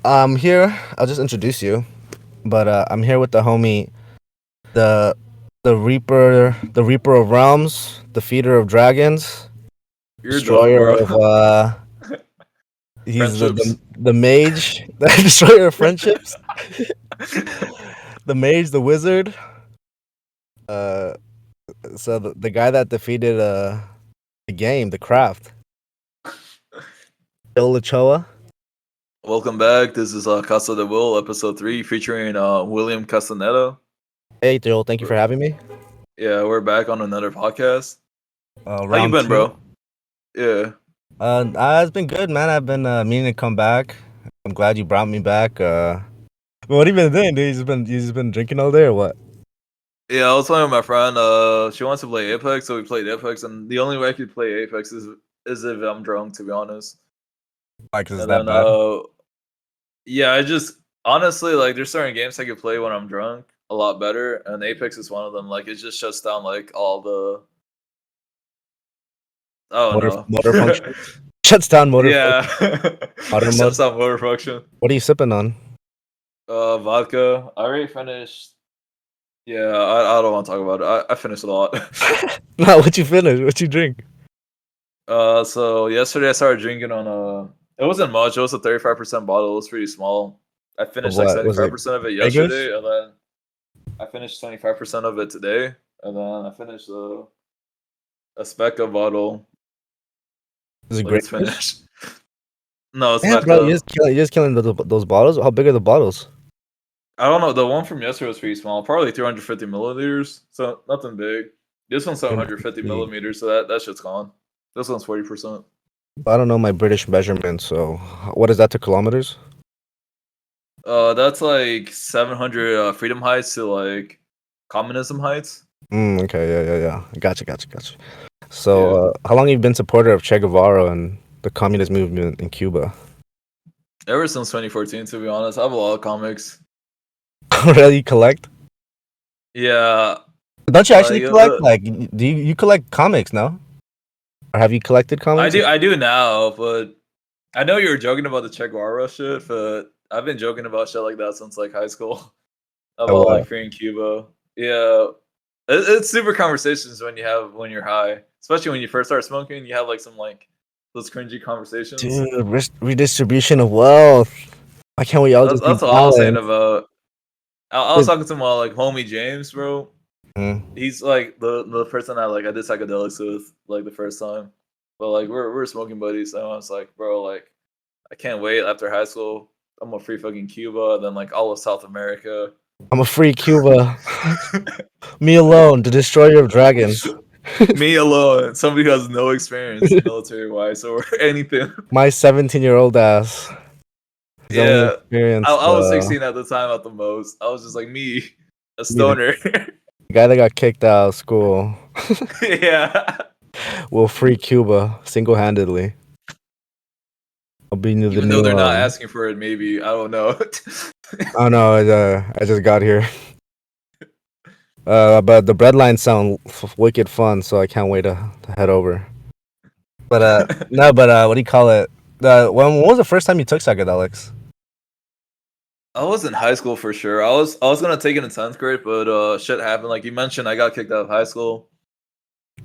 I'm here. I'll just introduce you, but I'm here with the homie, the the Reaper of Realms, the Feeder of Dragons, You're dumb, Destroyer bro. of he's Friendships. the Mage, the Destroyer of Friendships, the Mage, the Wizard. Uh, so the guy that defeated the game, the Craft, Joel Ochoa. Welcome back. This is Casa de Will, episode 3, featuring William Castaneda. Hey Joel, thank you for We're- having me. Yeah, we're back on another podcast. How you Round been, two. bro? Yeah. It's been good, man. I've been meaning to come back. I'm glad you brought me back. What have you been doing, dude? You just been drinking all day or what? Yeah, I was playing with my friend. She wants to play Apex, so we played Apex, and the only way I could play Apex is if I'm drunk, to be honest. Why? 'Cause it's And that then, bad. yeah, I just honestly like there's certain games I could play when I'm drunk a lot better, and Apex is one of them. Like it just shuts down like all the I don't Motor know. function shuts down motor Yeah. function. Auto mode. Shuts down motor function. What are you sipping on? Vodka. I already finished. Yeah, I don't want to talk about it. I finished a lot. No, what you finish? What you drink? So yesterday I started drinking on it wasn't much. It was a 35% bottle. It was pretty small. I Of finished like what was it? 75% of it Grey Goose? yesterday, and then I finished 25% of it today, and then I finished a Specca bottle. Is it Like Grey it's Goose? finished. No, it's Damn, bro, Specca. you're just killing those bottles. How big are the bottles? I don't know. The one from yesterday was pretty small, probably 350 milliliters. So nothing big. This one's 750 350. millimeters, so that shit's gone. This one's 40%. I don't know my British measurements, so what is that to kilometers? That's like 700 freedom heights to like communism heights. Okay, yeah. Gotcha. Yeah. So, how long have you been supporter of Che Guevara and the communist movement in Cuba? Ever since 2014, to be honest, I have a lot of comics. Really collect? Yeah, Don't you actually like collect? Like, do you collect comics now? Or have you collected I comics? do. I do now, but I know you were joking about the Che Guevara shit, but I've been joking about shit like that since like high school about like What? freeing Cuba. Yeah, it's super conversations when when you're high, especially when you first start smoking. You have like some like those cringy conversations. Dude, redistribution of wealth. Why can't we all just be That's what I was saying balanced? about. I was talking to my like homie James, bro. Mm. He's like the person I did psychedelics with like the first time, but like we're smoking buddies. So I was like, bro, like I can't wait after high school. I'm gonna free fucking Cuba, then like all of South America. I'm a free Cuba. Me alone, the destroyer of dragons. Me alone, somebody who has no experience military wise or anything. My 17-year-old ass. His only Yeah, experience, I was 16 at the time at the most. I was just like me, a me, the stoner. guy that got kicked out of school, Yeah. will free Cuba single-handedly. I'll be the Even though new they're not asking for it, maybe I don't know. oh no, I just got here. But the breadlines sound wicked fun, so I can't wait to head over. But no, but what do you call it? When was the first time you took psychedelics? I was in high school for sure. I was gonna take it in 10th grade, but shit happened. Like you mentioned, I got kicked out of high school.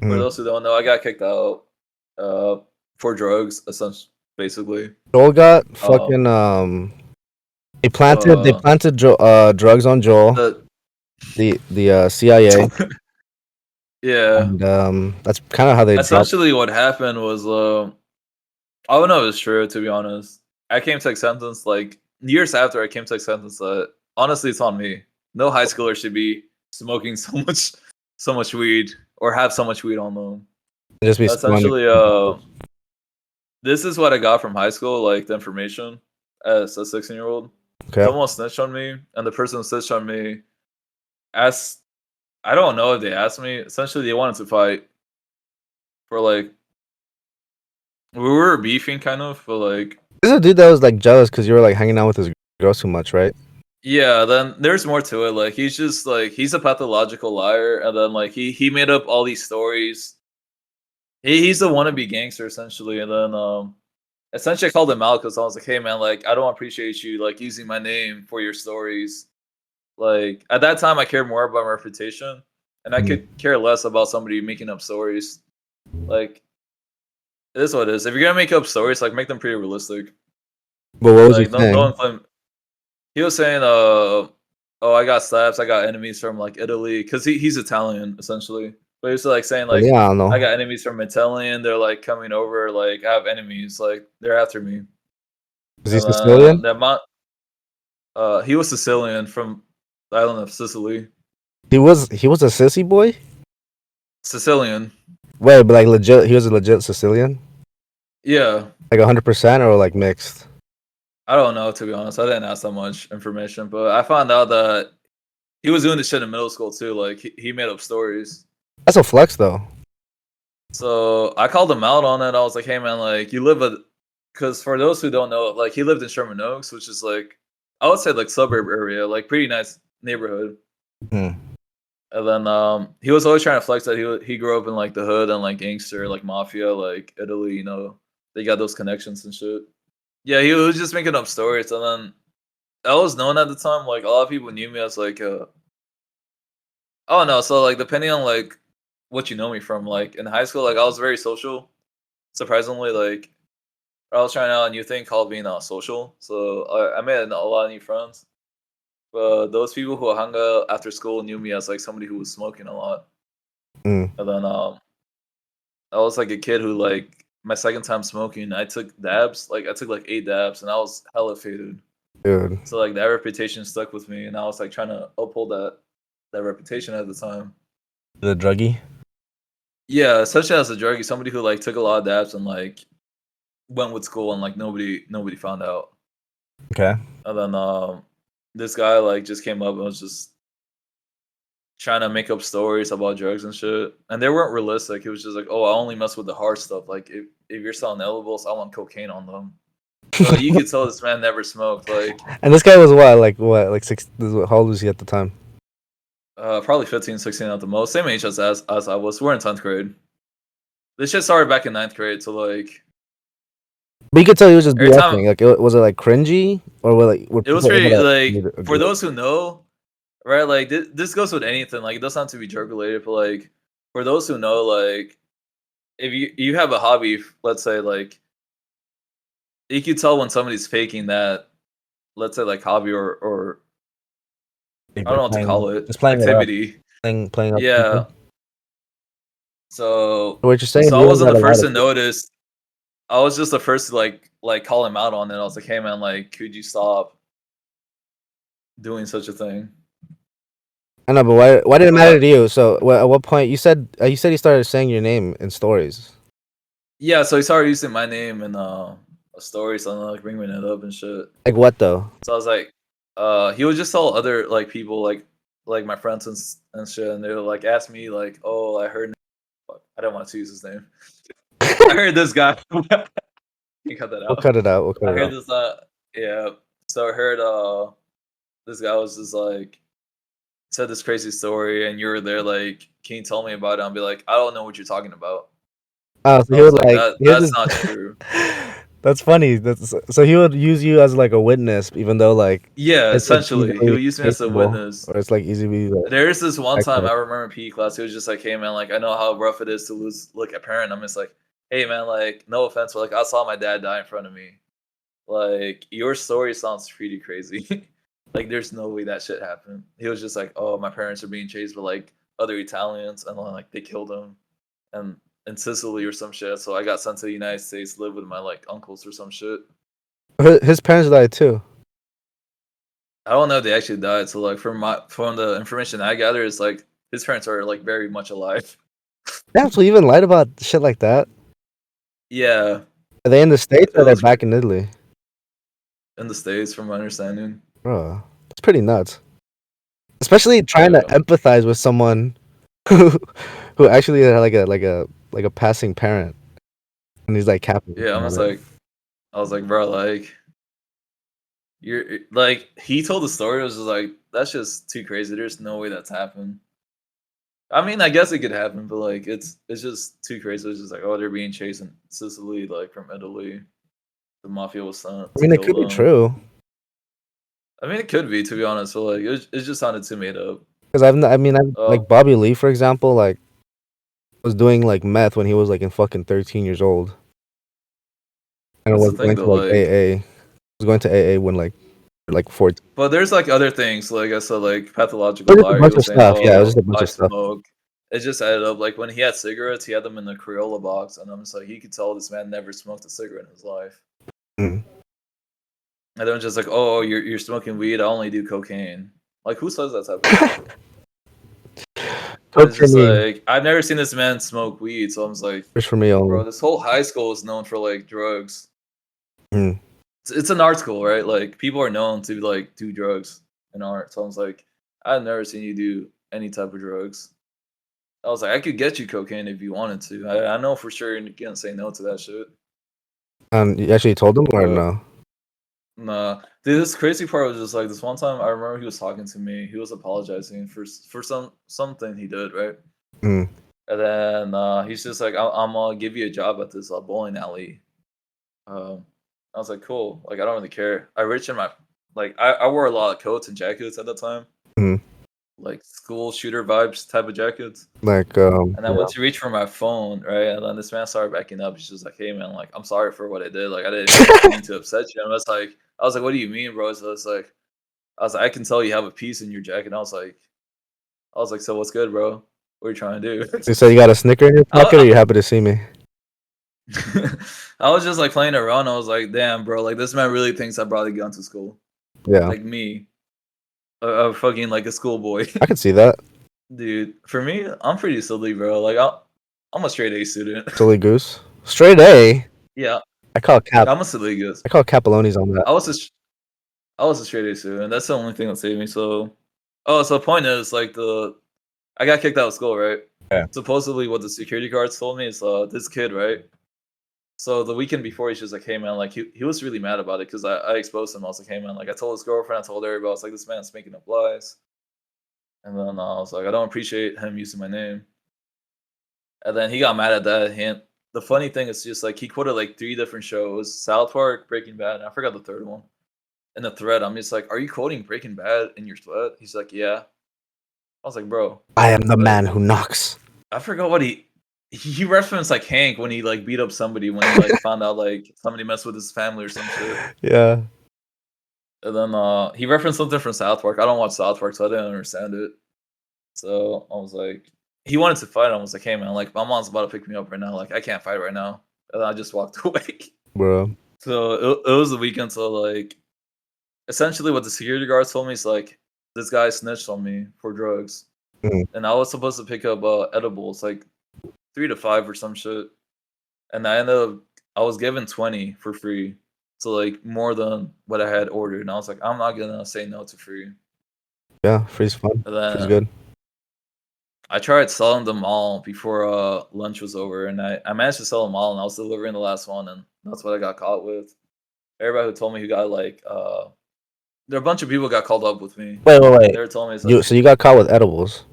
For Mm. those who don't know, I got kicked out uh for drugs, essentially, basically. Joel got Um, fucking they uh, planted drugs on Joel, the the CIA, yeah. and that's kind of how they dropped. Essentially, what happened was I don't know if it's true, to be honest. I came to acceptance like years after I came to acceptance that honestly it's on me. No high schooler should be smoking so much weed or have so much weed on them. Just be spawning. Essentially, this is what I got from high school, like the information as a 16-year-old. Okay. Someone snitched on me, and the person who snitched on me asked I don't know if they asked me. Essentially they wanted to fight for like we were beefing kind of, but like This is a dude that was like jealous because you were like hanging out with his girls too much, right? yeah, then there's more to it. Like he's just like he's a pathological liar, and then like he made up all these stories. He's a wannabe gangster essentially, and then essentially I called him out because I was like, hey man, like I don't appreciate you like using my name for your stories. Like at that time, I cared more about my reputation, and I Mhm. could care less about somebody making up stories. Like it is what it is. If you're gonna make up stories, like make them pretty realistic. But what was he Like don't saying? claim. He was saying, oh, I got slaps, I got enemies from like Italy, because he's Italian essentially. But he was like saying like I Italiano. got enemies from Italian. They're like coming over. Like I have enemies. Like they're after me. Is he And Sicilian? he was Sicilian from the island of Sicily. He was a sissy boy? Sicilian. Wait, but like legit he was a legit Sicilian? Yeah. Like 100% or like mixed? I don't know, to be honest. I didn't ask that much information, but I found out that he was doing this shit in middle school too. Like he made up stories. That's a flex though. So I called him out on it. I was like, "Hey man, like you live a," because for those who don't know, like he lived in Sherman Oaks, which is like I would say like suburb area, like pretty nice neighborhood. Hmm. And then he was always trying to flex that he grew up in like the hood and like gangster, like mafia, like Italy. You know, they got those connections and shit. Yeah, he was just making up stories, and then I was known at the time. Like a lot of people knew me as like oh no, so like depending on like what you know me from, like in high school, like I was very social. Surprisingly, like I was trying out a new thing called being social. So I made a lot of new friends. But those people who hung out after school knew me as like somebody who was smoking a lot. Mm, And then I was like a kid who like my second time smoking, I took dabs. Like I took like 8 dabs and I was hella faded. dude. So like that reputation stuck with me, and I was like trying to uphold that reputation at the time. The druggie? Yeah, especially as a druggie, somebody who like took a lot of dabs and like went with school and like nobody found out. Okay. And then this guy like just came up and was just trying to make up stories about drugs and shit. And they weren't realistic. He was just like, oh, I only mess with the hard stuff. Like if you're selling edibles, I want cocaine on them. So you could tell this man never smoked. Like And this guy was what? Like six? How old was he at the time? probably 15, 16 at the most. Same age as I was. We're in 10th grade. This shit started back in ninth grade. So like But you could tell he was just every time BSing. Like, was it like cringy, or were it was people able pretty to like for agree? those who know, right? Like this goes with anything. Like it doesn't have to be drug related, but like for those who know, like if you have a hobby, let's say like you can tell when somebody's faking that, let's say like hobby or Like I don't they're know what to playing, call it, just playing it up, activity. playing up Yeah. people. So So what you're saying? so I You only wasn't got the a lot first of to notice. I was just the first to like call him out on it. I was like, hey man, like could you stop doing such a thing? I know, but why did it matter But to you? So at what point you said you started saying your name in stories? yeah, so he started using my name in a story, so like bringing it up and shit. Like what though? So I was like, he would just tell other like people like my friends and shit, and they would like ask me like, oh, I heard. I don't want to use his name. I heard this guy. You cut that We'll out. cut it out. We'll cut I it heard out. this. Yeah. So I heard this guy was just like said this crazy story, and you were there. Like, can you tell me about it? I'll be like, I don't know what you're talking about. Oh, so I he was would like, like he was that's just. not true. That's funny. So he would use you as like a witness, even though like Yeah, it's essentially, he easily would use me as a traceable, witness. or it's like easily like, There's this one time accurate. I remember in PE class, he was just like, "Hey man, like I know how rough it is to lose like a parent." I'm just like, "Hey man, like no offense, but like I saw my dad die in front of me. Like your story sounds pretty crazy. Like there's no way that shit happened." He was just like, "Oh, my parents are being chased by like other Italians, and then like they killed him, and in Sicily or some shit. So I got sent to the United States, to live with my like uncles or some shit. His parents died too. I don't know if they actually died. So like from the information I gather, is like his parents are like very much alive." Damn, so you even lied about shit like that? Yeah, Are they in the States it or they're was back in Italy? in the States, from my understanding. Bro, that's pretty nuts. Especially trying to Yeah, empathize with someone who who actually had like a passing parent, and he's like capping yeah. about it. I was like, bro, like you're like he told the story. It was just like that's just too crazy. There's no way that's happened. I mean, I guess it could happen, but like it's just too crazy. It's just like, oh, they're being chased in Sicily, like from Italy. the mafia was sent I to mean, it kill could be them. true I mean, it could be, to be honest, but like it just sounded too made up. because Uh, like Bobby Lee, for example, like was doing like meth when he was like in fucking 13 years old, and that's the was thing going though, to like like, AA. Was going to AA when like 14. but there's like other things, like I said, like It pathological was just a liar. He bunch of was saying, stuff. Yeah, it was just "Oh, a bunch I of stuff. smoke." It just added up. Like when he had cigarettes, he had them in the Crayola box, and I'm just like, he could tell this man never smoked a cigarette in his life. Mm. And then just like, "Oh, you're smoking weed. I only do cocaine." Like, who says that type of shit? And Coke it's for just me. like I've never seen this man smoke weed, so I'm just like, Just for me bro, only. this whole high school is known for like drugs. Mm. It's an art school, right? Like people are known to like do drugs in art. So I was like, I've never seen you do any type of drugs. I was like, I could get you cocaine if you wanted to. I know for sure you can't say no to that shit. And you actually told him or But no? nah, dude, this crazy part was just like this one time. I remember he was talking to me. He was apologizing for something he did, right? Mm. And then he's just like, I'm gonna give you a job at this bowling alley. I was like, cool. Like, I don't really care. I reached in my like, I wore a lot of coats and jackets at the time, Mm. like school shooter vibes type of jackets. Like And I went to reach for my phone, right? And then this man started backing up. He's just like, "Hey, man, like, I'm sorry for what I did. Like, I didn't mean to upset you." And I was like, "What do you mean, bro?" So it's like, I was like, "I can tell you have a piece in your jacket." And I was like, "So what's good, bro? What are you trying to do?" you said you got a Snicker in your pocket, or I, you happy to see me? I was just like playing around. I was like, "Damn, bro! Like, this man really thinks I brought a gun to school." Yeah, Like me, a fucking like a schoolboy, I could see that. dude. For me, I'm pretty silly, bro. Like I'm a straight A student. Silly goose. Straight A. Yeah, I call cap. I'm a silly goose. I call Capalones on that. I was I was a straight A student. That's the only thing that saved me. So, oh, so the point is like I got kicked out of school, right? Yeah. Supposedly, what the security guards told me is this kid, right? So the weekend before, he's just like, "Hey man, like he was really mad about it because I exposed him. I was like, hey man, like I told his girlfriend, I told everybody, I was like, this man's making up lies." And then I was like, I don't appreciate him using my name. And then he got mad at that. And the funny thing is just like he quoted like 3 different shows: South Park, Breaking Bad, and I forgot the third one. In the thread, I'm just like, "Are you quoting Breaking Bad in your thread?" He's like, "Yeah." I was like, "Bro, I am the like man who knocks. I forgot what he referenced like Hank when he like beat up somebody when he like found out like somebody messed with his family or some shit." Yeah. And then he referenced something from South Park. I don't watch South Park, so I didn't understand it. So I was like, he wanted to fight. I was like, hey man, like my mom's about to pick me up right now. Like I can't fight right now. And then I just walked away. Bro. So it was the weekend. So like, essentially, what the security guards told me is like, this guy snitched on me for drugs, Mm. and I was supposed to pick up edibles, like 3 to 5 or some shit. And I was given 20 for free. So like more than what I had ordered. And I was like, I'm not gonna say no to free. Yeah, free's fun. And Free's then good. I tried selling them all before lunch was over, and I managed to sell them all, and I was delivering the last one, and that's what I got caught with. Everybody who told me who got like there are a bunch of people got called up with me. Wait. They were telling me it's like, So you got caught with edibles.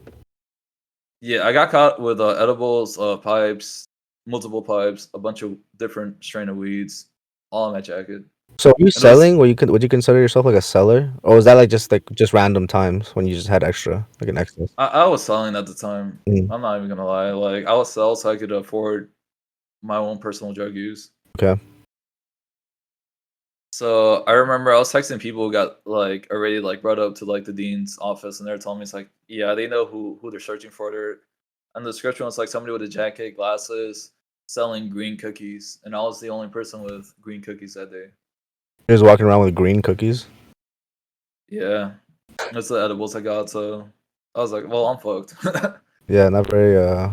yeah, I got caught with edibles, pipes, multiple pipes, a bunch of different strain of weeds, all in my jacket. So are you And it was selling? Would you consider yourself like a seller, or was that like just random times when you just had extra, like an excess? I was selling at the time. Mm. I'm not even gonna lie. Like I was sell so I could afford my own personal drug use. Okay. So I remember I was texting people who got like already like brought up to like the dean's office, and they're telling me it's like, yeah, they know who they're searching for. And the description was like somebody with a jacket, glasses, selling green cookies, and I was the only person with green cookies that day. You're just walking around with green cookies. Yeah, that's the edibles I got. So I was like, well, I'm fucked. Yeah, not very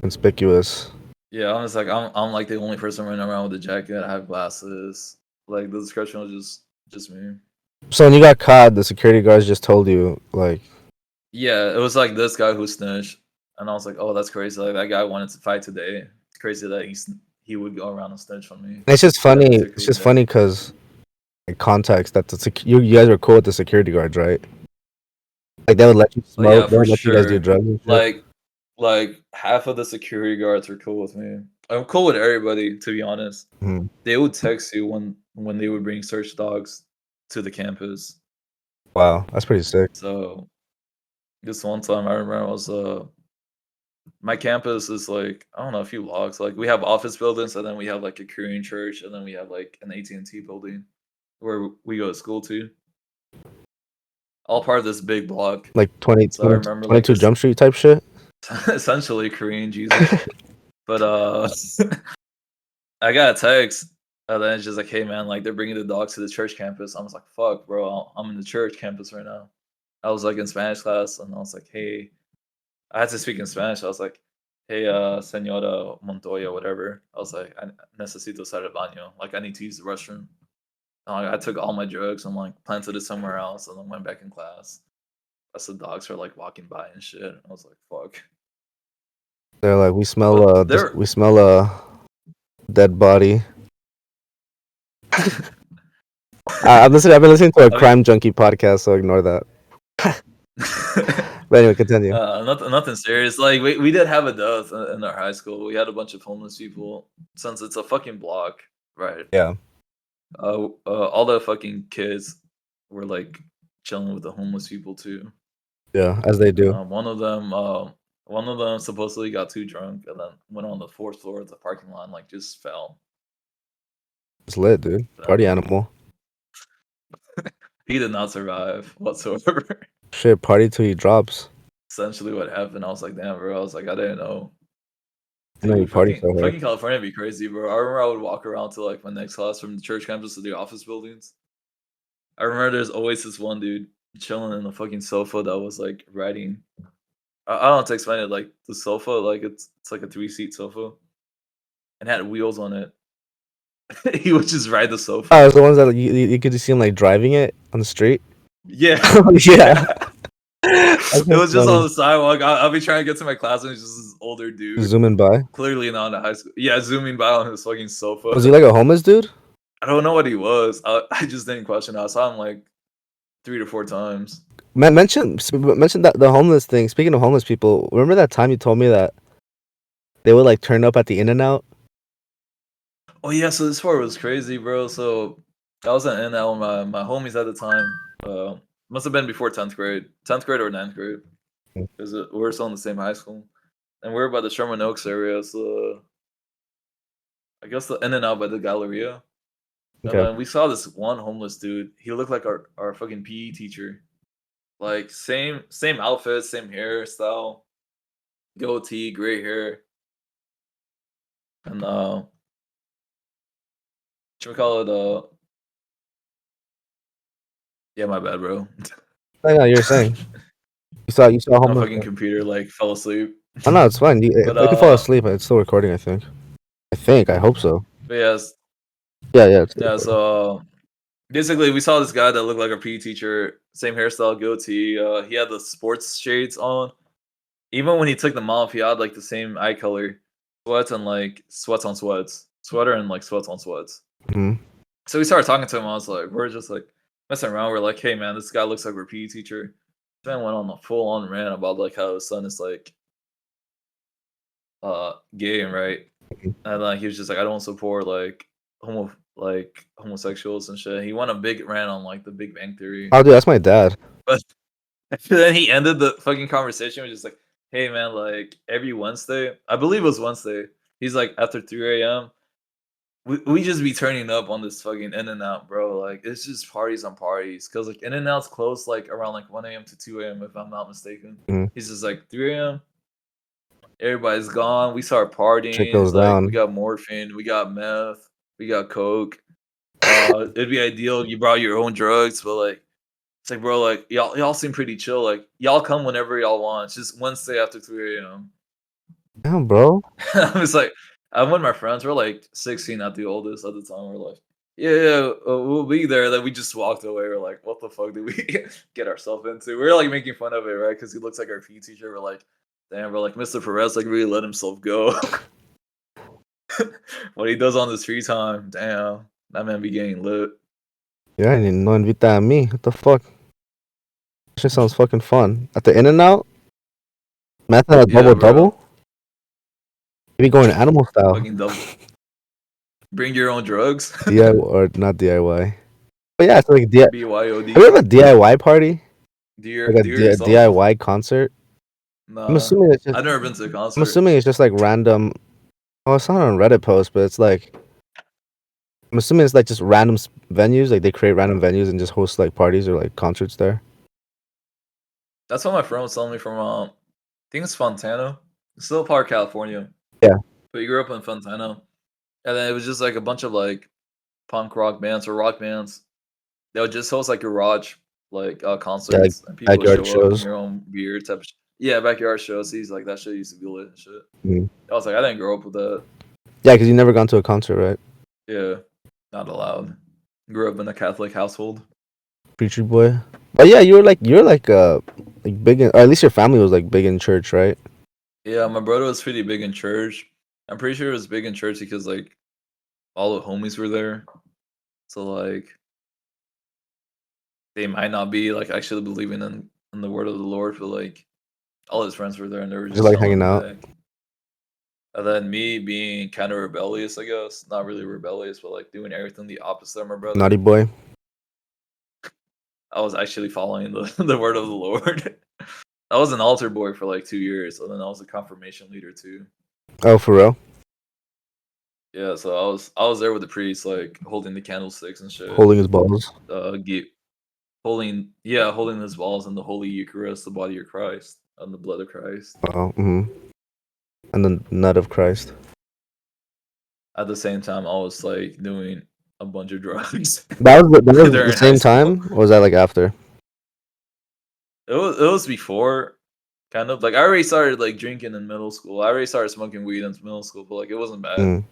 conspicuous. Yeah, I'm just like I'm like the only person running around with a jacket. I have glasses. Like the description was just me. So when you got caught, the security guards just told you like, Yeah, it was like this guy who snitched, and I was like, "Oh, that's crazy! Like that guy wanted to fight today. It's crazy that he would go around and snitch on me it's just that funny. It's particular just day." funny because in context that you guys were cool with the security guards, right? Like they would let you Oh yeah, smoke. They for would let you guys do sure. drugs and shit. Like half of the security guards were cool with me. I'm cool with everybody, to be honest. Mhm. They would text you when they would bring search dogs to the campus. Wow, that's pretty sick. So this one time I remember I was my campus is like I don't know a few blocks. Like we have office buildings, and then we have like a Korean church, and then we have like an AT&T building where we go to school to. All part of this big block. Like 20, So I remember like 22 this Jump Street type shit. essentially Korean Jesus. But I got a text, and then it's just like, "Hey man, like they're bringing the dogs to the church campus." I was like, "Fuck, bro, I'm in the church campus right now." I was like in Spanish class, and I was like, "Hey," I had to speak in Spanish. I was like, "Hey, Senora Montoya, whatever." I was like, "I necesito usar el baño. Like I need to use the restroom." And, like, I took all my drugs and like planted it somewhere else, and then went back in class. As the dogs were like walking by and shit. I was like, "Fuck." They're like, But they're we smell a dead body. I've been listening to a I mean, crime junkie podcast, so ignore that. But anyway, continue. nothing serious. Like we did have a death in our high school. We had a bunch of homeless people. Since it's a fucking block, right? Yeah, All the fucking kids were like chilling with the homeless people too. yeah, as they do. One of them supposedly got too drunk and then went on the fourth floor of the parking lot and like just fell. It's lit, dude. Party animal. He did not survive whatsoever. Shit, party till he drops. Essentially, what happened, I was like, damn, bro. I was like, I didn't know. I know you Dude, party so hard. fucking California would be crazy, bro. I remember I would walk around to like my next class from the church campus to the office buildings. I remember there's always this one dude chilling in the fucking sofa that was like writing. I don't have to explain it. Like the sofa, like it's like a 3-seat sofa, and had wheels on it. He would just ride the sofa. Oh, it's the ones that you could see him like driving it on the street. Yeah, Yeah. It was just on the sidewalk. I'll be trying to get to my class, and it's just this older dude, Zooming by. clearly not in high school. Yeah, zooming by on his fucking sofa. Was he like a homeless dude? I don't know what he was. I just didn't question it. I saw him like 3 to 4 times. Mention that the homeless thing. Speaking of homeless people, remember that time you told me that they would like turn up at the In-N-Out? Oh yeah, so this part was crazy, bro. So I was in out with my homies at the time. Must have been before 10th grade, 10th grade or 9th grade, because we were still in the same high school, and we were by the Sherman Oaks area. So I guess the In and Out by the Galleria. And Okay. then we saw this one homeless dude. He looked like our fucking PE teacher. Like same outfit, same hairstyle, goatee, gray hair, and should we call it yeah, my bad, bro. I know you're saying you saw My homeless. fucking computer like fell asleep. Oh no, it's fine. If But you fall asleep, it's still recording. I think. I hope so. but yes, Yeah, yeah. It's yeah. So basically, we saw this guy that looked like a PE teacher, same hairstyle, goatee. He had the sports shades on. Even when he took them off, he had like the same eye color, sweats and like sweats on sweats, sweater and like sweats on sweats. Mm-hmm. So we started talking to him. I was like, we're just like messing around. We're like, hey man, this guy looks like our PE teacher. This man went on a full on rant about like how his son is like gay, right? And he was just like, I don't support like homosexuals and shit. He went a big rant on like the Big Bang Theory. Oh, dude, that's my dad. But then he ended the fucking conversation with just like, hey man, like every Wednesday, I believe it was Wednesday, he's like after 3 a.m. We just be turning up on this fucking In-N-Out, bro. Like it's just parties on parties. Cause like In-N-Out's closed like around like 1 a.m. to 2 a.m. if I'm not mistaken. Mhm. He's just like 3 a.m. Everybody's gone. We start partying. Shit goes It's like down. we got morphine, we got meth, we got coke. It'd be ideal if you brought your own drugs, but like it's like, bro, like y'all seem pretty chill. Like y'all come whenever y'all want. It's just Wednesday after 3 a.m. Damn, bro. I was like, I'm with my friends. We're like 16 at the oldest at the time. We're like, yeah, we'll be there. Then we just walked away. We're like, what the fuck did we get ourselves into? We're like making fun of it, right? Because he looks like our PE teacher. We're like, damn, bro, like Mr. Perez like really let himself go. What he does on his free time, damn, that man be getting lit. Yeah, and no invita a me. What the fuck? Shit sounds fucking fun. At the In-N-Out, Matt had a Yeah, bro. double. Maybe going animal style. Fucking double. Bring your own drugs. DIY or not DIY. But yeah, it's like BYOD. have you have a DIY party? Do Like a yourself? DIY concert? I'm Nah, assuming it's just. I've never been to a I'm concert. assuming it's just like random. Oh, it's not on Reddit post, but it's like. I'm assuming it's like just random venues. Like they create random venues and just host like parties or like concerts there. That's what my friend was telling me from. I think it's Fontana, still Park, California. Yeah. But he grew up in Fontana, and then it was just like a bunch of like punk rock bands or rock bands. They would just host like garage concerts, and people would backyard show up, bring shows. your own beer type of yeah, backyard shows. He's like, that shit used to be lit and shit. Mhm. I was like, I didn't grow up with that. Yeah, because you never gone to a concert, right? Yeah, not allowed. Grew up in a Catholic household. Preacher boy. But yeah, you're like big in, or at least your family was like big in church, right? Yeah, my brother was pretty big in church. I'm pretty sure it was big in church because like all the homies were there. So like they might not be like actually believing in the word of the Lord, but like all his friends were there and they were Just just like chilling in hanging the out. back. And then me being kind of rebellious, I guess. Not really rebellious, but like doing everything the opposite of my brother. Naughty boy. I was actually following the, the word of the Lord. I was an altar boy for like 2 years, and then I was a confirmation leader too. Oh, for real? Yeah, so I was there with the priest, like holding the candlesticks and shit. Holding his balls. Holding his balls in the Holy Eucharist, the body of Christ, and the blood of Christ. Oh, and the nut of Christ. At the same time, I was like doing a bunch of drugs. That was the during high same school. time, or was that like after? It was before, kind of like I already started like drinking in middle school. I already started smoking weed in middle school, but like it wasn't bad. Mm,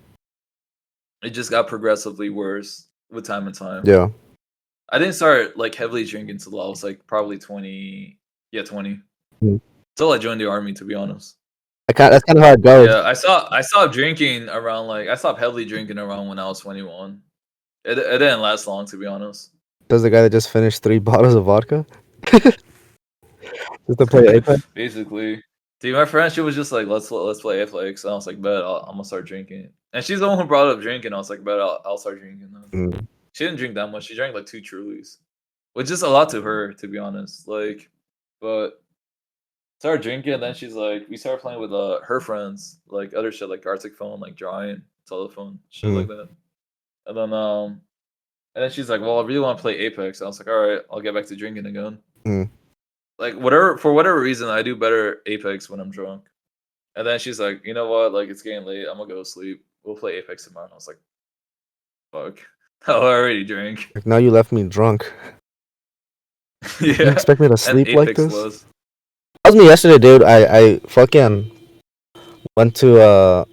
It just got progressively worse with time and time. yeah. I didn't start like heavily drinking until I was like probably 20. Yeah, 20. Mm. Till I joined the army, to be honest. That's kind of how it goes. Yeah, I stopped drinking around like I stopped heavily drinking around when I was 21. It didn't last long, to be honest. Does the guy that just finished 3 bottles of vodka just to play Apex? Basically, dude, my friend, she was just like, let's play Apex. And I was like, bet I'm gonna start drinking. And she's the one who brought up drinking. I was like, bet I'll start drinking. Then. Mm. She didn't drink that much. She drank like 2 Trulies, which is a lot to her, to be honest. Like, but started drinking, and then she's like, we started playing with her friends, like other shit, like Gartic phone, like drawing, telephone, shit like that. And then she's like, well, I really want to play Apex. I was like, all right, I'll get back to drinking again. Mm. Like for whatever reason, I do better Apex when I'm drunk. And then she's like, you know what? Like it's getting late. I'm gonna go sleep. We'll play Apex tomorrow. And I was like, fuck. I already drank. Like, now you left me drunk. Yeah. You expect me to sleep and like Apex this? was. That was me yesterday, dude. I fucking went to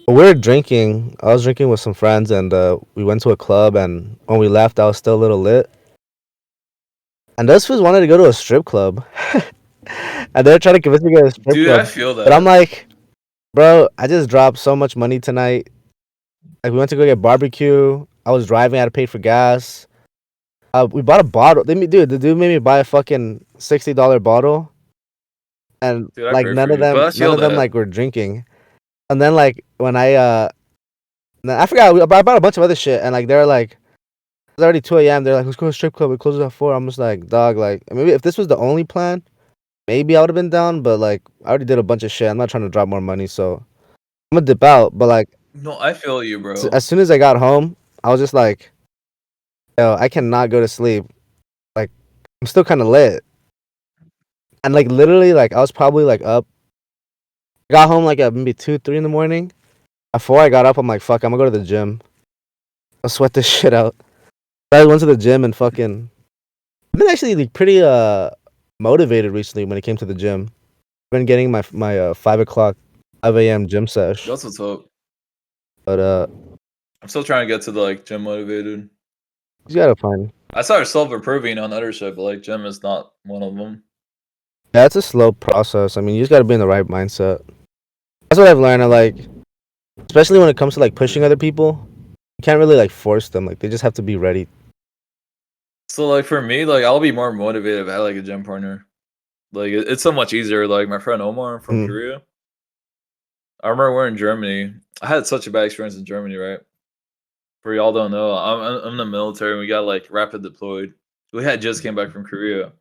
we were drinking. I was drinking with some friends, and we went to a club. And when we left, I was still a little lit. And those fools wanted to go to a strip club, and they're trying to convince me to go to a strip Dude, club. I feel that. But I'm like, bro, I just dropped so much money tonight. Like we went to go get barbecue. I was driving. I had to pay for gas. We bought a bottle. The dude made me buy a fucking $60 bottle, and Dude, I like pray none for of you. But them, I feel that. like were drinking. And then like when I forgot, I bought a bunch of other shit, and like they're like, it's already 2 a.m. They're like, let's go to a strip club. It closes at 4. I'm just like, dog, like maybe if this was the only plan, maybe I would have been down. But like I already did a bunch of shit. I'm not trying to drop more money, so I'm gonna dip out. But like No, I feel you, bro. as soon as I got home, I was just like, yo, I cannot go to sleep. Like I'm still kind of lit, and like literally, like I was probably like up. I got home like at maybe 2, 3 in the morning. Before I got up, I'm like, fuck, I'm gonna go to the gym. I'll sweat this shit out. I went to the gym and fucking. I've been actually like pretty motivated recently when it came to the gym. I've been getting my 5 a.m. gym sesh. That's what's up. But I'm still trying to get to the like gym motivated. you gotta find. I started self-improving on other shit, but like gym is not one of them. Yeah, it's a slow process. I mean, you just gotta be in the right mindset. That's what I've learned. I like, especially when it comes to like pushing other people, you can't really like force them. Like they just have to be ready. So like for me, like I'll be more motivated if I had like a gym partner. Like it's so much easier. Like my friend Omar from Korea, I remember we're in Germany. I had such a bad experience in Germany, right? For y'all don't know, I'm in the military. And we got like rapid deployed. We had just came back from Korea,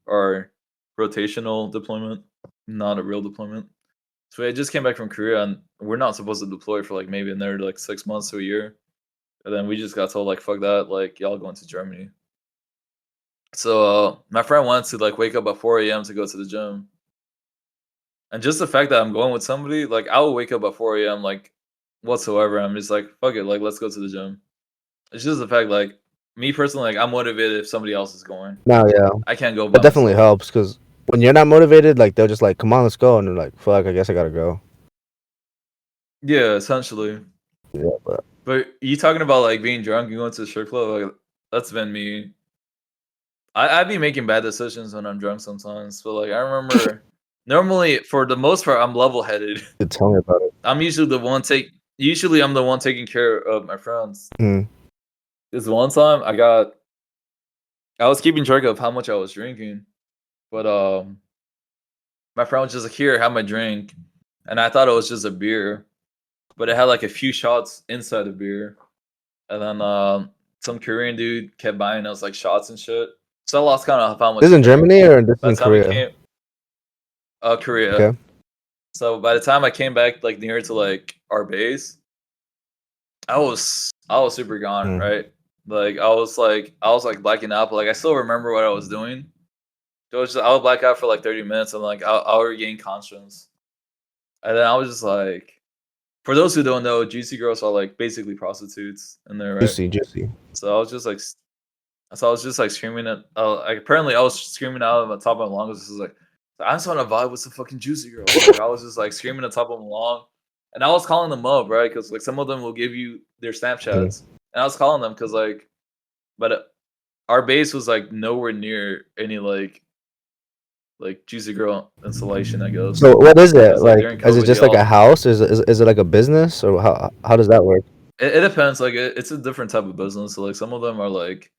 our rotational deployment, not a real deployment. So we just came back from Korea, and we're not supposed to deploy for like maybe another like 6 months to a year. And then we just got told like, fuck that, like y'all going to Germany. So my friend wants to like wake up at 4 a.m. to go to the gym. And just the fact that I'm going with somebody, like I will wake up at 4 a.m. like whatsoever. I'm just like, fuck it, like let's go to the gym. It's just the fact, like me personally, like I'm motivated if somebody else is going. No, yeah, I can't go that by definitely myself. helps because when you're not motivated, like they'll just like, come on, let's go, and they're like, fuck, I guess I gotta go. Yeah, essentially. Yeah, but But you talking about like being drunk and going to the strip club, like that's been me. I be making bad decisions when I'm drunk sometimes. But like I remember normally for the most part I'm level headed. you tell me about it. I'm usually the one take usually I'm the one taking care of my friends. Mm. This one time I was keeping track of how much I was drinking, but my friend was just like, "Here, have my drink," and I thought it was just a beer, but it had like a few shots inside the beer, and then some Korean dude kept buying us like shots and shit. So I lost count of how much This is he in drank. Germany or this is By in the time it Korea? came, Korea. Okay. So by the time I came back like near to like our base, I was super gone, Mm. right? Like I was like blacking out, but like I still remember what I was doing. So I would black out for like 30 minutes and like I'll regain conscience. And then I was just like, for those who don't know, juicy girls are like basically prostitutes in there, right? Juicy, juicy. So I was just like, so I was just like screaming at, like apparently I was screaming out of the top of my lungs. This is like, I just want to vibe with some fucking juicy girls. Like I was just like screaming at the top of my lung, and I was calling them up, right? Because like some of them will give you their Mm. Snapchats, and I was calling them because like, but our base was like nowhere near any like juicy girl installation, I guess, So what is it because like like? during Is it COVID, they just like a all house? Is it like a business or how does that work? it depends. Like it's a different type of business. So like some of them are like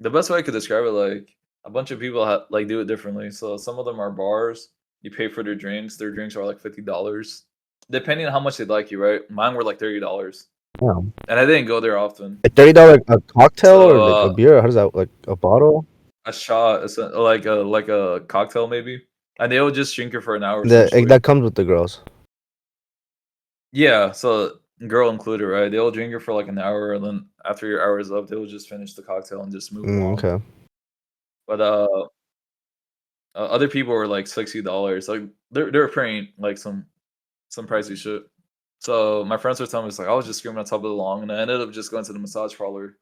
the best way I could describe it, like a bunch of people like do it differently. So some of them are bars. You pay for their drinks. Their drinks are like $50, depending on how much they like you. Right? Mine were like $30, Yeah. and I didn't go there often. A $30 a cocktail or So like a beer? How does that like a bottle? a shot, like a cocktail maybe, and they would just drink it for an hour That essentially. comes with the girls. Yeah, so girl included, right? They'll drink it for like an hour, and then after your hour is up, they'll just finish the cocktail and just move along. Okay. But other people were like $60. Like they're paying like some pricey shit. So my friends were telling me it's like I was just screaming on top of the lawn, and I ended up just going to the massage parlor,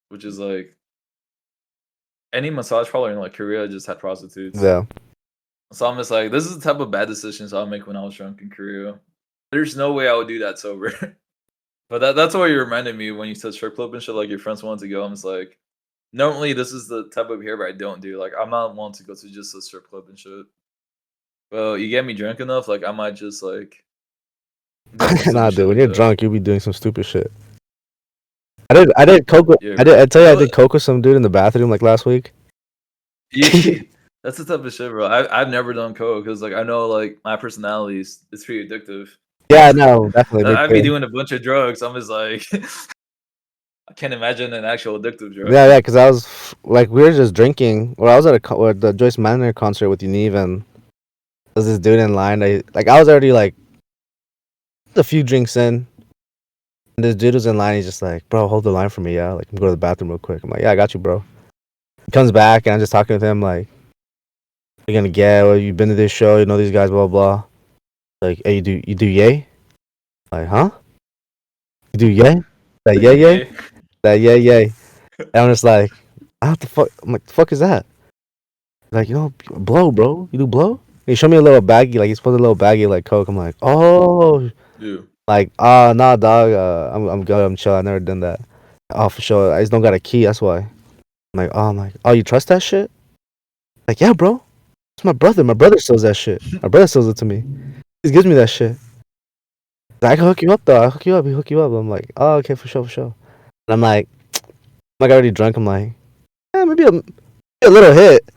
which is like any massage parlor in like Korea just had prostitutes. Yeah. So I'm just like, this is the type of bad decisions I'll make when I was drunk in Korea. There's no way I would do that sober. But that's what you reminded me when you said strip club and shit. Like your friends wanted to go. I'm just like, normally this is the type of behavior I don't do. Like I'm not one to go to just a strip club and shit. Well, you get me drunk enough, like I might just like do some Nah, stupid dude. shit When like you're that. drunk, you'll be doing some stupid shit. I did coke. Yeah, bro. I tell you, I No, did coke with some dude in the bathroom like last week. yeah, that's the type of shit, bro. I've never done coke because like I know like my personality is pretty addictive. Yeah, no, definitely me I'd be too. doing a bunch of drugs. I'm just like, I can't imagine an actual addictive drug. Yeah, yeah, because I was like, we were just drinking. Well, I was at at the Joyce Manor concert with Unive, and there was this dude in line. I was already like a few drinks in, and this dude was in line. He's just like, "Bro, hold the line for me, yeah. Like, I'm going to the bathroom real quick." I'm like, "Yeah, I got you, bro." He comes back, and I'm just talking with him like, "What you gonna get? Well, you been to this show? You know these guys, blah blah." Like, "Hey, you do yay?" Like, "Huh? You do yay?" Like, The "Yeah, yay." yay. Like, "Yeah, yay." And I'm just like, "Ah, "What the fuck?" I'm like, "The fuck is that?" Like, blow, bro. You do blow? He showed me a little baggie, like he's supposed a little baggie like coke. I'm like, oh, Dude. like nah, dog. I'm good. I'm chill. I never done that. Oh, for sure. I just don't got a key. That's why. I'm like, oh, you trust that shit? Like, yeah, bro. It's my brother. My brother sells that shit. My brother sells it to me. He gives me that shit. I can hook you up though. I hook you up. He hook you up. I'm like, oh, okay, for sure, for sure. And I'm like already drunk. I'm like, maybe a little hit.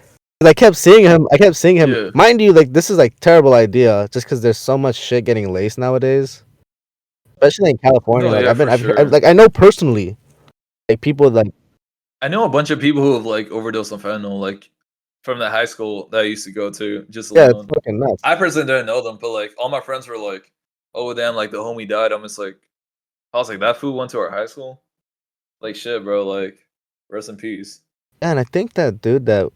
'Cause I kept seeing him. Yeah. Mind you, like this is like terrible idea, just because there's so much shit getting laced nowadays, especially in California. No, Like yeah, for sure. like I know personally, like people like I know a bunch of people who have like overdosed on fentanyl, like from the high school that I used to go to, just yeah, it's alone. fucking nuts. I personally didn't know them, but like all my friends were like, "Oh damn, like the homie died." I'm just like, I was like, "That fool went to our high school." Like shit, bro. Like rest in peace. Yeah, and I think that dude that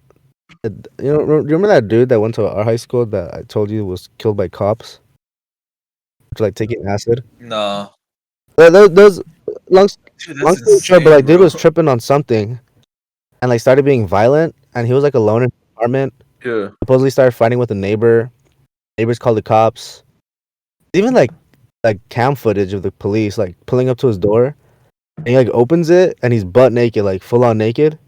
you know, do you remember that dude that went to our high school that I told you was killed by cops for like taking acid? Nah, Those long, dude, long that's story short, but insane, like dude bro. was tripping on something and like started being violent, and he was like alone in his apartment. Yeah, Supposedly started fighting with a neighbor. Neighbors called the cops. Even like cam footage of the police like pulling up to his door, and he like opens it and he's butt naked, like full on naked.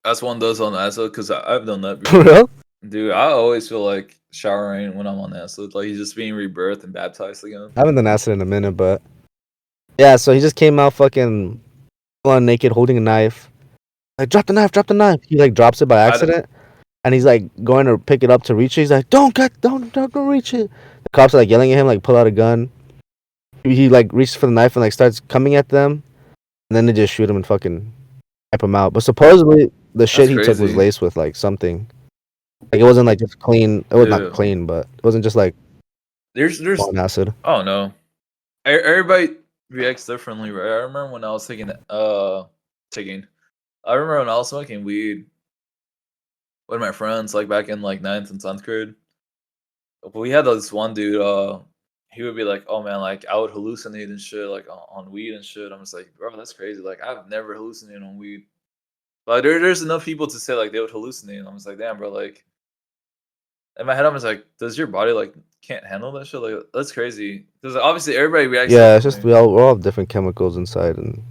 that's one does on acid because I've done that For before. real? Dude, I always feel like showering when I'm on acid, like he's just being rebirthed and baptized again. I haven't done acid in a minute, but yeah. So he just came out fucking full on naked, holding a knife. Like drop the knife, drop the knife. He like drops it by I d- accident, and he's like going to pick it up to reach it. He's like, don't reach it. The cops are like yelling at him, like pull out a gun. He like reaches for the knife and like starts coming at them, and then they just shoot him and fucking wipe him out. But supposedly the shit that's he took was crazy. laced with like something. Like it wasn't like just clean. It was not Yeah, clean, but it wasn't just like there's on acid. I don't know. Everybody reacts differently, right? I remember when I was taking. I remember when I was smoking weed with my friends, like back in like ninth and 10th grade. But we had this one dude. He would be like, "Oh man, like I would hallucinate and shit, like on weed and shit." I'm just like, "Bro, that's crazy. Like I've never hallucinated on weed." But there's enough people to say like they would hallucinate. And I'm just like, "Damn, bro." Like in my head, I'm just like, "Does your body like can't handle that shit? Like that's crazy." Because obviously everybody reacts Yeah, it's just differently. we all have different chemicals inside, and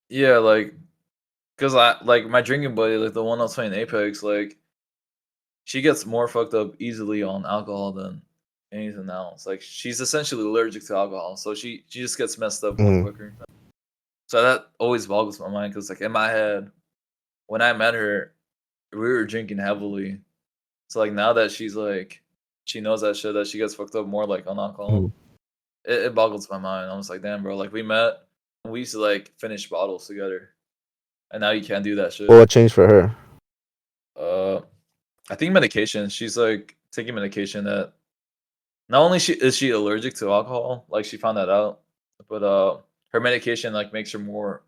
Yeah, like because I like my drinking buddy, like the one that's playing Apex, like she gets more fucked up easily on alcohol than anything else. Like she's essentially allergic to alcohol, so she just gets messed up more mm, quicker. So that always boggles my mind because like in my head, when I met her, we were drinking heavily. So like now that she's like she knows that shit that she gets fucked up more like on alcohol, mm. it boggles my mind. I was like, damn, bro, like we met, and we used to like finish bottles together, and now you can't do that Well, shit. what changed for her? Uh, I think medication. She's like taking medication that not only is she allergic to alcohol, like she found that out, but her medication like makes her more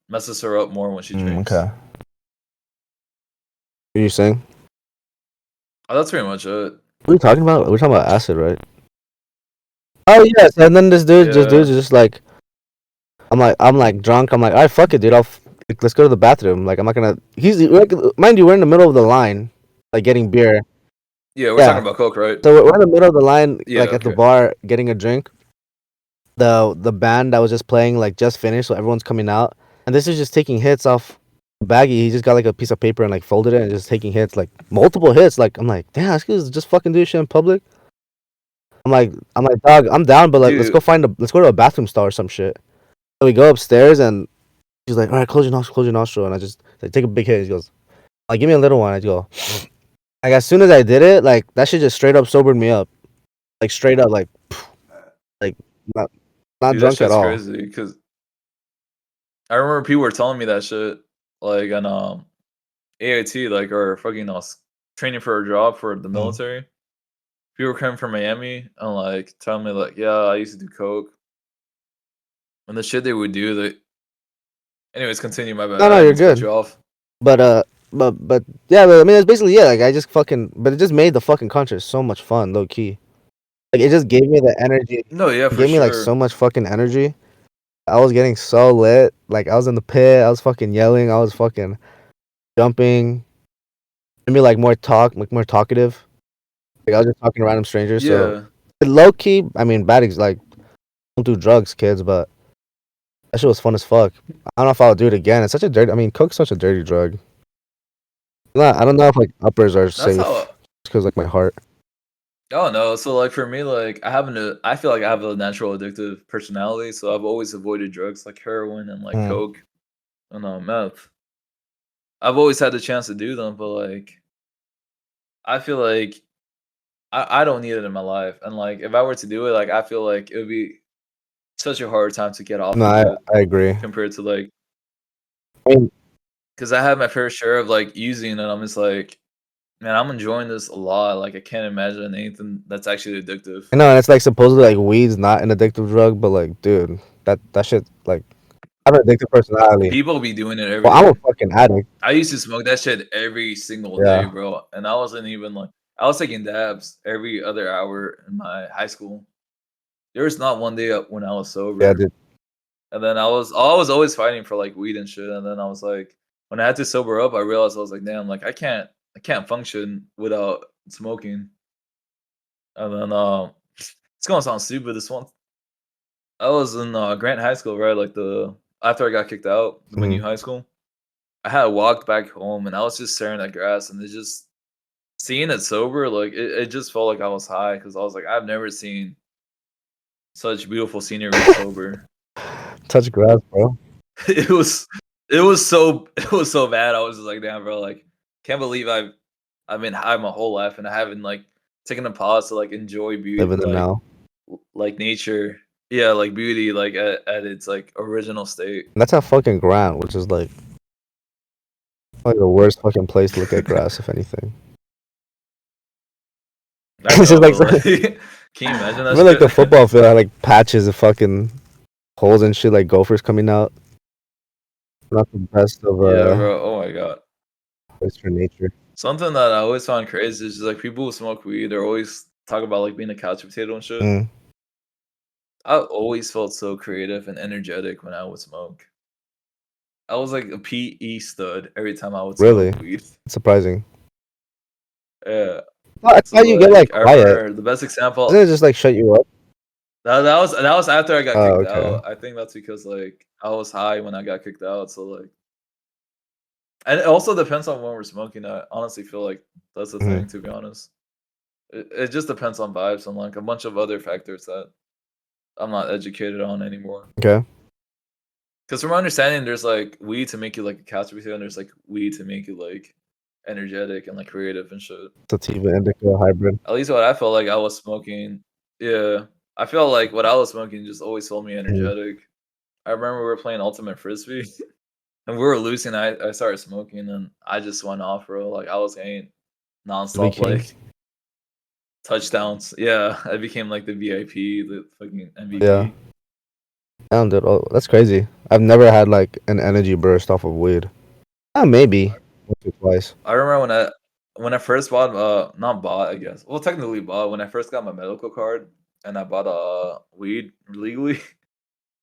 messes her up more when she drinks. Okay. What are you saying? Oh, that's pretty much it. What are you talking about? We're talking about acid, right? Oh yes, and then this dude's Yeah. just like, I'm like drunk. I'm like, all right, fuck it, dude. Like, let's go to the bathroom. Like, I'm not gonna. He's like, mind you, we're in the middle of the line, like getting beer. Yeah, we're talking Yeah. about coke, right? So we're in the middle of the line, Yeah, like at the okay. bar, getting a drink. The band that was just playing like just finished, so everyone's coming out, and this is just taking hits off the baggie. He just got like a piece of paper and like folded it and just taking hits, like multiple hits. Like I'm like, damn, this guy's just fucking do shit in public. I'm like, dog, I'm down, but like, Dude, let's go to a bathroom stall or some shit. So we go upstairs, and he's like, all right, close your nostril, and I just like, take a big hit. He goes, like, give me a little one. I go, like, as soon as I did it, like, that shit just straight up sobered me up, like, straight up, like, not not dude, that drunk at shit's all. crazy because I remember people were telling me that shit like on AIT, like or fucking training for a job for the Mm. military. People were coming from Miami and like telling me like, yeah, I used to do coke. And the shit they would do, they anyways, continue, my bad. No, I no, didn't you're mean to cut good. you off. But but yeah, but I mean, it's basically yeah. Like I just fucking, but it just made the fucking concert so much fun, low key. Like it just gave me the energy. No, yeah, It for gave me like so sure. much fucking energy. I was getting so lit. Like I was in the pit. I was fucking yelling. I was fucking jumping. Made me like more like more talkative. Like I was just talking to random strangers. So Yeah. low key, I mean, like don't do drugs, kids, but that shit was fun as fuck. I don't know if I'll do it again. It's such a dirty. I mean, coke's such a dirty drug. I don't know if like uppers are That's safe. how Because like my heart. oh no. So like for me, like I feel like I have a natural addictive personality, so I've always avoided drugs like heroin and like Mm. coke and meth. I've always had the chance to do them, but like I feel like I don't need it in my life. And like if I were to do it, like I feel like it would be such a hard time to get off No, of it I agree. compared to like I mean, because I had my fair share of like using it. I'm just like, man, I'm enjoying this a lot. Like I can't imagine anything that's actually addictive. I know, and it's like supposedly like weed's not an addictive drug, but like, dude, that shit like I have an addictive personality. People be doing it every Well, I'm a day. fucking addict. I used to smoke that shit every single day, Yeah, bro. And I wasn't even like I was taking dabs every other hour in my high school. There was not one day when I was yeah, sober. dude. And then I was always fighting for like weed and shit. And then I was like, when I had to sober up, I realized I was like, damn, like I can't function without smoking. And then it's gonna sound stupid. This one I was in Grant High School, right? Like the after I got kicked out, my Mhm. new high school. I had walked back home and I was just staring at grass and it just seeing it sober, like it just felt like I was high because I was like, I've never seen such beautiful scenery sober. Touch grass, bro. It was it was so bad. I was just like, damn, bro, like can't believe I've been high my whole life and I haven't like taken a pause to like enjoy beauty, Living it now. like nature. Yeah, like beauty, like at its like original state. And that's at fucking Grant, which is like the worst fucking place to look at grass, if anything. I It's just know, like, but like, can you imagine I that feel like the shit? football field had like patches of fucking holes and shit, like gophers coming out. Not the best of Yeah, bro. Oh my god. place for nature. Something that I always find crazy is just like people who smoke weed. They're always talk about like being a couch potato and shit. Mm, I always felt so creative and energetic when I would smoke. I was like a PE stud every time I would really? smoke weed. Surprising. Yeah. Well, I So thought you get like like I quiet. remember the best example Doesn't it just like shut you up? that was after I got Oh, kicked okay. out. I think that's because like I was high when I got kicked out. So like and it also depends on when we're smoking. I honestly feel like that's the Hmm. thing, to be honest. It just depends on vibes and like a bunch of other factors that I'm not educated on anymore. Okay. Because from my understanding, there's like weed to make you like a couch potato, and there's like weed to make you like energetic and like creative and shit. Sativa indica hybrid. At least what I felt like I was smoking. Yeah, I feel like what I was smoking just always felt me Mm. energetic. I remember we were playing ultimate frisbee, and we were losing. I started smoking, and I just went off, bro. Like I was getting Be nonstop king. like touchdowns. Yeah, I became like the VIP, the fucking Yeah. MVP. Damn, dude. Oh, that's crazy. I've never had like an energy burst off of weed. Maybe once or twice. I remember when I first bought not bought, I guess. Well, technically bought when I first got my medical card and I bought weed legally.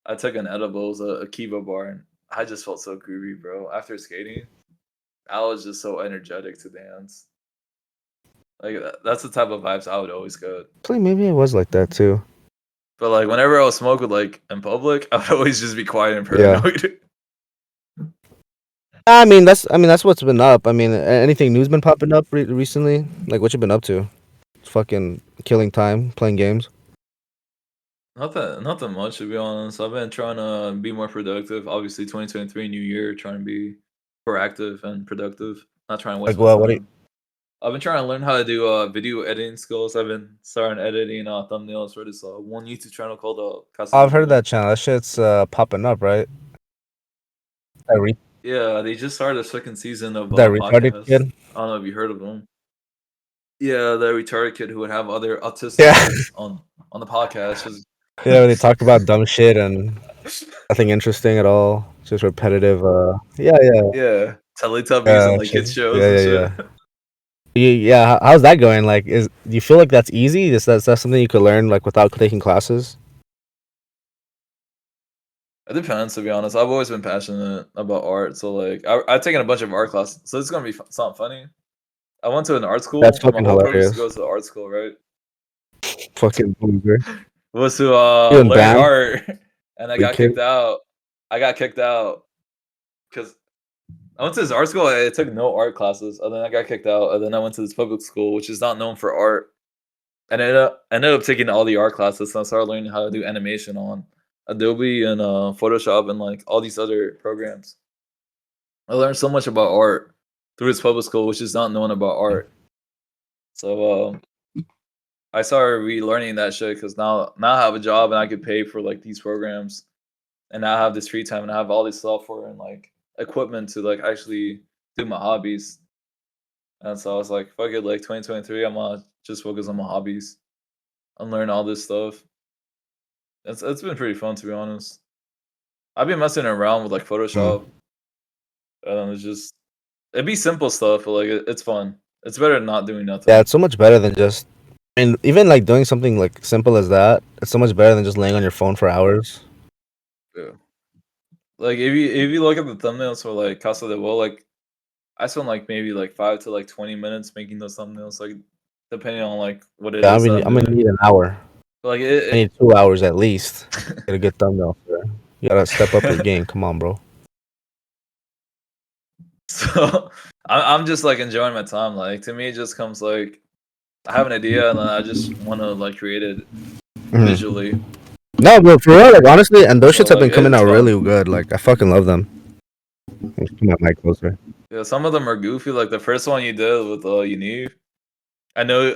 I took an edibles, a Kiva bar, and I just felt so groovy, bro. After skating, I was just so energetic to dance. Like that's the type of vibes I would always get. Actually, maybe it was like that too. But like whenever I was smoking like in public, I would always just be quiet and Yeah. paranoid. I mean that's what's been up. I mean, anything new's been popping up recently? Like what you been up to? Fucking killing time, playing games. Nothing much, to be honest. I've been trying to be more productive. Obviously, 2023 new year, trying to be proactive and productive. Not trying to Like waste my what? time. I've been trying to learn how to do video editing skills. I've been starting editing thumbnails for this one YouTube channel called Casa. I've heard of that channel. That shit's popping up, right? That re- Yeah, they just started a second season of that retarded podcast. kid. I don't know if you heard of them. Yeah, the retarded kid who would have other autistic Yeah. kids on the podcast. Just Yeah, they talk about dumb shit and nothing interesting at all. Just repetitive. Yeah, yeah, yeah, Teletubbies and yeah, like shit. kids shows Yeah, and yeah, shit. yeah. Yeah, how's that going? Like, do you feel like that's easy? Is that something you could learn like without taking classes? It depends, to be honest. I've always been passionate about art, so like I've taken a bunch of art classes, so it's gonna be something funny. I went to an art That's school. My fucking whole purpose to hilarious. go to the art school, right, Fucking loser. was to You in learn band, art, and I we got kid. kicked out. I got kicked out because I went to this art school. I took no art classes, and then I got kicked out. And then I went to this public school, which is not known for art, and I ended up taking all the art classes. And I started learning how to do animation on Adobe and Photoshop and like all these other programs. I learned so much about art through this public school, which is not known about art. So I started relearning that shit because now I have a job and I could pay for like these programs, and now I have this free time and I have all this software and like equipment to like actually do my hobbies. And so I was like, fuck it, like 2023, I'm gonna just focus on my hobbies and learn all this stuff. It's been pretty fun to be honest. I've been messing around with like Mm. Photoshop, and it's just it'd be simple stuff, but like it's fun. It's better than not doing Yeah, nothing. it's so much better than just. I mean, even like doing something like simple as that, it's so much better than just laying on your phone for hours. Yeah. Like if you look at the thumbnails for like Casa de like I spent like maybe like 5 to like 20 minutes making those thumbnails, like depending on like what it Yeah, I is that mean, I'm I'm gonna doing. need an hour. But, like I need 2 hours at least. Get a good thumbnail. Sir. You gotta step up your it game. Come on, bro. so I'm just like enjoying my time. Like to me, it just comes like I have an idea and then I just want to like create it Mhm. visually. No, but for real, like honestly, and those So shits have like been coming it's out fun. really good. Like I fucking love them. Let's put my mic closer. Yeah, some of them are goofy. Like the first one you did with Unique. I know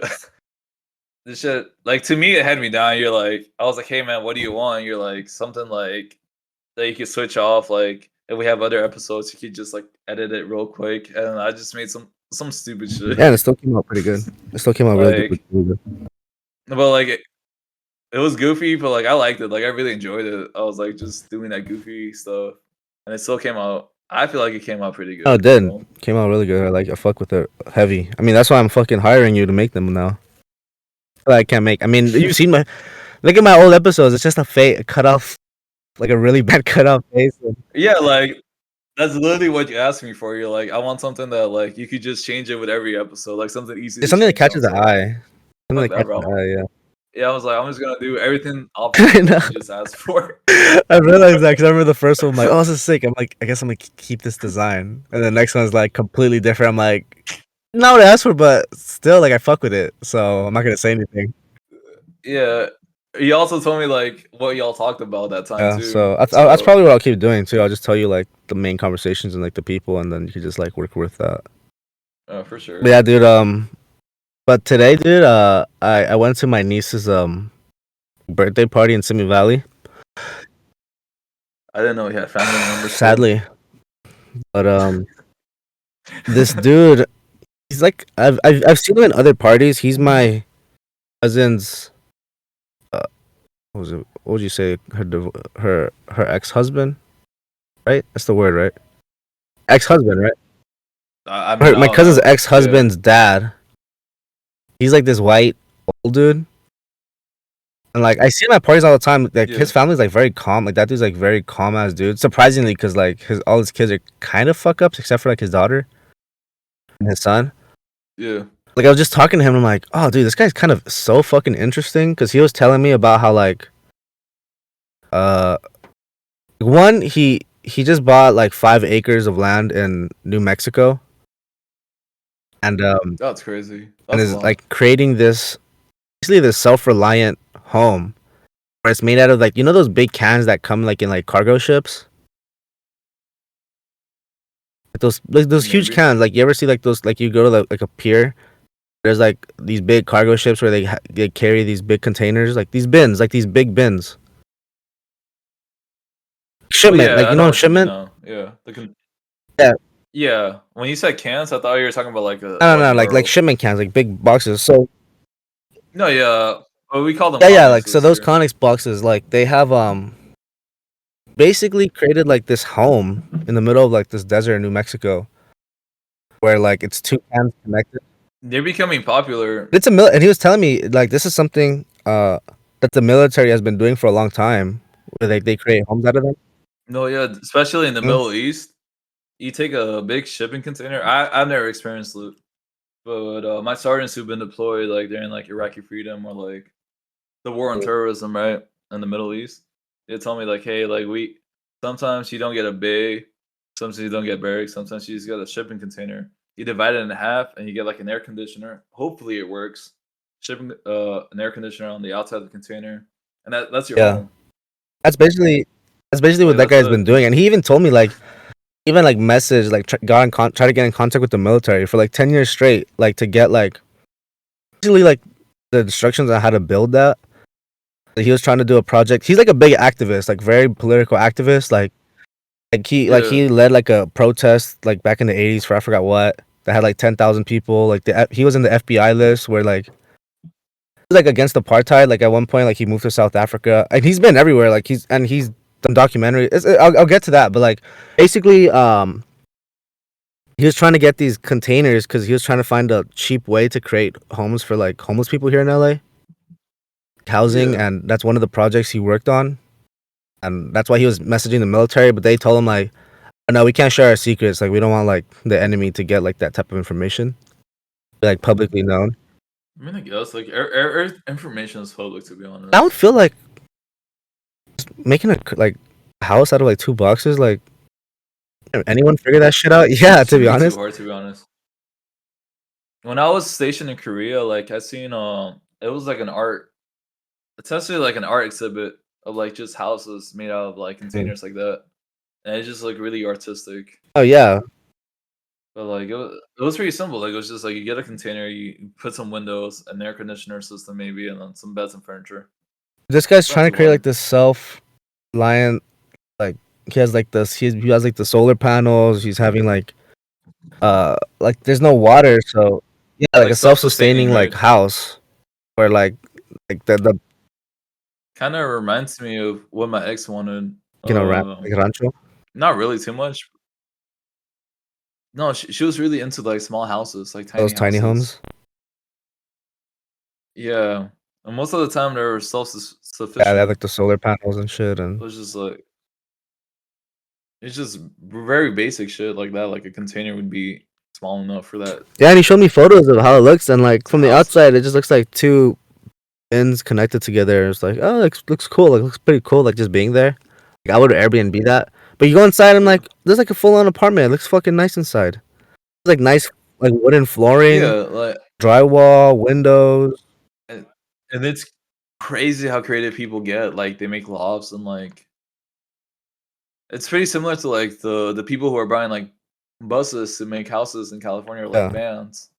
this shit. Like to me, it had me down. You're like, I was like, hey man, what do you want? You're like something like that you could switch off. Like if we have other episodes, you could just like edit it real quick. And I just made some stupid shit. Yeah, and it still came out pretty good. It still came out really good. Like, but like it was goofy, but like I liked it. Like I really enjoyed it. I was like just doing that goofy stuff, and it still came out. I feel like it came out pretty Oh, good. it did. Came out really good. I fuck with it heavy. I mean, that's why I'm fucking hiring you to make them now. I can't make. I mean, you've seen my. Look at my old episodes. It's just a fake cut off, like a really bad cut off face. Yeah, like that's literally what you asked me for. You're like, I want something that like you could just change it with every episode, like something easy It's to something that change. I catches was the like, eye. Something fuck that that, catches bro. the eye. Yeah. Yeah, I was like, I'm just gonna do everything I opposite of know. what you just asked for. I realized that because I remember the first one. I'm like, oh, this is sick. I'm like, I guess I'm gonna keep this design, and the next one's like completely different. I'm like, not what I asked for, but still, like, I fuck with it. So I'm not gonna say anything. Yeah. He also told me like what y'all talked about that time Yeah. too. So that's So probably what I'll keep doing too. I'll just tell you like the main conversations and like the people, and then you can just like work with that. for sure. But yeah, dude. But today, dude, I went to my niece's birthday party in Simi Valley. I didn't know he had family members still. Sadly, but this dude, he's like I've seen him in other parties. He's my cousin's. What was it? What would you say? Her ex husband, right? That's the word, right? Ex husband, right? I mean, I My don't cousin's know. ex Yeah. husband's dad. He's like this white old dude, and like I see him at parties all the time. Like Yeah. his family's like very calm. Like that dude's like very calm ass dude. Surprisingly, because like all his kids are kind of fuck ups except for like his daughter and his son. Yeah. Like I was just talking to him. I'm like, oh dude, this guy's kind of so fucking interesting because he was telling me about how like uh one he just bought like 5 acres of land in New Mexico and That's crazy. and That's a is lot. like creating this basically this self-reliant home where it's made out of like those big cans that come like in like cargo ships, like those huge Maybe. cans. Like you ever see like those, like you go to like a pier, there's like these big cargo ships where they carry these big containers, like these bins, like these big bins. Oh Shipment, like yeah, I you know know what you mean shipment. now. Yeah. Yeah, Yeah. When you said cans, I thought you were talking about like a no, large no, no, like barrels. shipment cans, like big boxes. So No, yeah. But we call them yeah, like so connexes those here. Connex boxes, like they have basically created like this home in the middle of like this desert in New Mexico where like it's two cans connected. They're becoming popular. It's and he was telling me like this is something that the military has been doing for a long time, where they create homes out of them. No, yeah, especially in the Mm. Middle East. You take a big shipping container. I've never experienced it, but my sergeants who've been deployed like during like Iraqi freedom or like the war on terrorism, right, in the Middle East, they tell me like, hey, like we sometimes you don't get a bay, sometimes you don't get barracks, sometimes you just get a shipping container. You divide it in half and you get like an air conditioner. Hopefully it works. Shipping an air conditioner on the outside of the container, and that's your Yeah, home. that's basically that's basically what Like that that's guy's it. been doing, and he even told me like even like message like try to get in contact with the military for like 10 years straight, like to get like basically like the instructions on how to build that. Like, he was trying to do a project. He's like a big activist, like very political activist. Yeah. He led like a protest like back in the 80s for I forgot what that had like 10,000 people. Like he was in the FBI list where like against apartheid. Like at one point, like he moved to South Africa, and he's been everywhere. Like he's done documentaries. I'll get to that, but like basically, he was trying to get these containers because he was trying to find a cheap way to create homes for like homeless people here in LA, housing, Yeah. and that's one of the projects he worked on, and that's why he was messaging the military. But they told him like, "Oh, no, we can't share our secrets. Like we don't want like the enemy to get like that type of information, like publicly known." I mean, I guess like information is public, to be honest. I would feel like making a like house out of like two boxes, like anyone figure that shit out? Yeah, It to shouldn't be be too honest. hard, to be honest. When I was stationed in Korea, like I seen it was like an art, essentially like an art exhibit of like just houses made out of like Mm. containers like that, and it just looked really artistic. Oh yeah, But like it was pretty simple. Like it was just like you get a container, you put some windows, an air conditioner system maybe, and then some beds and furniture. this guy's Not trying to too create like hard. this self-reliant, like he has like this. He has like the solar panels. He's having like there's no water, so yeah, like Like a self-sustaining, self-sustaining like right? house where like the Kind of reminds me of what my ex wanted. like rancho, Not really too much. No, she was really into like small houses, like those tiny tiny houses. homes. Yeah, and most of the time they were self Yeah, they have sufficient. like the solar panels and shit, It and was just like it's just very basic shit like that. Like a container would be small enough for that yeah, and he showed me photos of how it looks, and like from the house. outside, it just looks like two ends connected together. It's like, oh, looks cool. Like looks pretty cool. Like just being there. Like I would Airbnb that. But you go inside, and Yeah, like there's like a full on apartment. It looks fucking nice inside. It's like nice, like wooden flooring, yeah, like drywall, windows. and, and it's crazy how creative people get. Like they make lofts and like it's pretty similar to like the people who are buying like buses to make houses in California or like Yeah, vans.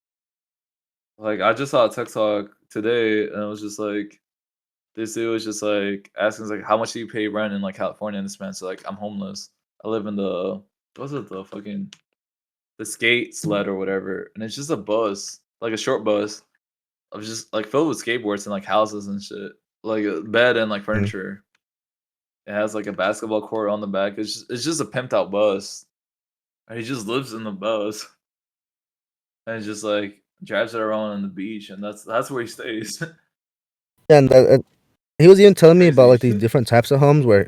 Like I just saw a TikTok today and it was just like this dude was just like asking like how much do you pay rent in like California, and this man's like I'm homeless. I live in the what's it the fucking the skate sled or whatever, and it's just a bus, like a short bus of just like filled with skateboards and like houses and shit, like a bed and like mm. furniture. It has like a basketball court on the back. It's just a pimped out bus. And he just lives in the bus and just like drives it around on the beach, and that's where he stays. And he was even telling me about Crazy. like these different types of homes where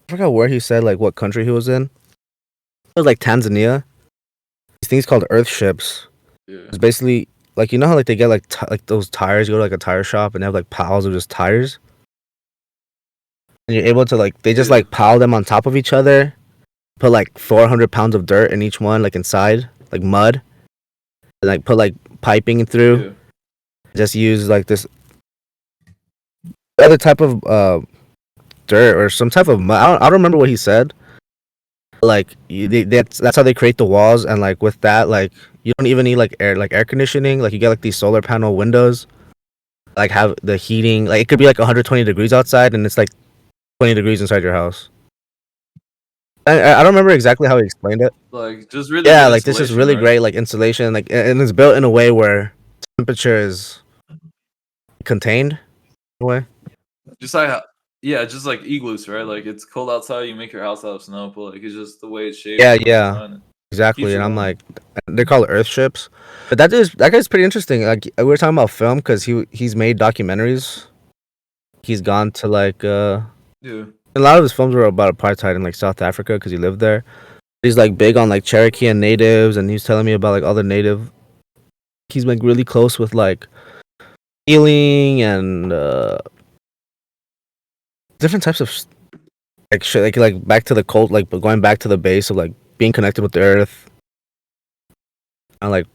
I forgot where he said like what country he was in. It was like Tanzania. These things called earth ships. Yeah. It's basically like you know how like they get like like those tires. You go to like a tire shop and they have like piles of just tires, and you're able to like they just Yeah. like pile them on top of each other. Put like 400 pounds of dirt in each one, like inside, like mud, and like put like piping through. Yeah. Just use like this other type of dirt or some type of mud. I don't remember what he said. Like that's how they create the walls, and like with that, like you don't even need like air conditioning. Like you get like these solar panel windows, like have the heating. Like it could be like 120 degrees outside, and it's like 20 degrees inside your house. I don't remember exactly how he explained it. Like just really Yeah, good like this is insulation, really right? great like insulation, like and it's built in a way where temperature is contained. In a way. Just like yeah, just like igloos, right? Like it's cold outside, you make your house out of snow, but like it's just the way it's shaped Yeah, and yeah, designed. It keeps exactly. you And I'm warm. like, they're called earth ships. But that guy's pretty interesting. Like we were talking about film because he's made documentaries. He's gone to like Yeah. a lot of his films were about apartheid in like South Africa because he lived there. He's like big on like Cherokee and natives, and he's telling me about like other native. He's like really close with like healing and different types of like shit, like back to the cult, like but going back to the base of like being connected with the earth and like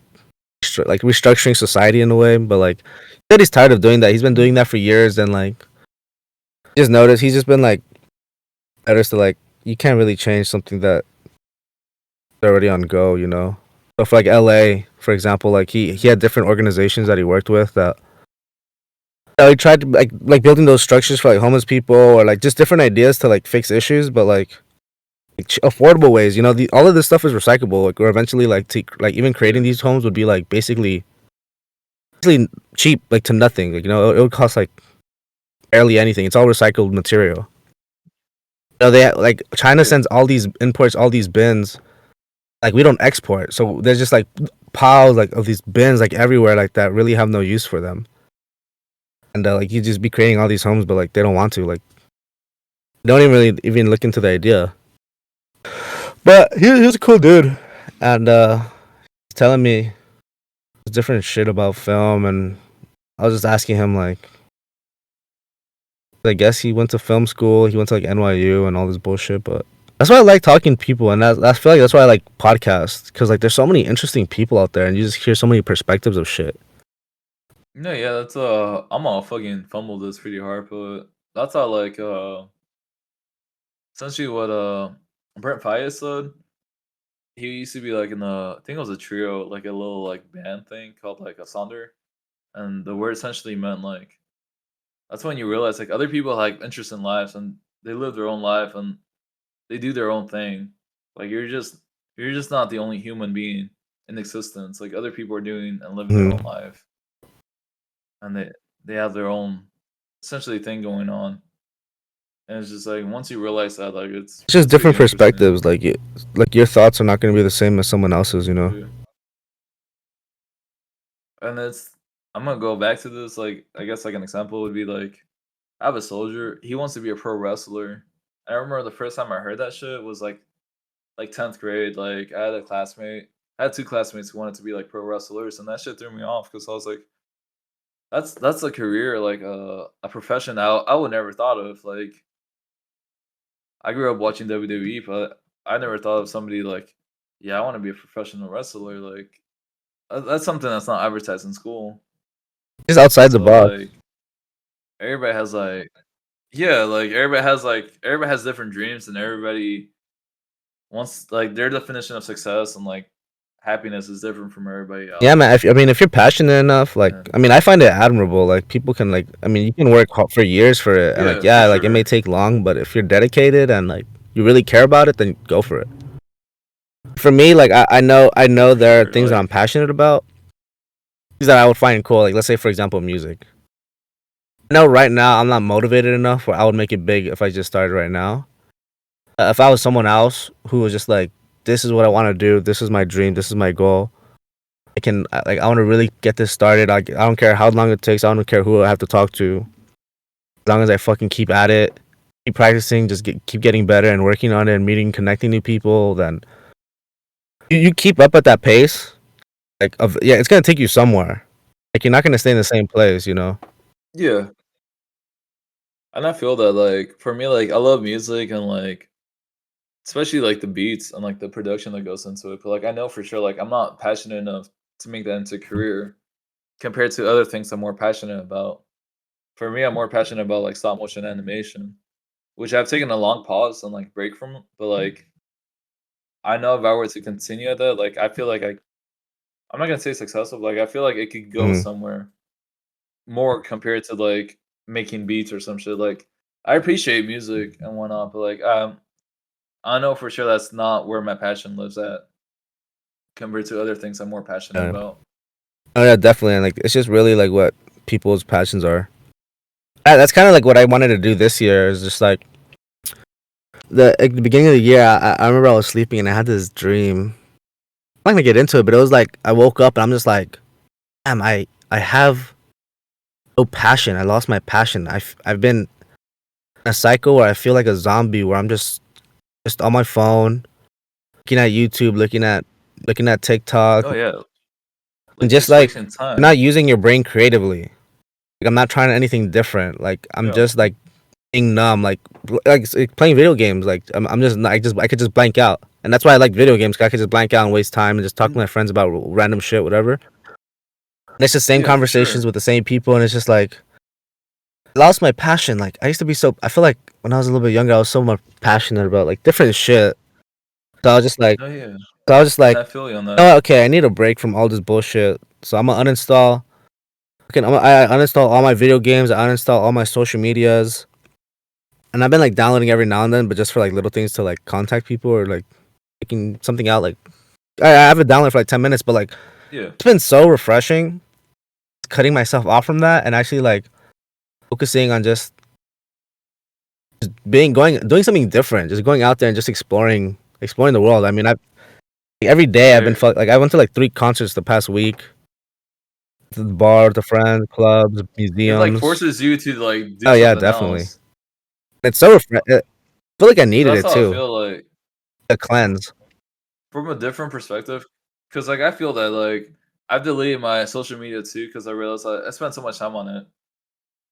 like restructuring society in a way. But like, he said he's tired of doing that. He's been doing that for years, and like, just noticed he's just been like noticed that like you can't really change something that already on go, you know. So for like LA, for example, like he had different organizations that he worked with that he tried to like building those structures for like homeless people or like just different ideas to like fix issues, but like affordable ways. You know, all of this stuff is recyclable. Like, or eventually, like even creating these homes would be like basically cheap, like to nothing. Like, you know, it would cost like barely anything. It's all recycled material. You know, like China Yeah. sends all these imports, all these bins. Like we don't export, so there's just like piles like of these bins like everywhere, like that really have no use for them. And like you just be creating all these homes, but like they don't want to. Like, don't even really even look into the idea. But he was a cool dude, and he's telling me different shit about film, and I was just asking him like, I guess he went to film school, he went to like NYU and all this bullshit, but that's why I like talking to people, and I feel like that's why I like podcasts, because like there's so many interesting people out there, and you just hear so many perspectives of shit. No, yeah, that's I'm gonna fucking fumble this pretty hard, but that's how like essentially what Brent Fayez said. He used to be like in a, I think it was a trio, like a little like band thing called like a Sonder. And the word essentially meant like that's when you realize like other people have like interest in lives and they live their own life and they do their own thing. Like you're just not the only human being in existence. Like other people are doing and living their own Mhm. life. And they have their own essentially thing going on. And it's just like once you realize that, like It's just it's pretty different interesting. perspectives. Like your thoughts are not going to be the same as someone else's. You know. Yeah. And it's I'm gonna go back to this, like I guess like an example would be like I have a soldier, he wants to be a pro wrestler. I remember the first time I heard that shit was like 10th grade. Like I had a classmate, I had two classmates who wanted to be like pro wrestlers, and that shit threw me off because I was like, that's a career, like a profession I would never thought of. Like I grew up watching WWE, but I never thought of somebody like, yeah, I want to be a professional wrestler. Like that's something that's not advertised in school. Just outside the So box. like everybody has like yeah, like everybody has different dreams and everybody wants like their definition of success and like happiness is different from everybody Yeah, man. else. I mean, if you're passionate enough, like, And I mean, I find it admirable. Like, people can, like, I mean, you can work hard for years for it, and like, yeah, for yeah, like, it may sure. take long, but if you're dedicated and like you really care about it, then go for it. For me, like, I know For there are sure. things that I'm Like passionate about, things that I would find cool. Like, let's say, for example, music. I know right now I'm not motivated enough where I would make it big if I just started right now. If I was someone else who was just like, this is what I want to do, this is my dream, this is my goal. Like, I want to really get this started. I don't care how long it takes. I don't care who I have to talk to. As long as I fucking keep at it, keep practicing, just keep getting better and working on it and meeting, connecting new people, then you keep up at that pace. Yeah, it's gonna take you somewhere. Like you're not gonna stay in the same place, you know. yeah. And I feel that like for me, like I love music and like especially like the beats and like the production that goes into it. But like I know for sure like I'm not passionate enough to make that into a career compared to other things I'm more passionate about. For me, I'm more passionate about like stop motion animation, which I've taken a long pause and like break from. But like I know if I were to continue at that, like I feel like I'm not gonna say successful, but like I feel like it could go Mhm. somewhere more compared to like making beats or some shit. Like I appreciate music and whatnot, but like I know for sure that's not where my passion lives at compared to other things I'm more passionate Yeah. about. Oh yeah, definitely. And like it's just really like what people's passions are. That's kind of like what I wanted to do this year. Is just like the beginning of the year. I remember I was sleeping and I had this dream. I'm not gonna get into it, but it was like I woke up and I'm just like, damn, I have no passion. I lost my passion. I've been in a cycle where I feel like a zombie, where I'm just on my phone, looking at YouTube, looking at TikTok, Oh yeah, and like just just like wasting you're time. not using your brain creatively. Like I'm not trying anything different. Like I'm Yeah. just like being numb. Playing video games. Like I'm just I could just blank out, and that's why I like video games. 'Cause I could just blank out and waste time and just talk to Mm, my friends about random shit, whatever. And it's the same yeah, for conversations sure. with the same people, and it's just like I lost my passion. Like I used to be so. I feel like when I was a little bit younger, I was so much passionate about like different shit. So I was just like, Oh yeah. So I was just And like, I feel you on that. oh, okay, I need a break from all this bullshit. So I'm gonna uninstall. I uninstall all my video games. I uninstall all my social medias. And I've been like downloading every now and then, but just for like little things to like contact people or like taking something out. Like I have it downloaded for like 10 minutes, but like Yeah. it's been so refreshing cutting myself off from that and actually like focusing on just doing something different, just going out there and just exploring the world. I mean, every day I've been Right. like I went to like 3 concerts the past week. To the bar, the friends, clubs, It like museums. forces you to like do Oh yeah, something definitely. else. It's so I feel like I So needed that's it how I too. feel like A cleanse. from a different perspective. Cause like I feel that like I've deleted my social media too because I realized I spent so much time on it.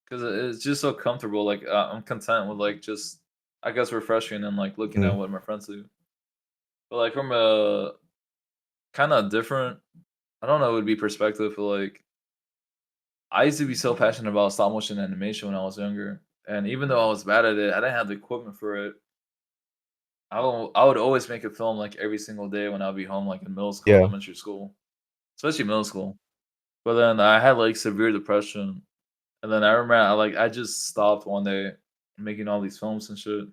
Cause it's just so comfortable. Like I'm content with like just I guess refreshing and like looking at Mm, what my friends do. But like from a kind of different, I don't know, it would be perspective. But like I used to be so passionate about stop motion animation when I was younger, and even though I was bad at it, I didn't have the equipment for it. I would always make a film like every single day when I'd be home, like in middle school, yeah. elementary school, especially middle school. But then I had like severe depression, and then I remember I just stopped one day making all these films and shit.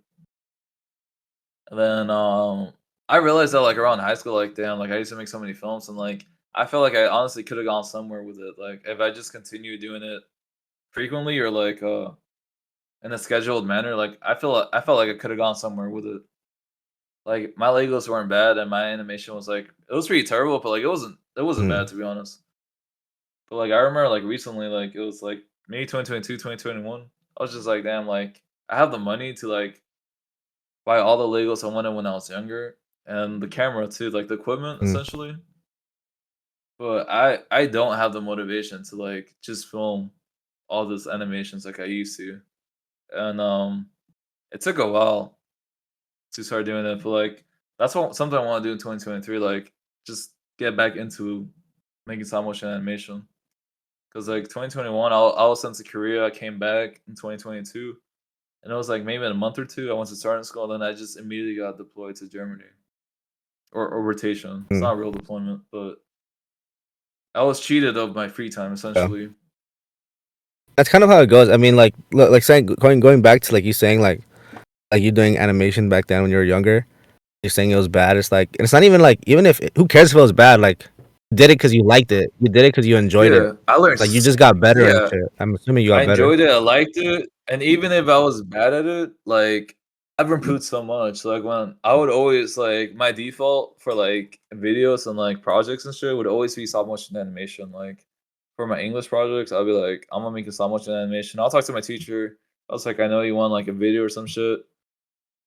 And then I realized that like around high school, like damn, like I used to make so many films, and like I felt like I honestly could have gone somewhere with it. Like if I just continued doing it frequently or like in a scheduled manner, like I felt like I could have gone somewhere with it. Like my Legos weren't bad, and my animation was like it was pretty terrible, but like it wasn't bad Mm, to be honest. But like I remember like recently, like it was like maybe 2022, 2021. I was just like, damn, like I have the money to like buy all the Legos I wanted when I was younger, and the camera too, like the equipment mm, essentially. But I don't have the motivation to like just film all those animations like I used to, and it took a while to start doing it. But like that's what something I want to do in 2023. Like just get back into making stop motion animation. Cause like 2021, I was sent to Korea. I came back in 2022, and it was like maybe in a month or two. I went to starting school, then I just immediately got deployed to Germany or rotation. It's mm. not a real deployment, but I was cheated of my free time Yeah. essentially. That's kind of how it goes. I mean, like saying going back to like you saying like you doing animation back then when you were younger. You're saying it was bad. It's like and it's not even like even if who cares if it was bad? Like you did it because you liked it. You did it because you enjoyed it. Yeah, I learned. Like you just got better and Yeah, shit. I'm assuming you I got better. enjoyed it. I liked it, and even if I was bad at it, like I've improved so much. Like when I would always like my default for like videos and like projects and shit would always be stop motion animation. Like for my English projects, I'll be like, I'm gonna make a stop motion animation. I'll talk to my teacher. I was like, I know you want like a video or some shit.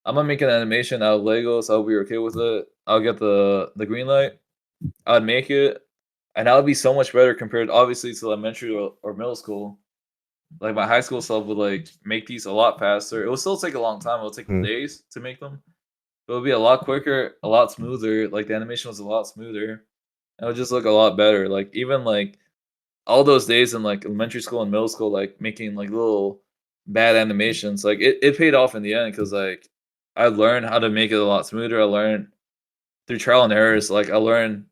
I'm gonna make an animation out of Legos. I hope you're okay with it. I'll get the green light. I'd make it, and I would be so much better compared, obviously, to elementary or middle school. Like my high school self would like make these a lot faster. It would still take a long time. It would take Mm, days to make them. But it would be a lot quicker, a lot smoother. Like the animation was a lot smoother. It would just look a lot better. Like even like all those days in like elementary school and middle school, like making like little bad animations, like it paid off in the end because like I learned how to make it a lot smoother. I learned through trial and errors, like I learned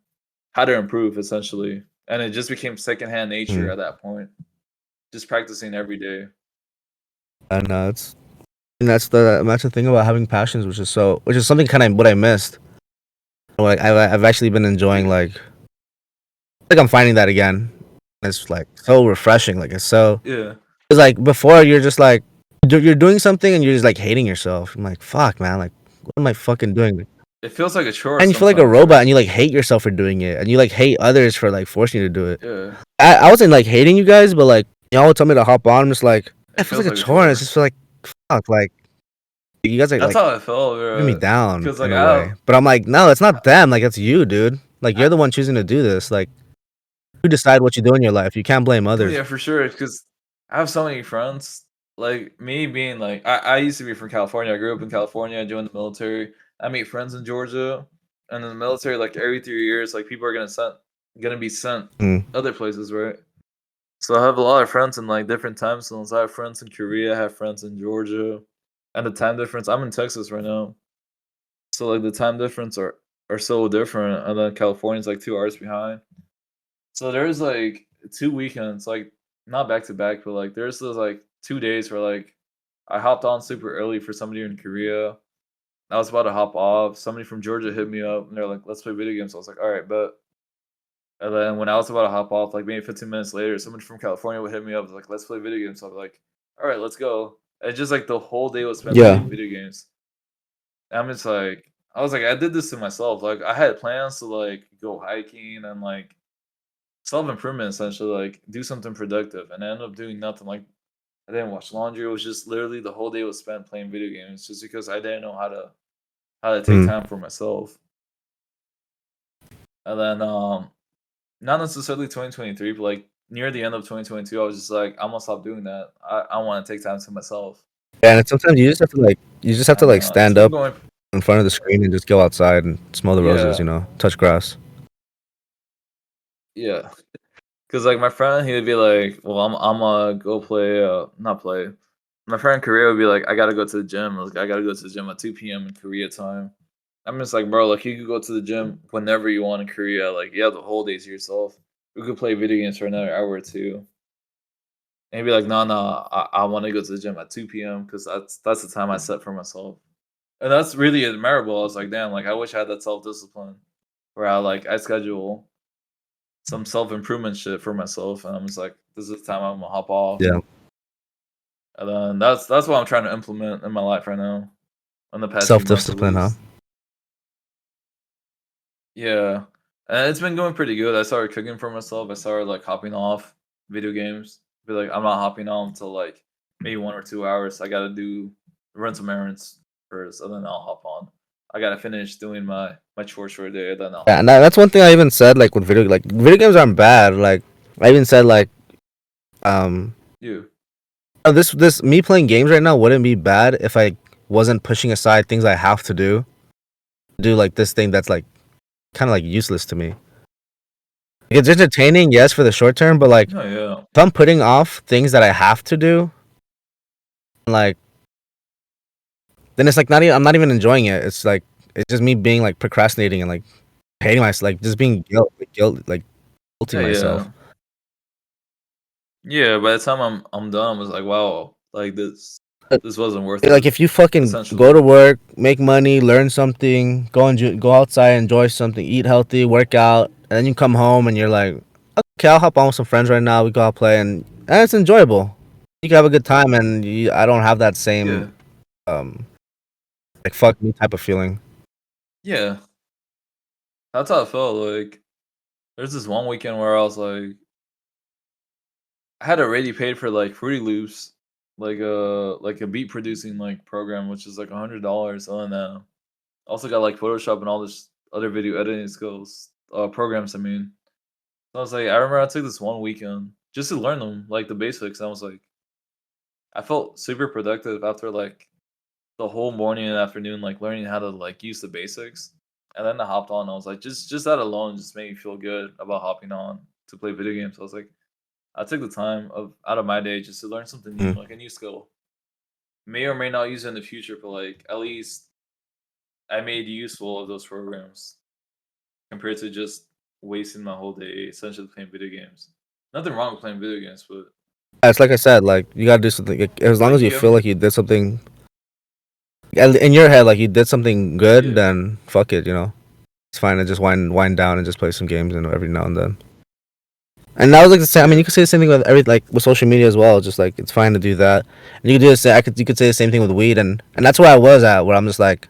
how to improve essentially. And it just became secondhand nature mm. at that point. Just practicing every day. And it's and that's the thing about having passions, which is something kind of what I missed. Like I've actually been enjoying Yeah. like I'm finding that again. It's like so refreshing. Like Yeah. it's like before you're just like you're doing something and you're just like hating yourself. I'm like fuck man, like what am I fucking doing? It feels like a chore And you feel like a sometimes, robot right? and you like hate yourself for doing it and you like hate others for like forcing you to do it. Yeah. I wasn't like hating you guys, but like y'all would tell me to hop on. I'm just like It it feels feels like a like a chore. And it's chore. just feel like fuck, like you guys are That's like how I felt, putting me bro. down Cause in like a way. But I'm like, no, it's not them. Like it's you, dude. Like I you're the one choosing to do this. Like you decide what you do in your life. You can't blame others. yeah, for sure. Cause I have so many friends. Like me being like I used to be from California. I grew up in California, I joined the military. I meet friends in Georgia. And in the military, like every 3 years, like people are gonna be sent Mm, other places, right? So I have a lot of friends in like different time zones. I have friends in Korea, I have friends in Georgia. And the time difference, I'm in Texas right now. So like the time difference are so different, and then California's like 2 hours behind. So there's like 2 weekends, like not back to back, but like there's those like 2 days where like I hopped on super early for somebody in Korea. I was about to hop off. Somebody from Georgia hit me up and they're like, "Let's play video games." So I was like, "All right, but." And then when I was about to hop off, like maybe 15 minutes later, somebody from California would hit me up, was like, "Let's play video games." So I was like, "All right, let's go." And just like the whole day was spent Yeah. playing video games. And I'm just like, I was like, I did this to myself. Like I had plans to like go hiking and like self improvement essentially, like do something productive, and I ended up doing nothing. Like I didn't wash laundry. It was just literally the whole day was spent playing video games, just because I didn't know how to take Mm. time for myself. And then not necessarily 2023, but like near the end of 2022, I was just like, I'm gonna stop doing that. I want to take time to myself. Yeah, and sometimes you just have to And like it's stand been up going, in front of the screen and just go outside and smell the roses, yeah, touch grass. yeah. Cause like my friend, he would be like, "Well, I'm gonna go play, not play." My friend in Korea would be like, "I gotta go to the gym." I was like, "I gotta go to the gym at 2 p.m. in Korea time." I'm just like, bro, like you could go to the gym whenever you want in Korea. Like you have the whole day to yourself. We could play video games for another hour or two. And he'd be like, "No, no, I want to go to the gym at 2 p.m. because that's the time I set for myself." And that's really admirable. I was like, damn, like I wish I had that self discipline where I schedule some self improvement shit for myself, and I'm just like, this is the time I'm gonna hop off. Yeah, And then that's what I'm trying to implement in my life right now, in the past few self months at discipline, huh? least. Yeah, and it's been going pretty good. I started cooking for myself. I started like hopping off video games. Be like, I'm not hopping on until like maybe 1 or 2 hours. I gotta run some errands first, and then I'll hop on. I gotta finish doing my chores for a day, and then I'll Yeah, hop and on. that's one thing I even said like with video games aren't bad. Like I even said like um You, this me playing games right now wouldn't be bad if I wasn't pushing aside things I have to do like this thing that's like kind of like useless to me. It's entertaining, yes, for the short term, but like no, yeah, if I'm putting off things that I have to do, like then it's like not even I'm not even enjoying it. It's like it's just me being like procrastinating and like hating myself, like just being like guilting yeah, yeah, myself. yeah. By the time I'm done, I was like, wow, like this wasn't worth Like it. if you fucking go Essentially, to work, make money, learn something, go outside, enjoy something, eat healthy, work out, and then you come home and you're like, okay, I'll hop on with some friends right now. We go out play, and it's enjoyable. You can have a good time, and I don't have that same yeah, um like fuck me type of feeling. yeah. That's how I felt. Like there's this one weekend where I was like, I had already paid for like Fruity Loops, like a beat producing like program, which is like $100. And then also got like Photoshop and all this other video editing skills, programs. I mean, so I was like, I remember I took this one weekend just to learn them, like the basics. And I was like, I felt super productive after like the whole morning and afternoon, like learning how to like use the basics. And then I hopped on. I was like, just that alone just made me feel good about hopping on to play video games. I was like, I took the time of out of my day just to learn something new, Mm. like a new skill. May or may not use it in the future, but like at least I made useful of those programs compared to just wasting my whole day essentially playing video games. Nothing wrong with playing video games, but Yeah, it's like I said, like you gotta do something. Like, as long like as you you feel haven't, like you did something in your head, like you did something good, yeah, then fuck it. It's fine to just wind down and just play some games every now and then. And that was like the same. I mean, yeah, you could say the same thing with like with social media as well. Just like it's fine to do that. And you could do this. You could say the same thing with weed, and that's where I was at. Where I'm just like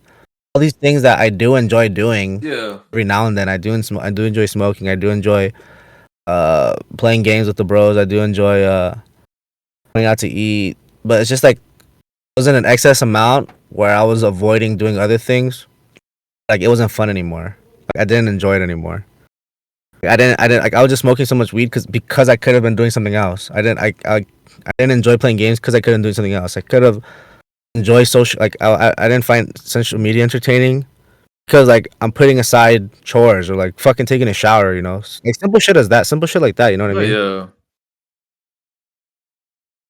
all these things that I do enjoy doing yeah, every now and then. I do enjoy smoking. I do enjoy playing games with the bros. I do enjoy going out to eat. But it's just like it wasn't an excess amount where I was avoiding doing other things. Like it wasn't fun anymore. Like I didn't enjoy it anymore. I didn't like I was just smoking so much weed because I could have been doing something else. I didn't enjoy playing games because I couldn't do something else. I could have enjoyed social like I didn't find social media entertaining because like I'm putting aside chores or like fucking taking a shower. Like simple shit as that, simple shit like that. You know what I no, mean? yeah.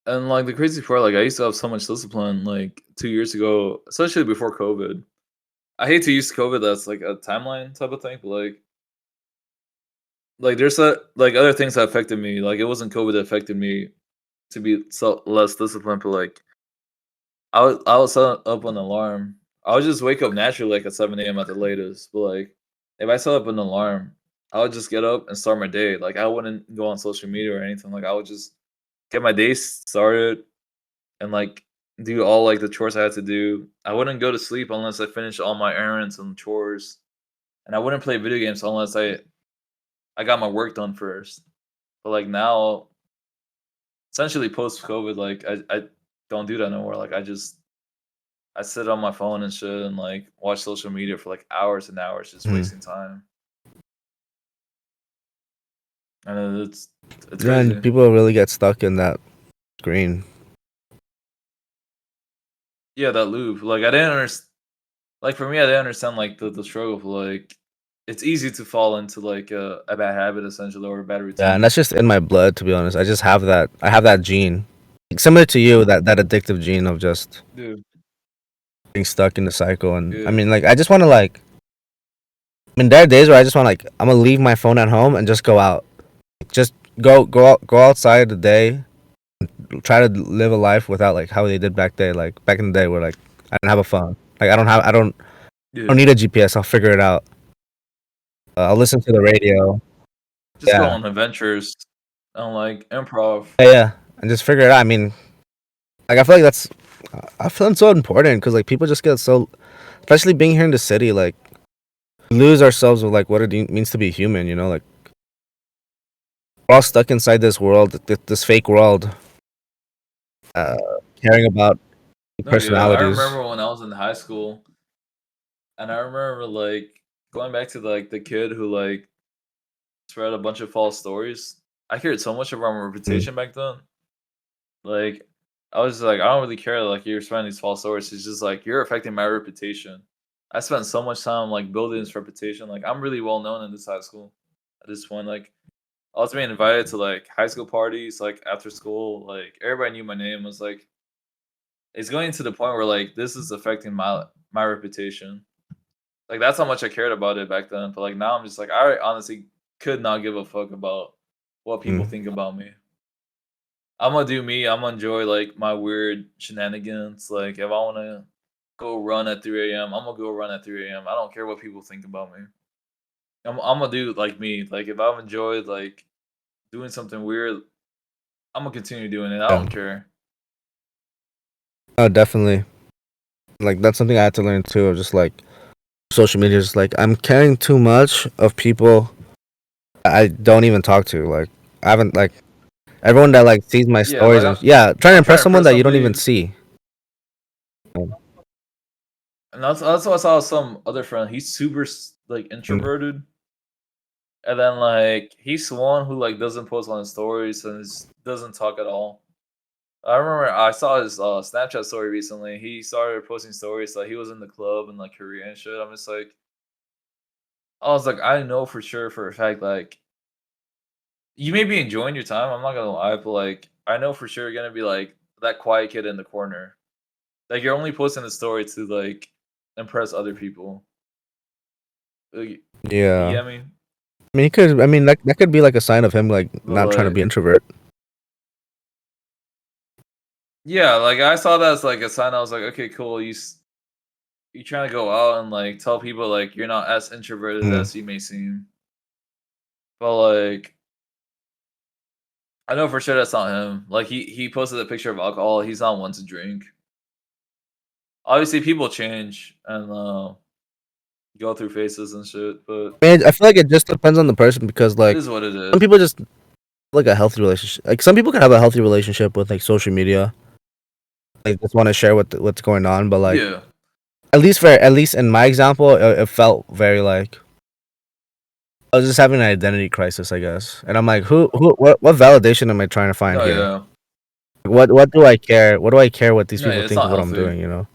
And like the crazy part, like I used to have so much discipline like 2 years ago, especially before COVID. I hate to use COVID as like a timeline type of thing, but like there's like other things that affected me. Like it wasn't COVID that affected me to be so less disciplined, but like I would set up an alarm. I would just wake up naturally like at 7 a.m. at the latest. But like if I set up an alarm, I would just get up and start my day. Like I wouldn't go on social media or anything. Like I would just get my day started and like do all like the chores I had to do. I wouldn't go to sleep unless I finished all my errands and chores. And I wouldn't play video games unless I got my work done first. But like now, essentially post COVID, like I don't do that no more. Like I sit on my phone and shit and like watch social media for like hours and hours, just Hmm. wasting time. And it's Yeah, crazy. and people really get stuck in that screen. Yeah, that loop. Like I didn't understand. Like for me, I didn't understand like the struggle. For, like it's easy to fall into like a bad habit essentially or a bad Yeah, and routine. that's just in my blood, to be honest. I just have that. I have that gene, like, similar to you, that addictive gene of just Dude, being stuck in the cycle. And I yeah, mean, like, I just want to like. I mean, there are days where I just want like I'm gonna leave my phone at home and just go out. Just go outside the day. Try to live a life without like how they did back in the day, where like I didn't have a phone. Like I don't yeah. need a GPS. I'll figure it out. I'll listen to the radio. Just go Yeah, on adventures and like improv. yeah, and just figure it out. I mean, like I feel like I feel it's so important because like people just get so, especially being here in the city, like lose ourselves with like what it means to be human. You know, like we're all stuck inside this world, this fake world, uh, caring about No, yeah. I personalities. remember when I was in high school and I remember like going back to like the kid who like spread a bunch of false stories. I cared so much about my Mm. reputation back then. Like I was just like, I don't really care like you're spreading these false stories. It's just like you're affecting my reputation. I spent so much time like building this reputation. Like I'm really well known in this high school at this point. Like I was being invited to like high school parties, like after school. Like everybody knew my name. It was like it's going to the point where like this is affecting my reputation. Like that's how much I cared about it back then. But like now I'm just like I honestly could not give a fuck about what people Mm. think about me. I'm gonna do me. I'm gonna enjoy like my weird shenanigans. Like if I wanna go run at 3 a.m., I'm gonna go run at 3 a.m. I don't care what people think about me. I'm gonna do like me. Like if I've enjoyed like doing something weird, I'm gonna continue doing it. I Yeah, don't care. oh, definitely. Like that's something I had to learn too. Of just like social media is like I'm caring too much of people I don't even talk to. Like I haven't like everyone that like sees my Yeah, stories like and yeah, trying to I'm trying impress to someone impress that you don't even somebody, see. and that's what I saw with some other friend. He's super like Mm. introverted, and then like he's one who like doesn't post on his stories and doesn't talk at all. I remember I saw his Snapchat story recently. He started posting stories like he was in the club in like Korea and shit. I'm just like, I was like, I know for sure for a fact like you may be enjoying your time. I'm not gonna lie, but like I know for sure you're gonna be like that quiet kid in the corner. Like you're only posting the story to like impress other people. Like, you Yeah. get me? I mean, he could. I mean, that could be like a sign of him like But not trying to like, be introvert. yeah, like I saw that as like a sign. I was like, okay, cool. You trying to go out and like tell people like you're not as introverted Mm. as you may seem. But like, I know for sure that's not him. Like he posted a picture of alcohol. He's not one to drink. Obviously, people change and go through phases and shit. But I mean, I feel like it just depends on the person because it like is what it is. some people just like a healthy relationship. Like some people can have a healthy relationship with like social media. Like just want to share what's going on, but like Yeah. at least in my example, it felt very like I was just having an identity crisis, I guess. And I'm like, what validation am I trying to find No, here? yeah. What do I care? What do I care what these No, people yeah, it's think not of what I'm healthy. doing? You know?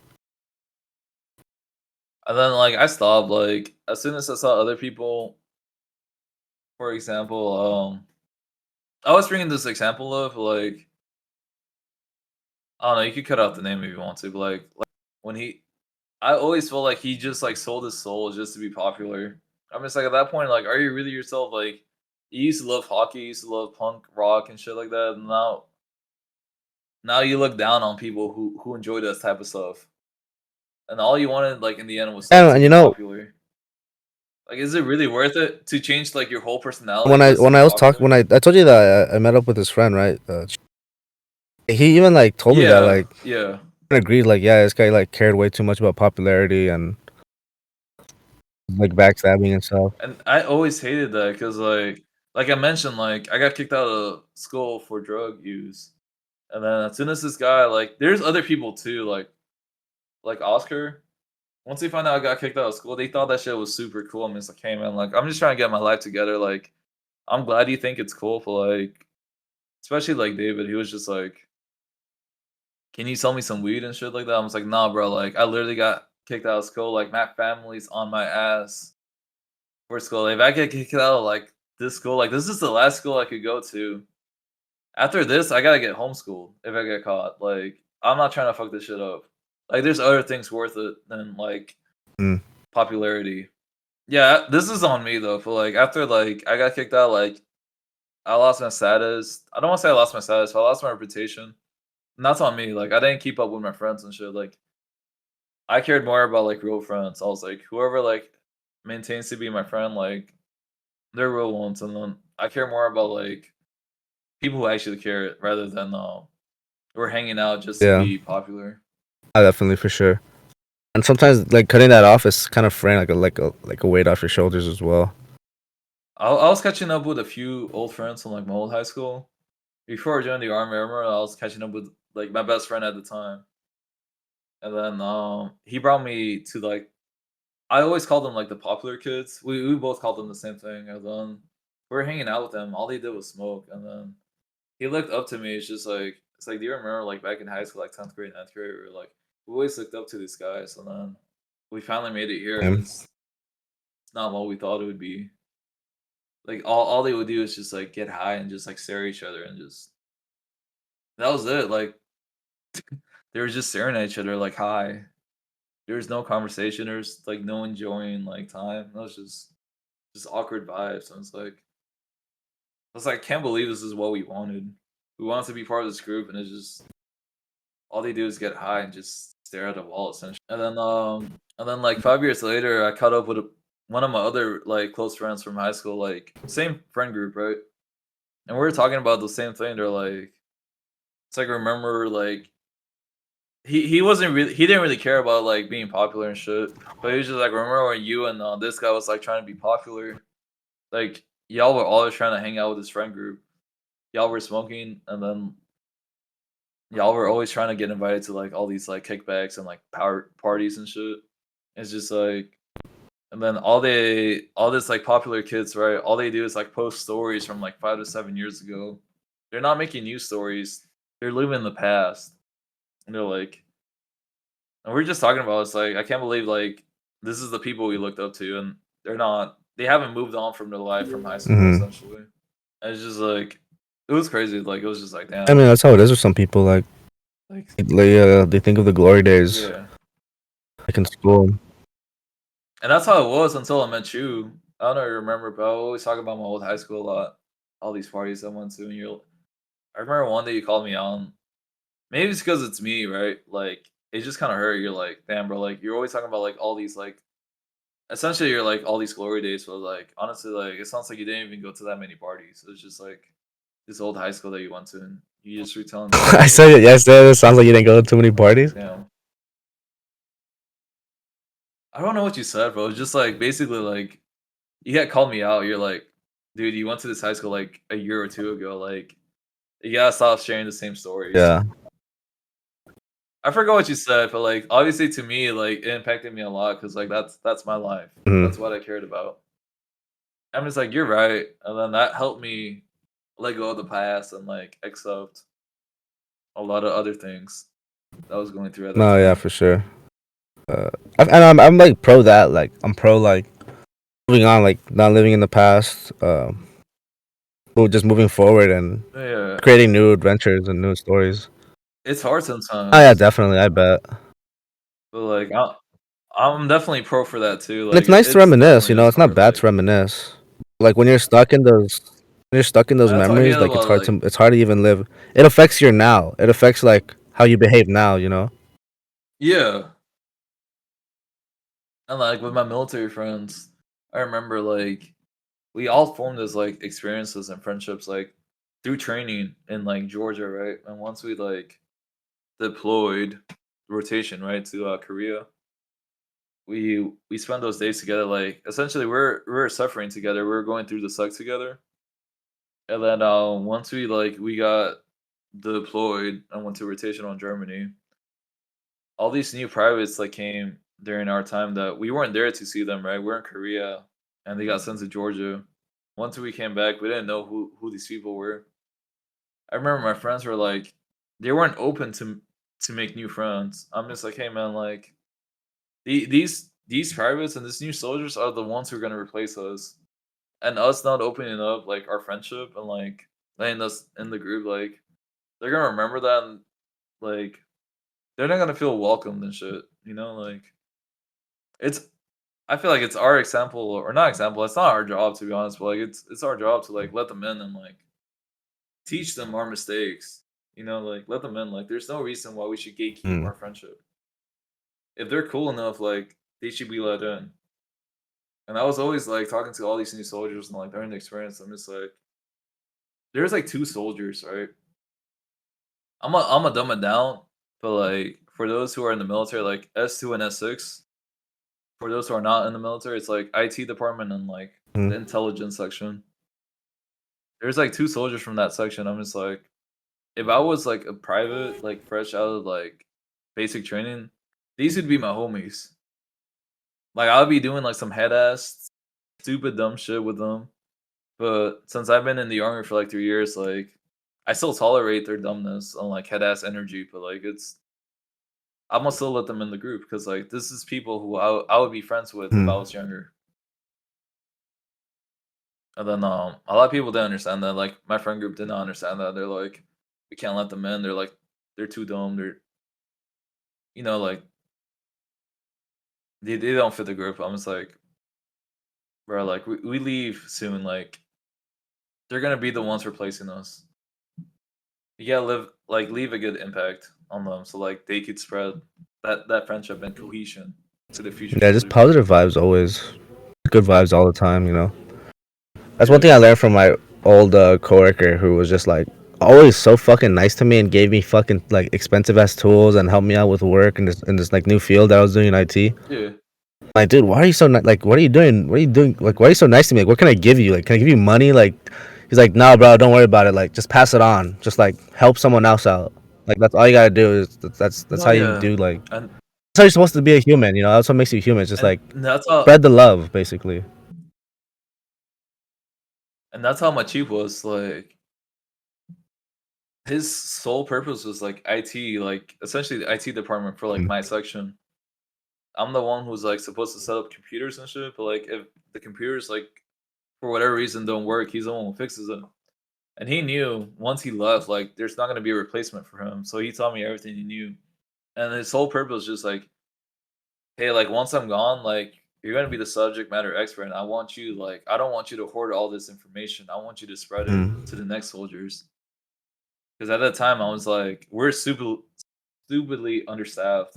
And then like I stopped. Like as soon as I saw other people, for example, I was bringing this example of like I don't know. You could cut out the name if you want to, but like when he, I always felt like he just like sold his soul just to be popular. I'm just like at that point, like, are you really yourself? Like, you used to love hockey, you used to love punk rock and shit like that. And now you look down on people who enjoy that type of stuff. And all you wanted, like in the end, was like to And be you know, popular. Like, is it really worth it to change like your whole personality when I just to when be I was talking popular? when I told you that I met up with his friend, right? He even like told me that Yeah, like yeah. agreed, like, yeah, this guy like cared way too much about popularity and like backstabbing and stuff. And I always hated that because like I mentioned, like I got kicked out of school for drug use. And then as soon as this guy, like, there's other people too, like Oscar. Once he found out I got kicked out of school, they thought that shit was super cool. I'm just like, hey man, like I'm just trying to get my life together. Like, I'm glad you think it's cool, but like, especially like David, he was just like, can you sell me some weed and shit like that? I was like, nah, bro. Like, I literally got kicked out of school. Like, my family's on my ass for school. Like, if I get kicked out of like this school, like this is the last school I could go to. After this, I gotta get homeschooled if I get caught. Like, I'm not trying to fuck this shit up. Like, there's other things worth it than like Mm. popularity. Yeah, this is on me though. For like after like I got kicked out, like I lost my status. I don't want to say I lost my status, but I lost my reputation. And that's on me. Like I didn't keep up with my friends and shit. Like I cared more about like real friends. I was like, whoever like maintains to be my friend, like they're real ones. And then I care more about like people who actually care rather than we're hanging out just to Yeah, be popular. definitely for sure. And sometimes like cutting that off is kind of freeing, like a weight off your shoulders as well. I was catching up with a few old friends from like my old high school. Before I joined the army, I remember I was catching up with like my best friend at the time. And then he brought me to like I always called them like the popular kids. We both called them the same thing. And then we were hanging out with them. All they did was smoke. And then he looked up to me. It's like, do you remember like back in high school, like 10th grade, 9th grade, we were like we always looked up to these guys. And then we finally made it here, and Him. it's not what we thought it would be. Like all they would do is just like get high and just like stare at each other and just that was it. Like they were just staring at each other like hi. There was no conversation. There's like no enjoying like time. That was just awkward vibes. And I was like, I can't believe this is what we wanted. We wanted to be part of this group, and it's just all they do is get high and just stare at a wall essentially. And then like 5 years later, I caught up with one of my other like close friends from high school, like same friend group, right? And we were talking about the same thing. They're like, it's like remember like he wasn't really he didn't really care about like being popular and shit. But he was just like, remember when you and this guy was like trying to be popular? Like y'all were always trying to hang out with this friend group. Y'all were smoking, and then y'all were always trying to get invited to like all these like kickbacks and like power parties and shit. It's just like, and then all this like popular kids, right? All they do is like post stories from like 5 to 7 years ago. They're not making new stories. They're living in the past. And they're like, and we're just talking about it's like I can't believe like this is the people we looked up to, and they haven't moved on from their life from high school Hmm. essentially. And it's just like it was crazy. Like it was just like I mean, damn, that's how it is with some people. Like like they think of the glory days yeah. like in school. And that's how it was until I met you. I don't know if you remember, but I always talk about my old high school a lot. All these parties I went to, and I remember one day you called me on. Maybe it's because it's me, right? Like it just kind of hurt. You're like, damn, bro. Like you're always talking about like all these like essentially you're like all these glory days, but like honestly, like it sounds like you didn't even go to that many parties. It's just like this old high school that you went to, and you just retelling the I story. said it yesterday. It sounds like you didn't go to too many I was like, parties. damn. I don't know what you said, bro. It's just like basically like you had called me out. You're like, dude, you went to this high school like a year or two ago. Like, you gotta stop sharing the same stories. Yeah. I forgot what you said, but like obviously to me, like it impacted me a lot because like that's my life. That's Hmm. what I cared about. I'm just like, you're right. And then that helped me let go of the past and like accept a lot of other things that I was going through at that No, yeah, time. for sure. And I'm like pro that. Like I'm pro like moving on, like not living in the past. But just moving forward and Yeah. creating new adventures and new stories. It's hard Oh yeah, sometimes. definitely. I bet. But like I'm definitely pro for that too. And Like it's nice to it's reminisce, you definitely know. is It's not hard. bad Like to reminisce. Like when you're stuck in those that's how I memories, feel like about like it's hard to even live. It affects your now. It affects like how you behave now, you know. yeah. And like with my military friends, I remember like we all formed as like experiences and friendships like through training in like Georgia, right? And once we like deployed rotation right to Korea, we spent those days together. Like essentially, we're suffering together. We are going through the suck together. And then once we got deployed and went to rotation on Germany, all these new privates like came during our time that we weren't there to see them. Right, we're in Korea, and they got sent to Georgia. Once we came back, we didn't know who these people were. I remember my friends were like, they weren't open to make new friends. I'm just like, hey man, like these privates and these new soldiers are the ones who are gonna replace us, and us not opening up like our friendship and like letting us in the group, like they're gonna remember that and like they're not gonna feel welcomed and shit. You know, like it's. I feel like it's our example or not example. It's not our job to be honest, but like it's our job to like let them in and like teach them our mistakes. You know, like let them in. Like there's no reason why we should gatekeep Mm. our friendship. If they're cool enough, like they should be let in. And I was always like talking to all these new soldiers and like during the experience, I'm just like, there's like two soldiers, right? I'm a dumb it down, but like for those who are in the military, like S2 and S6, for those who are not in the military, it's like IT department and like the Mm. intelligence section. There's like two soldiers from that section. I'm just like, if I was like a private, like fresh out of like basic training, these would be my homies. Like I'll be doing like some head ass stupid dumb shit with them. But since I've been in the army for like 3 years, like I still tolerate their dumbness and like head ass energy, but like it's I'm gonna still let them in the group because like this is people who I would be friends with if I Mm. was younger. And then a lot of people didn't understand that. Like my friend group did not understand that. They're like, we can't let them in. They're like, they're too dumb. They're like they don't fit the group. I'm just like, bro, like we leave soon. Like they're gonna be the ones replacing us. You gotta leave a good impact on them so like they could spread that friendship and cohesion to the future Yeah, just soldiers. positive vibes always. Good vibes all the time, you know. That's one Yeah. thing I learned from my old coworker who was just like always so fucking nice to me and gave me fucking like expensive ass tools and helped me out with work in this like new field that I was doing in IT. Yeah. Like, dude, why are you so like? What are you doing? What are you doing? Like, why are you so nice to me? Like, what can I give you? Like, can I give you money? Like, he's like, no, bro, don't worry about it. Like, just pass it on. Just like help someone else out. Like, that's all you gotta do. Is that's No, how you yeah. do. Like, And that's how you're supposed to be a human. You know, that's what makes you human. It's just and like that's how spread the love, basically. and that's how my chief was like his sole purpose was like IT, like essentially the IT department for like Mm. my section. I'm the one who's like supposed to set up computers and shit, but like if the computers like for whatever reason don't work, he's the one who fixes it. And he knew once he left, like there's not gonna be a replacement for him. So he taught me everything he knew. And his whole purpose was just like, hey, like once I'm gone, like you're gonna be the subject matter expert. And I want you like I don't want you to hoard all this information. I want you to spread it Mm. to the next soldiers. Because at that time I was like, we're stupidly understaffed.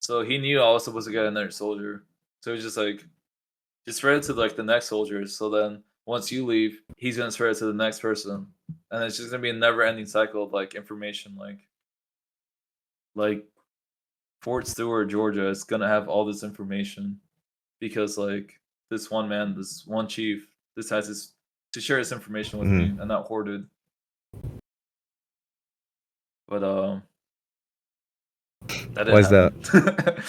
So he knew I was supposed to get another soldier. So he was just like, just spread it to like the next soldiers. So then once you leave, he's gonna spread it to the next person, and it's just gonna be a never-ending cycle of like information. Like Fort Stewart, Georgia, is gonna have all this information because like this one man, this one chief, this has this to share this information with me Mm. and not hoarded. But that Why didn't is that? happen.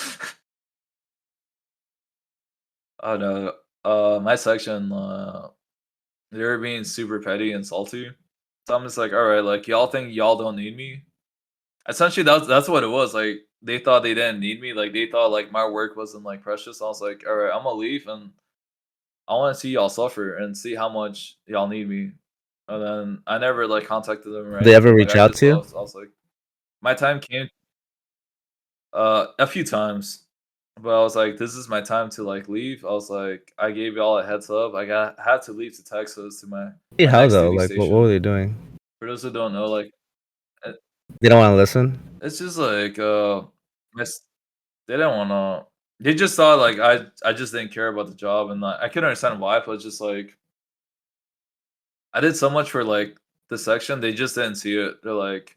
Oh no, my section, they were being super petty and salty. So I'm just like, all right, like y'all think y'all don't need me. Essentially, that's what it was. Like they thought they didn't need me. Like they thought like my work wasn't like precious. I was like, all right, I'm gonna leave and I want to see y'all suffer and see how much y'all need me. And then I never like contacted them or Did they ever anything. Like reach I out just to you? left. I was like, my time came a few times. But I was like, this is my time to like leave. I was like, I gave y'all a heads up. Had to leave to Texas to my How next though? duty Like, what were station. they doing? For those who don't know, like it- They don't want to listen. it's just like they didn't want to. They just thought like I just didn't care about the job, and like, I couldn't understand why. But it's just like I did so much for like the section, they just didn't see it. They're like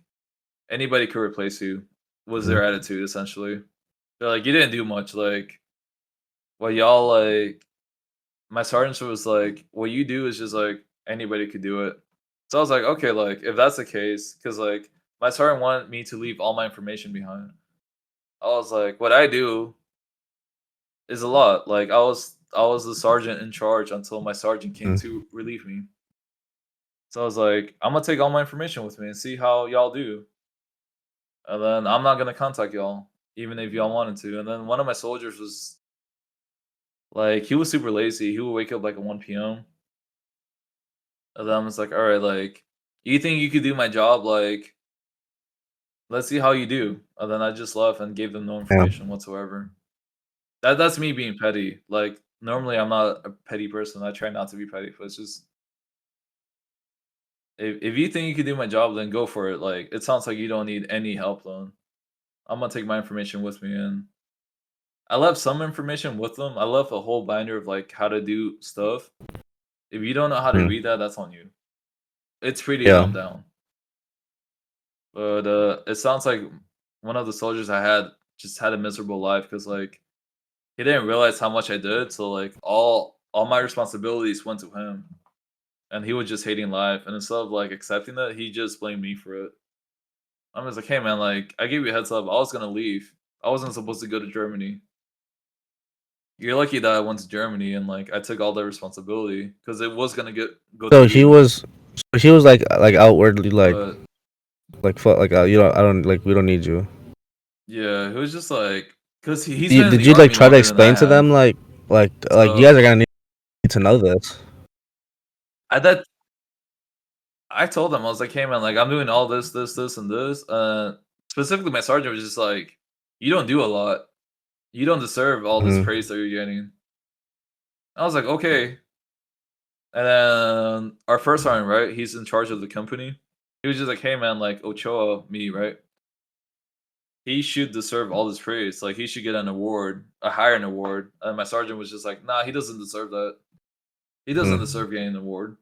anybody could replace you. Was their Mm. attitude essentially? They're like you didn't do much. Like what y'all like. My sergeant was like, what you do is just like anybody could do it. So I was like, okay, like if that's the case, because like my sergeant wanted me to leave all my information behind. I was like, what I do is a lot. Like I was the sergeant in charge until my sergeant came Mm. to relieve me. So I was like, I'm gonna take all my information with me and see how y'all do. And then I'm not gonna contact y'all, even if y'all wanted to. And then one of my soldiers was like, he was super lazy. He would wake up like at 1 p.m. And then I was like, all right, like, you think you could do my job? Like, let's see how you do. And then I just left and gave them no Yeah. information whatsoever. That's me being petty. Like, normally I'm not a petty person. I try not to be petty, but it's just if you think you could do my job, then go for it. Like, it sounds like you don't need any help, then I'm gonna take my information with me. And I left some information with them. I left a whole binder of like how to do stuff. If you don't know how to Mm. read that, that's on you. It's pretty Yeah. dumbed down. But it sounds like one of the soldiers I had just had a miserable life because like he didn't realize how much I did. So like all my responsibilities went to him, and he was just hating life. And instead of like accepting that, he just blamed me for it. I'm just like, hey man, like I gave you a heads up. I was gonna leave. I wasn't supposed to go to Germany. You're lucky that I went to Germany and like I took all the responsibility because it was gonna go to So you. she was like outwardly But like you know I don't like we don't need you. yeah, it was just like because he's been in Did the you like army try to longer than I explain to them have. like you So guys are gonna need to know this? at that I told him, I was like, "Hey man, like I'm doing all this, this, this, and this." Specifically, my sergeant was just like, "You don't do a lot. You don't deserve all this Mm-hmm. praise that you're getting." I was like, "Okay." And then our first sergeant, right? He's in charge of the company. He was just like, "Hey man, like Ochoa, me, right? He should deserve all this praise. Like he should get an award, a higher award." And my sergeant was just like, "Nah, he doesn't deserve that. He doesn't Mm. deserve getting an award."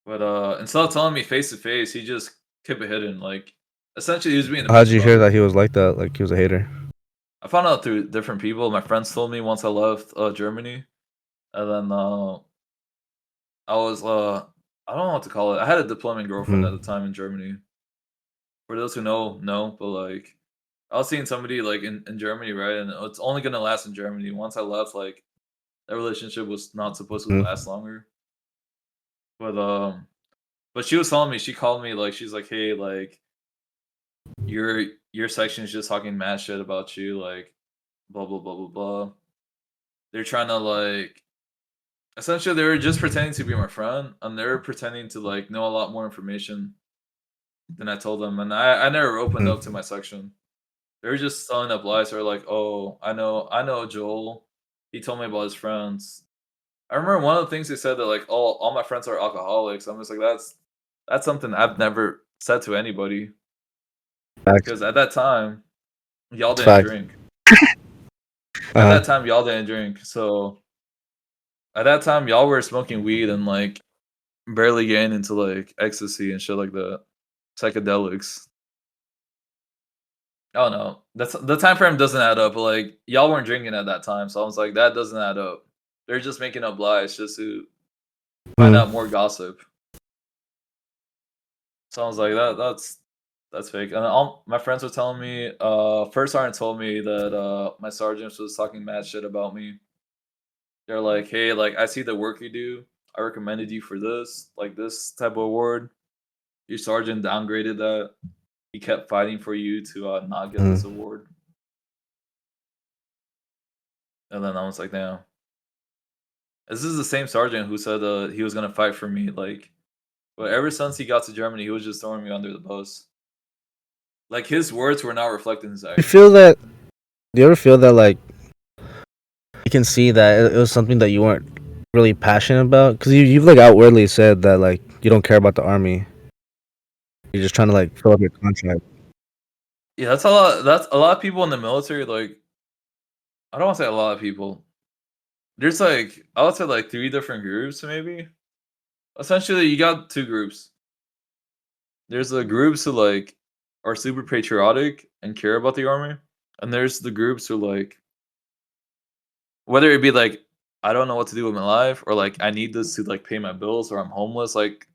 But instead of telling me face to face, he just kept it hidden. Like essentially, he was being a How did bitch you about hear it. that he was like that? Like he was a hater. I found out through different people. My friends told me once I left Germany, and then I was I don't know what to call it. I had a deployment girlfriend at the Mm. time in Germany. For those who know, but like I was seeing somebody like in Germany, right? And it's only gonna last in Germany. Once I left, like that relationship was not supposed to Mm. last longer. But but she was telling me, she called me like she's like, hey, like your your section is just talking mad shit about you, like blah blah blah blah blah. They're trying to like essentially they were just pretending to be my friend, and they were pretending to like know a lot more information than I told them. And I never opened up to Mm. my section. They were just telling up lies. They're like, oh, I know Joel. He told me about his friends. I remember one of the things they said that like all my friends are alcoholics. I'm just like that's something I've never said to anybody Facts. because at that time y'all It's didn't facts. drink. At Uh that time y'all didn't drink. So at that time y'all were smoking weed and like barely getting into like ecstasy and shit like that, psychedelics. I don't know. That's the time frame doesn't add up. But like y'all weren't drinking at that time, so I was like, that doesn't add up. They're just making up lies just to find huh. out more gossip. So I was like, that's fake. And all my friends were telling me, first sergeant told me that my sergeant was talking mad shit about me. They're like, hey, like I see the work you do. I recommended you for this, like this type of award. Your sergeant downgraded that. He kept fighting for you to not get this Mm. award. And then I was like, damn. This is the same sergeant who said he was gonna fight for me. Like, but ever since he got to Germany, he was just throwing me under the bus. Like his words were not reflecting his You actions. feel that? Do you ever feel that like can see that it was something that you weren't really passionate about because you've like outwardly said that like you don't care about the army. You're just trying to like fill up your contract. Yeah, that's a lot. That's a lot of people in the military. Like, I don't want to say a lot of people. There's like I would say like three different groups, maybe. Essentially, you got two groups. There's the groups who like are super patriotic and care about the army, and there's the groups who like whether it be like I don't know what to do with my life, or like I need this to like pay my bills, or I'm homeless, like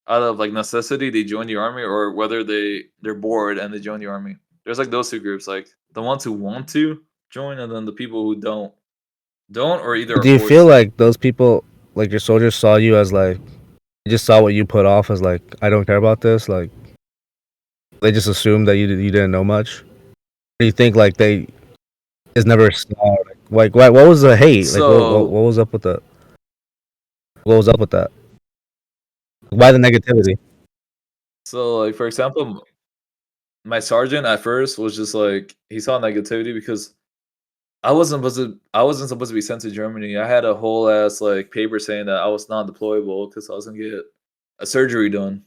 out of like necessity they join the army, or whether they're bored and they join the army. There's like those two groups, like the ones who want to join, and then the people who don't, or either are Do you forced feel to. like those people, like your soldiers, saw you as like they just saw what you put off as like I don't care about this? Like they just assumed that you didn't know much. Do you think like they just never saw like what was the hate? Like So what was up with the what was up with that? Why the negativity? so like for example, my sergeant at first was just like he saw negativity because I wasn't supposed to be sent to Germany. I had a whole ass like paper saying that I was not deployable because I was gonna get a surgery done.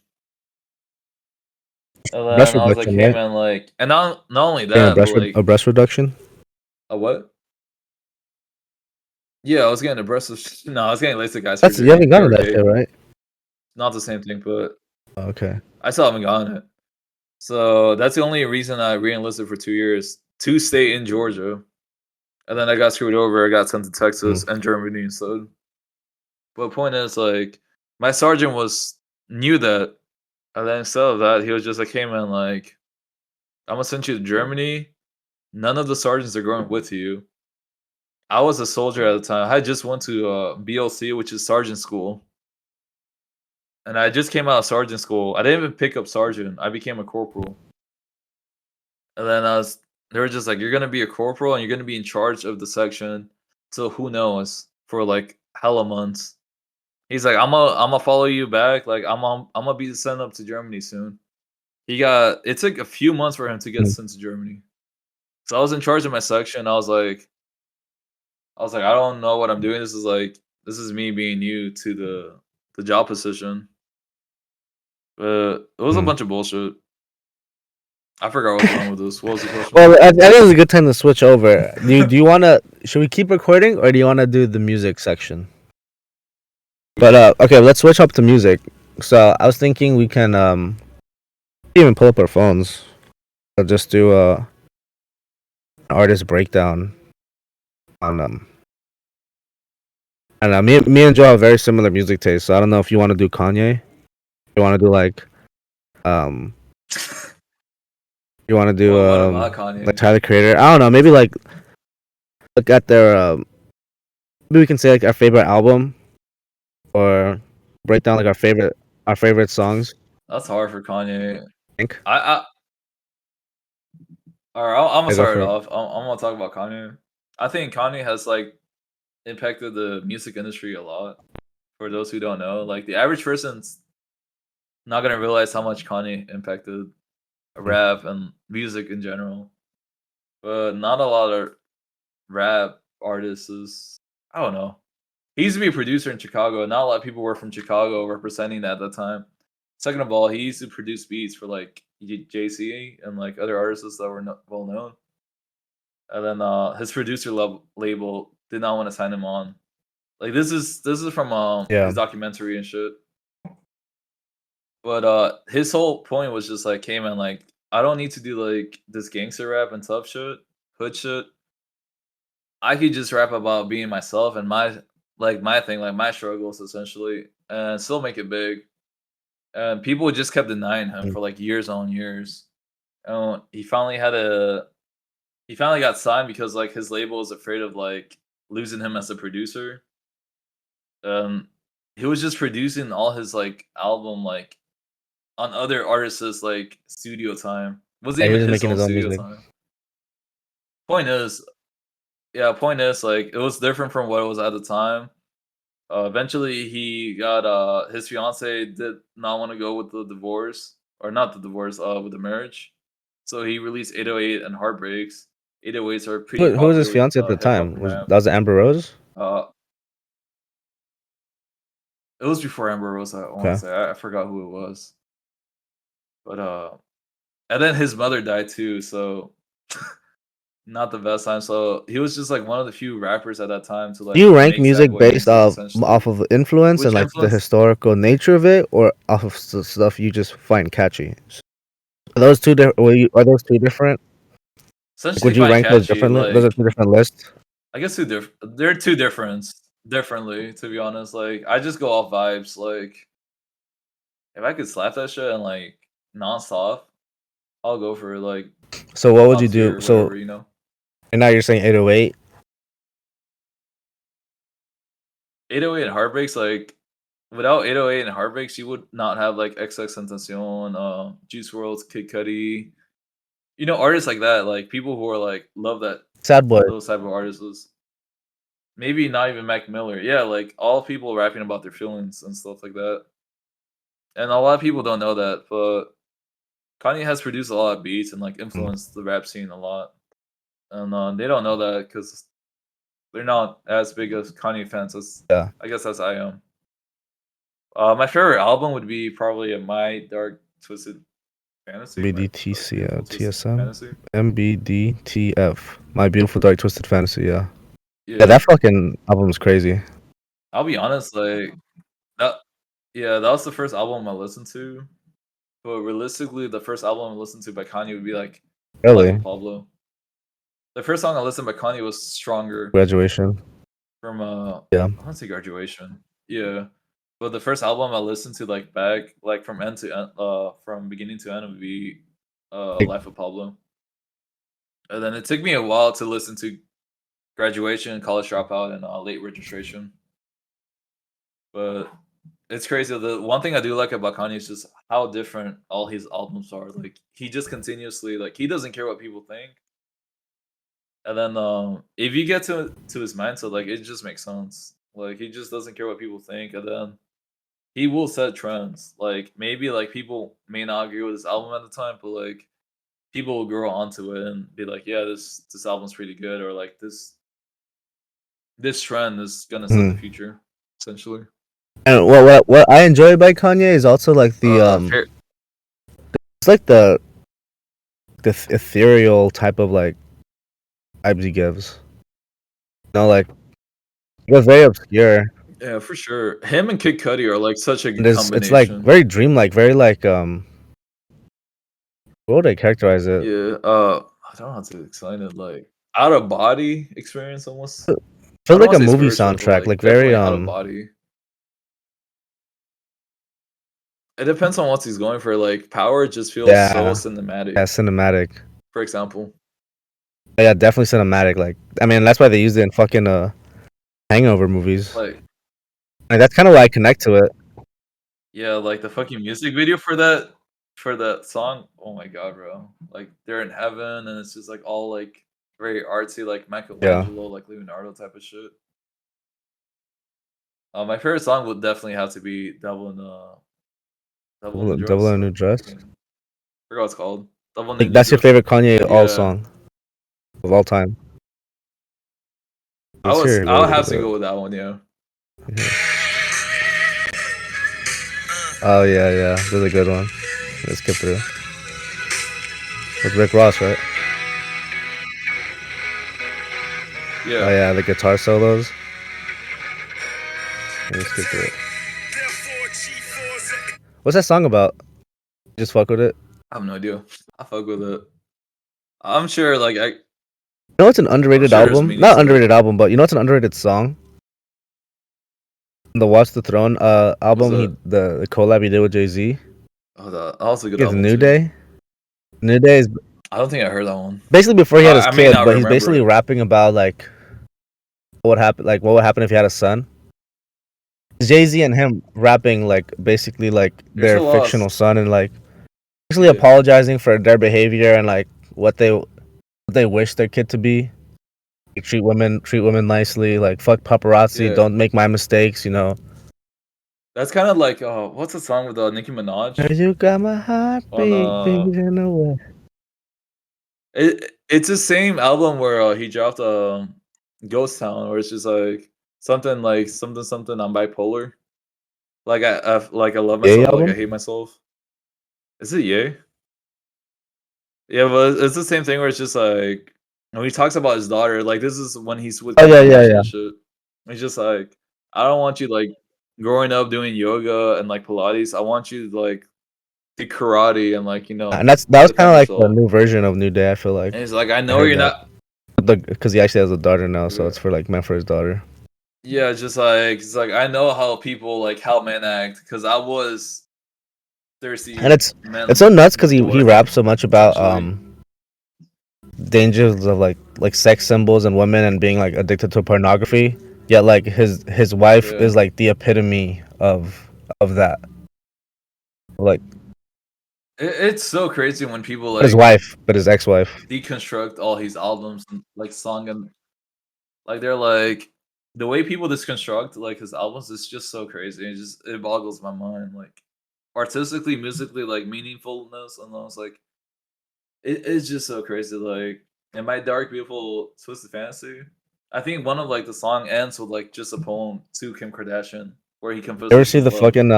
And Breast then I was like, reduction, hey right? man, like, and not only Getting that, but like a breast reduction. a what? Yeah, I was getting a breast. No, I was getting LASIK eye That's you surgery. haven't gotten that shit, 4K. right? Not the same thing, but Oh, okay. I still haven't gotten it. So that's the only reason I re-enlisted for 2 years to stay in Georgia. And then I got screwed over. I got sent to Texas Mm. and Germany instead. But point is, like, my sergeant knew that, and then instead of that, he was just like, "Hey man, like, I'm gonna send you to Germany. None of the sergeants are going with you." I was a soldier at the time. I just went to BLC, which is sergeant school, and I just came out of sergeant school. I didn't even pick up sergeant. I became a corporal, and then they were just like, "You're gonna be a corporal, and you're gonna be in charge of the section till who knows for like hella months." He's like, I'm gonna follow you back. Like I'm gonna be sent up to Germany soon. It took a few months for him to get Mm. sent to Germany. So I was in charge of my section. I was like, I don't know what I'm doing. This is me being new to the job position. But it was a Mm. bunch of bullshit. I forgot what's wrong with this. What was the question? Well, I think it's a good time to switch over. Do you want to? Should we keep recording or do you want to do the music section? But okay, let's switch up to music. So I was thinking we can even pull up our phones. I'll just do an artist breakdown on and me and Joe have very similar music tastes. So I don't know if you want to do Kanye. You want to do like um you want to do What about like Kanye? Tyler Creator. I don't know. Maybe like look at their maybe we can say like our favorite album or break down like our favorite songs. That's hard for Kanye. I think. I all right. I'm gonna I go start it for it. off. I'm gonna talk about Kanye. I think Kanye has like impacted the music industry a lot. For those who don't know, like the average person's not gonna realize how much Kanye impacted Mm. rap and music in general. But not a lot of rap artists is I don't know. He used to be a producer in Chicago, and not a lot of people were from Chicago representing that at the time. Second of all, he used to produce beats for like JC and like other artists that were well known. And then his producer label did not want to sign him on. Like this is from Yeah. his documentary and shit. But his whole point was just like, hey man, like I don't need to do like this gangster rap and tough shit, hood shit. I could just rap about being myself and my thing, like my struggles essentially, and still make it big. And people just kept denying him Mm. for like years on years. And he finally got signed because like his label was afraid of like losing him as a producer. Um, he was just producing all his like album like on other artists' like studio time. Wasn't Yeah, he was even just his making own his own studio music. time. Point is, yeah, point is like it was different from what it was at the time. Eventually, he got his fiance did not want to go with the divorce, or not the divorce, with the marriage. So he released 808 and Heartbreaks. 808s are pretty Who was his popular with fiance at the hip hop time? and Was rap. that was Amber Rose? It was before Amber Rose. I want to Okay. say I forgot who it was, but and then his mother died too, so not the best time. So he was just like one of the few rappers at that time to Do like you rank make sad music based bohemians essentially, off of influence and which like the influenced historical nature of it, or off of stuff you just find catchy? Are those two are those two different? Like, essentially would you find rank those catchy. differently? Those are Like two different lists. I guess they're two different differently, to be honest. Like I just go off vibes. Like if I could slap that shit and like nonstop, I'll go for like So what would you top do? tier or So whatever, you know. and now you're saying 808. 808 and Heartbreaks, like without 808 and Heartbreaks, you would not have like XXXTentacion, Juice WRLD, Kid Cudi, you know, artists like that, like people who are like love that Sad Boy. those type of artists. Maybe not even Mac Miller. Yeah, like all people rapping about their feelings and stuff like that. And a lot of people don't know that, but Kanye has produced a lot of beats and like Mm, influenced the rap scene a lot. And they don't know that because they're not as big as Kanye fans as yeah. I guess as I am. My favorite album would be probably a My Dark Twisted Fantasy, My Dark Beautiful Twisted Fantasy. MBDTF. My Beautiful Dark Twisted Fantasy. Yeah. Yeah, Yeah, that fucking album is crazy. I'll be honest, like that. Yeah, that was the first album I listened to. But realistically, the first album I listened to by Kanye would be like Life of Really? Pablo. The first song I listened by Kanye was Stronger Graduation. from Yeah. I want to say Graduation. Yeah. But the first album I listened to like back like from end to end from beginning to end would be Like, Life of Pablo. And then it took me a while to listen to Graduation, College Dropout, and Late Registration. But it's crazy. The one thing I do like about Kanye is just how different all his albums are. Like he just continuously like he doesn't care what people think. And then if you get to his mindset, like it just makes sense. Like he just doesn't care what people think, and then he will set trends. Like maybe like people may not agree with his album at the time, but like people will grow onto it and be like, yeah, this album's pretty good, or like this trend is gonna set the mhm. future, essentially. And what I enjoy by Kanye is also like Fair, it's like the ethereal type of like vibes he gives. You know, like it was very obscure. yeah, for sure. Him and Kid Cudi are like such a And good it's like combination. very dreamlike, very like what would I characterize it? Yeah, I don't know how to explain it. Like out of body experience, almost. I Feels don't like want a to say movie spiritual, but soundtrack, like like very definitely out of body. It depends on what he's going for. Like Power just feels so yeah, cinematic. yeah, cinematic. For example, Yeah, definitely cinematic. Like I mean, that's why they used it in fucking Hangover movies. like Like that's kind of why I connect to it. yeah, like the fucking music video for that song. Oh my god, bro! Like they're in heaven, and it's just like all like very artsy, like Yeah, Michelangelo, like Leonardo type of shit. My favorite song would definitely have to be Devil in the Double Dress. in a New Dress. Fucking forgot what it's called. Devil in the Like New that's your Dress. favorite Kanye all Yeah, song of all time. I would have to The go with that one. Yeah, oh yeah, yeah, that's a good one. Let's skip through with Rick Ross, right? Oh yeah. yeah, the guitar solos. Let's skip through it. What's that song about? Just fuck with it. I have no idea. I fuck with it. I'm sure. Like You know it's an I'm underrated sure there's album? meaning Not to it. underrated album, but you know it's an underrated song? The Watch the Throne Was album, it? the collab he did with Jay-Z. Oh, that was a good It's album New too. Day. New Day is I don't think I heard that one. basically before he had his I may kid, not but he's remember basically it. rapping about like what would happen if he had a son. Jay-Z and him rapping like basically like There's their a lot. fictional son and like basically Yeah, apologizing for their behavior and like what they wish their kid to be. Like, treat women nicely, like fuck paparazzi, yeah. don't make my mistakes, you know. That's kind of like what's the song with Nicki Minaj You got my heart on beating away. It's the same album where he dropped Ghost Town, where it's just like something something. I'm bipolar. Like I love Yay myself, like I album? hate myself. Is it Yay? Yeah, but it's the same thing where it's just like when he talks about his daughter, like this is when he's with Oh Kim yeah, yeah, Kardashian yeah. and shit. He's just like, I don't want you like growing up doing yoga and like Pilates. I want you to like do karate and like And that was kind defend of like the yourself. new version of New Day. I feel like And he's like, I I know heard you're that not. because he actually has a daughter now, so Yeah, it's for like meant for his daughter. yeah, it's like I know how people like how men act because I was And thirsty it's men so nuts because he boy, raps so much about essentially. dangers of like sex symbols and women and being like addicted to pornography. Yet like his wife Yeah. is like the epitome of that. Like It's so crazy when people not his like wife, but his ex-wife. deconstruct all his albums and like song and like they're like the way people deconstruct like his albums is just so crazy. It boggles my mind. Like artistically, musically, like meaningfulness, and I was like, it's just so crazy. Like in my dark, beautiful, twisted fantasy, I think one of like the song ends with like just a poem to Kim Kardashian where he You ever confesses see his the love, fucking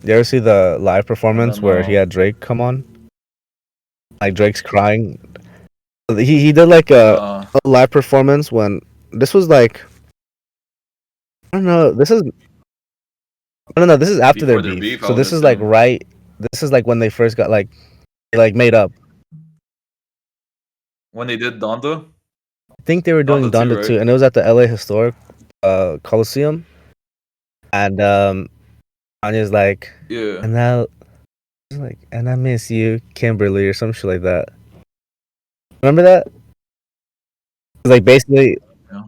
you ever see the live and performance then where he had Drake come on? Like Drake's crying. He did like a live performance when this was like I don't know. This is after their before their beef. beef, I So would this is like assume. right. This is like when they first got like made up. When they did Donda, I think they were doing Donda 2, Donda right? too, and it was at the LA Historic Coliseum. And Kanye's like, Yeah. and now like, and I miss you, Kimberly, or some shit like that. Remember that? Like basically, Yeah.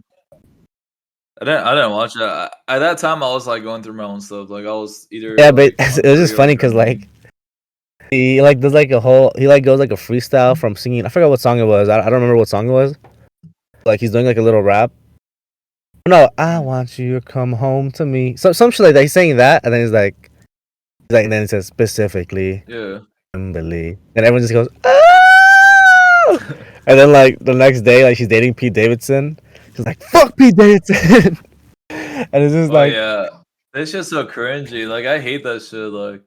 I didn't watch it. At that time, I was like going through my own stuff. Like I was either yeah, but like it was hungry just or funny like because grinding. like he like does like a whole he like goes like a freestyle from singing. I forgot what song it was. I don't remember what song it was. Like he's doing like a little rap. No, I Mhm. want you to come home to me. So some shit like that. He's saying that, and then and then it says specifically Yeah. Kimberly, and everyone just goes, oh! And then like the next day, like she's dating Pete Davidson. She's like, fuck Pete Davidson, and it's just Oh like, yeah. It's just so cringy. Like I hate that shit. Like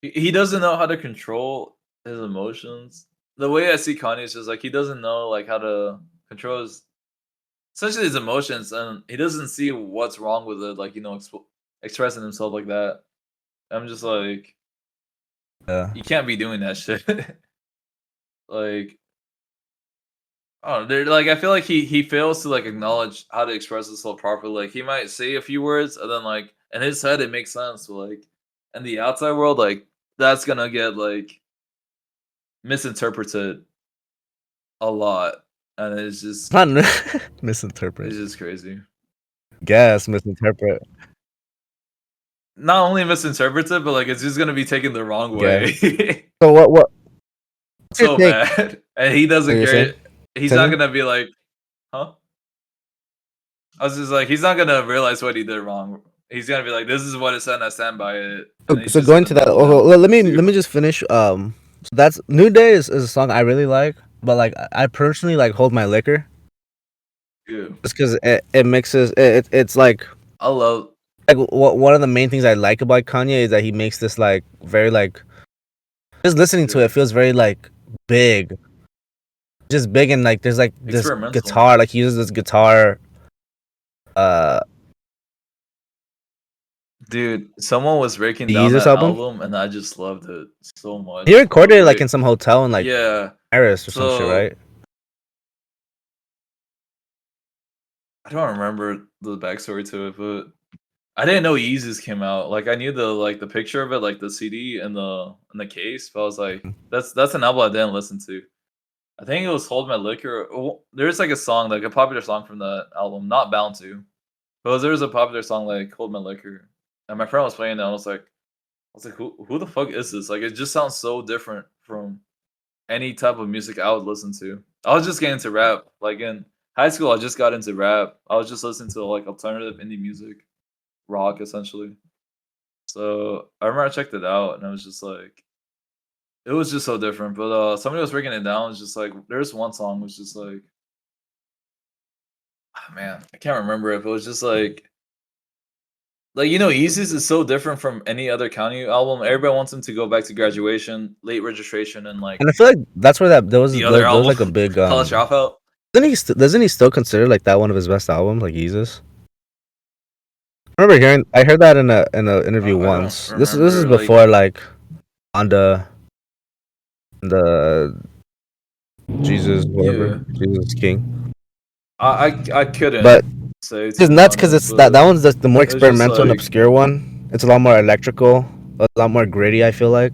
he doesn't know how to control his emotions. The way I see Kanye is just like he doesn't know like how to control his essentially his emotions, and he doesn't see what's wrong with it. Like expressing himself like that. I'm just like, you can't be doing that shit. Like oh, they're like I feel like he fails to like acknowledge how to express himself properly. Like he might say a few words and then like in his head it makes sense, but like in the outside world, like that's gonna get like misinterpreted a lot. And not misinterpret. it's just crazy. Guess misinterpret. Not only misinterpreted, but like it's just gonna be taken the wrong Guess. way. So what's your So take? bad. And he What doesn't you're saying? care. He's not Continue. gonna be like, huh? I was just like, he's not gonna realize what he did wrong. He's gonna be like, "This is what it said, and I stand by it," and he's So just going gonna to that, double oh, down. let me just finish. So that's New Day is a song I really like, but like I personally like Hold My Liquor Yeah, just because it mixes it's I love. like what one of the main things I like about Kanye is that he makes this like very like just listening to Yeah, it feels very like big, just big and like there's like this experimental, guitar like he uses this guitar. Uh, dude. Someone was breaking the down Yeezus that album. album, and I just loved it so He much. The recorded it like way, in some hotel in like yeah. Paris or some shit, So right? I don't remember the backstory to it, but I didn't know Yeezus came out. Like I knew the picture of it, like the CD and the case. But I was like, that's an album I didn't listen to. I think it was "Hold My Liquor." There's like a song, like a popular song from that album, not "Bound to," but there was a popular song like "Hold My Liquor," and my friend was playing it. And I was like, who the fuck is this? Like, it just sounds so different from any type of music I would listen to. I was just getting into rap. Like in high school, I just got into rap. I was just listening to like alternative indie music, rock essentially. So I remember I checked it out, and I was just like, It was just so different. But somebody was breaking it down. It's just like there's one song was just like, ah, man, I can't remember it. But it was just like Yeezus is so different from any other Kanye album. Everybody wants him to go back to Graduation, Late Registration, and like And I feel like that's where that the other there was album, like a big College Dropout. doesn't he still consider like that one of his best albums, like Jesus? I heard that in a interview I don't once. This is remember. Like, before like on the Jesus whatever yeah, Jesus King. I couldn't But say, it's to be nuts because honest, it's that but one's the more it was just experimental and like, obscure one. It's a lot more electrical, a lot more gritty. I feel like.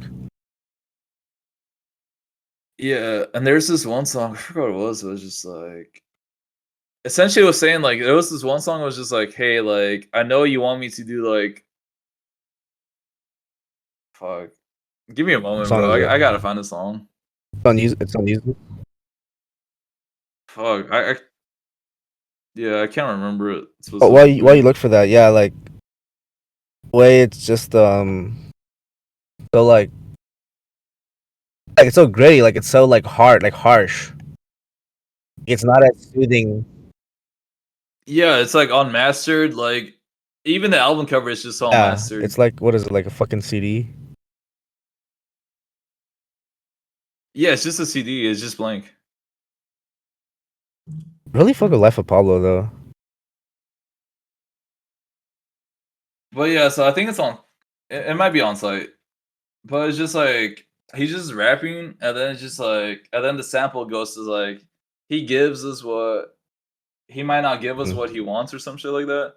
yeah. And there's this one song, I forgot what it was. It was just like, essentially, it was saying like, there was this one song that was just like, hey, like, I know you want me to do like, fuck, give me a What moment, song bro. is it? I gotta find a song. It's on YouTube. Fuck, yeah, I can't remember it But while you specifically. look for that, yeah, like the way it's just so like it's so gritty, like it's so like hard, like harsh. It's not as soothing. Yeah, it's like unmastered. Like, even the album cover is just so Yeah, unmastered. it's like what is it like a fucking CD? Yeah, it's just a CD. It's just blank. Really fuck with Life of Pablo though. But yeah, so I think it's on. It might be on site, but it's just like he's just rapping, and then it's just like, and then the sample goes to like he gives us what he might not give us Mm. what he wants or some shit like that.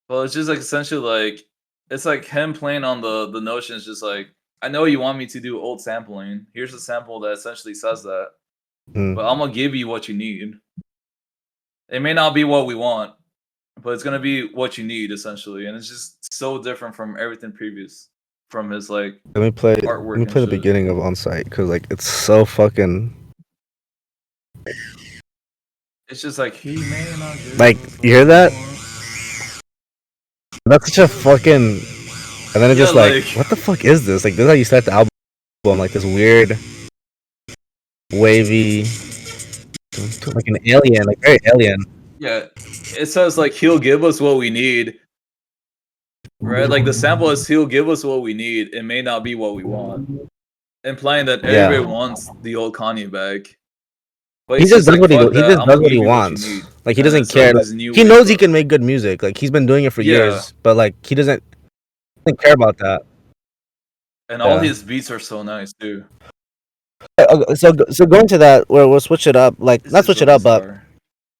Well, it's just like essentially like it's like him playing on the notion. It's just like, I know you want me to do old sampling. Here's a sample that essentially says that, but Mm. I'm gonna give you what you need. It may not be what we want, but it's gonna be what you need essentially, and it's just so different from everything previous, from his like Let me artwork and play the shit. beginning of On Site because like it's so fucking It's just like he may not give like us you what hear we that? want. That's such a fucking and then it's Yeah, just like like what the fuck is this? Like this is how you start the album, like this weird wavy like an alien, like very alien. yeah, it says like he'll give us what we need, right? Like the sample is he'll give us what we need. It may not be what we want, implying that everybody Yeah. wants the old Kanye back. But He he's just just does like, what fuck he that. just I'm does gonna what he give you what you wants. need, Like he and doesn't it's like care. Like, this new he wave knows he of can make good music. Like he's been doing it for yeah, years, but like he doesn't care about that. and all Yeah. his beats are so nice too. So going to that, where we'll switch it up, like It's not just switch so it up, but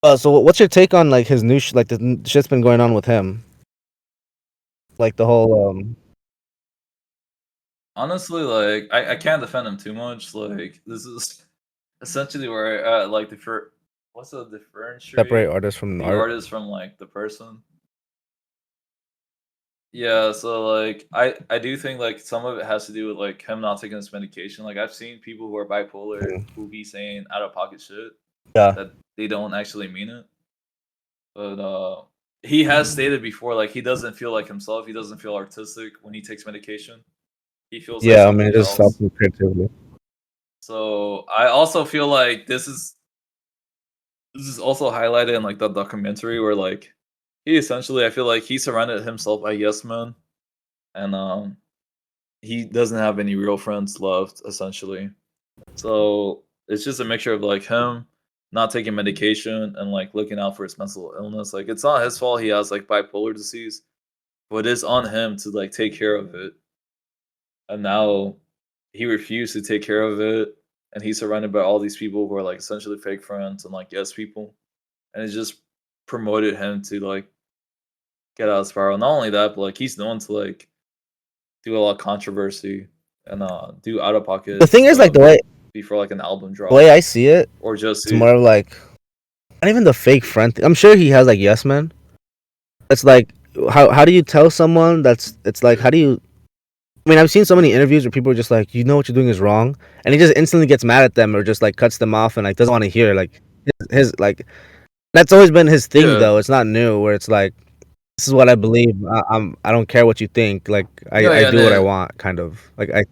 bizarre. so what's your take on like his new like the shit's been going on with him, like the whole Honestly, like I can't defend him too much. Like this is essentially where I like what's the separate differentiate artist from the art. artist from like the person. Yeah, so like I do think like some of it has to do with like him not taking his medication. Like I've seen people who are bipolar Mm. who be saying out of pocket shit Yeah, that they don't actually mean it. But he has stated before like he doesn't feel like himself. He doesn't feel artistic when he takes medication. He feels like yeah. I mean, it somebody just stops else. me creatively. So I also feel like this is also highlighted in like the documentary where like he essentially I feel like he surrounded himself by yes men, and he doesn't have any real friends left essentially. So it's just a mixture of like him not taking medication and like looking out for his mental illness. Like it's not his fault he has like bipolar disease, but it's on him to like take care of it. And now he refused to take care of it, and he's surrounded by all these people who are like essentially fake friends and like yes people, and it just promoted him to like get out of spiral. Not only that, but like he's known to like do a lot of controversy and do out of The pocket thing is, like stuff before like an album the way drop I see it, or just it's more to of like not even the fake friend thing. I'm sure he has like yes men. It's like how do you tell someone that's it's like how do you I mean, I've seen so many interviews where people are just like, you know what you're doing is wrong, and he just instantly gets mad at them or just like cuts them off and like doesn't want to hear like his like that's always been his thing yeah though. It's not new where it's like this is what I believe. I don't care what you think. Like yeah I yeah. And do what I then want, kind of like I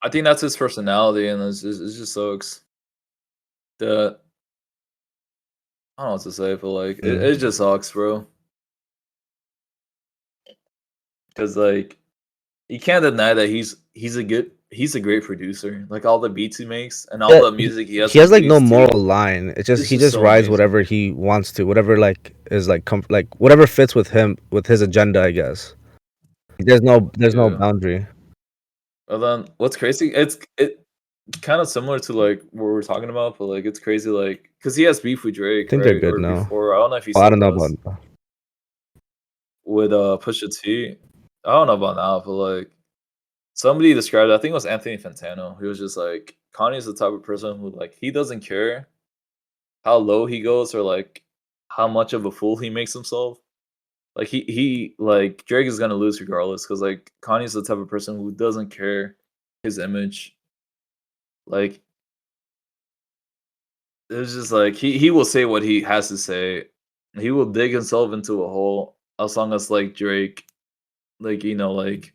I think that's his personality, and it just sucks. That I don't know what to say, but like it Mm. just sucks, bro. Because like you can't deny that he's a great producer. Like all the beats he makes and all Yeah, the music he has he has like no released too. moral line. It's just It's he just just so rides amazing. whatever he wants to, whatever like is like like whatever fits with him with his agenda, I guess. There's no Yeah. boundary. And then what's crazy? It kind of similar to like what we're talking about, but like it's crazy, like because he has beef with I Drake, think they're right? good Or now. before, I don't know if he Oh, I still don't know about. does with Pusha T. I don't know about now, but like somebody described it, I think it was Anthony Fantano. He was just like Kanye's the type of person who like he doesn't care how low he goes or like how much of a fool he makes himself. Like he like Drake is gonna lose regardless because like Kanye's the type of person who doesn't care his image. Like it's just like he will say what he has to say. He will dig himself into a hole as long as like Drake, like like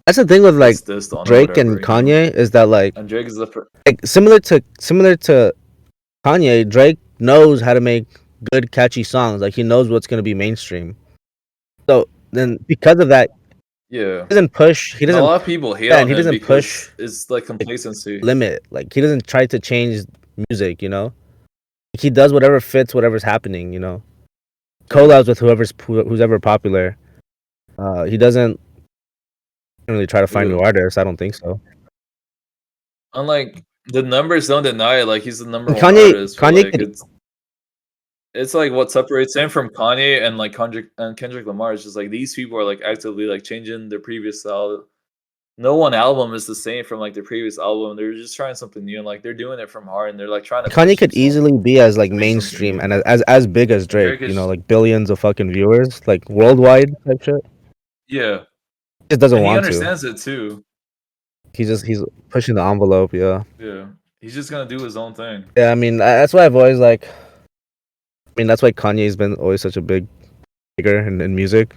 That's the thing with like gets dissed on or Drake whatever, and Kanye is that And Drake is the like similar to Kanye, Drake knows how to make good catchy songs. Like he knows what's gonna be mainstream. So then because of that, yeah. he doesn't push. He And a doesn't. lot of people hate Yeah, and on he him doesn't push because it's like like complacency. limit. Like he doesn't try to change music. Like, he does whatever fits whatever's happening. Yeah. Collabs with who's ever popular. He doesn't really try to find new Yeah. artists. I don't think so. And like the numbers don't deny it, like he's the number And one Kanye, artist, but Kanye like could it's like what separates him from Kanye and like Kendrick Lamar is just like these people are like actively like changing their previous style. No one album is the same from like their previous album. They're just trying something new and like they're doing it from heart and they're like trying to Kanye push could themselves easily be as like to make something mainstream new. and as big as And Drake. Drake is Like billions of fucking viewers, like worldwide type shit. yeah. He just doesn't And he want to. understands it too. He's pushing the envelope. Yeah. Yeah. He's just gonna do his own thing. Yeah. I mean, that's why I've always like. I mean, that's why Kanye's been always such a big figure in music.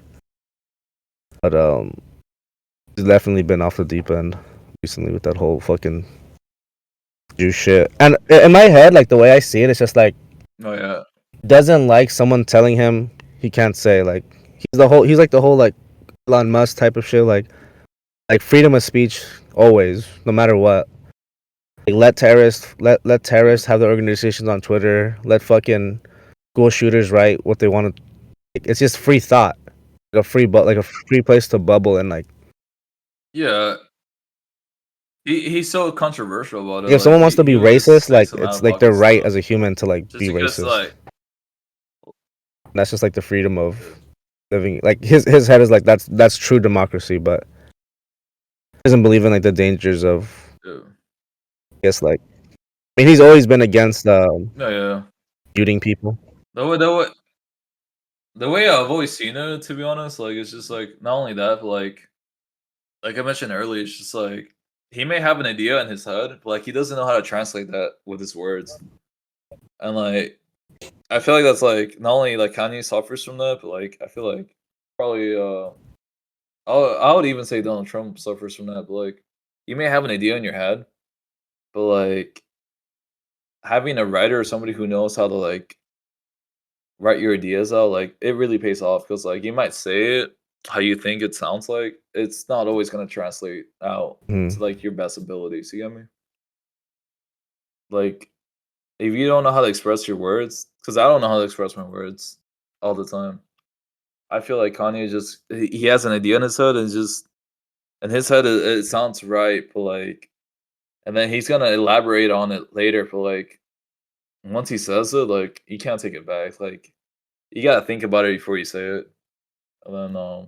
But he's definitely been off the deep end recently with that whole fucking Jew shit. And in my head, like the way I see it, it's just like Oh yeah. doesn't like someone telling him he can't say like he's like the whole like Elon Musk type of shit like freedom of speech always no matter what. Like let Yeah. terrorists have their organizations on Twitter. Let fucking school shooters write what they want to. It's just free thought, like a free place to bubble and like. Yeah. He's so controversial about it. If Like someone wants to be he will just racist, say like some out it's of like their pocket right stuff as a human to like just be because racist. like That's just like the freedom of living. Like his head is like that's true democracy, but he doesn't believe in like the dangers of. yeah. I guess like I mean he's always been against No, yeah. shooting people. The way I've always seen it, to be honest, like it's just like not only that, but like I mentioned earlier, it's just like he may have an idea in his head, but like he doesn't know how to translate that with his words. And like I feel like that's like not only like Kanye suffers from that, but like I feel like probably I would even say Donald Trump suffers from that. But like you may have an idea in your head, but like having a writer or somebody who knows how to like write your ideas out, like it really pays off because like you might say it how you think it sounds like it's not always gonna translate out to Mm. like your best abilities. You get me? Like if you don't know how to express your words, because I don't know how to express my words all the time. I feel like Kanye just he has an idea in his head and just in his head it sounds right, but like and then he's gonna elaborate on it later, but like once he says it, like you can't take it back. Like you gotta think about it before you say it. And then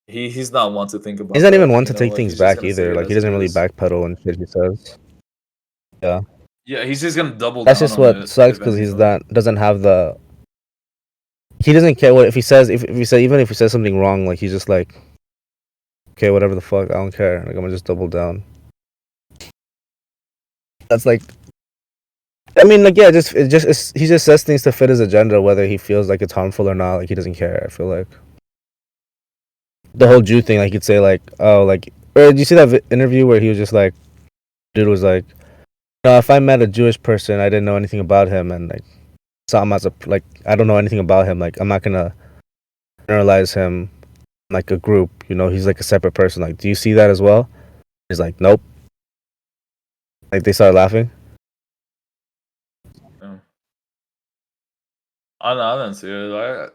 he's not one to think He's about not even that, one to take like things he's just back gonna say either. it Like he as it doesn't really is. backpedal and shit he says. Yeah, Yeah, he's just gonna double that's down just on what it sucks if because he's anything. not doesn't have the. He doesn't care what if he says if he say even if he says something wrong, like he's just like okay whatever the fuck I don't care. Like I'm gonna just double down. That's like I mean like yeah he just says things to fit his agenda whether he feels like it's harmful or not. Like he doesn't care. I feel like the whole Jew thing, like he'd say like, oh, like Or did you see that interview where he was just like, dude was like, no, if I met a Jewish person, I didn't know anything about him, and like saw him as a like I don't know anything about him. Like I'm not gonna generalize him like a group. You know, he's like a separate person. Like, do you see that as well? He's like, nope. Like they started laughing. Yeah. I didn't see it.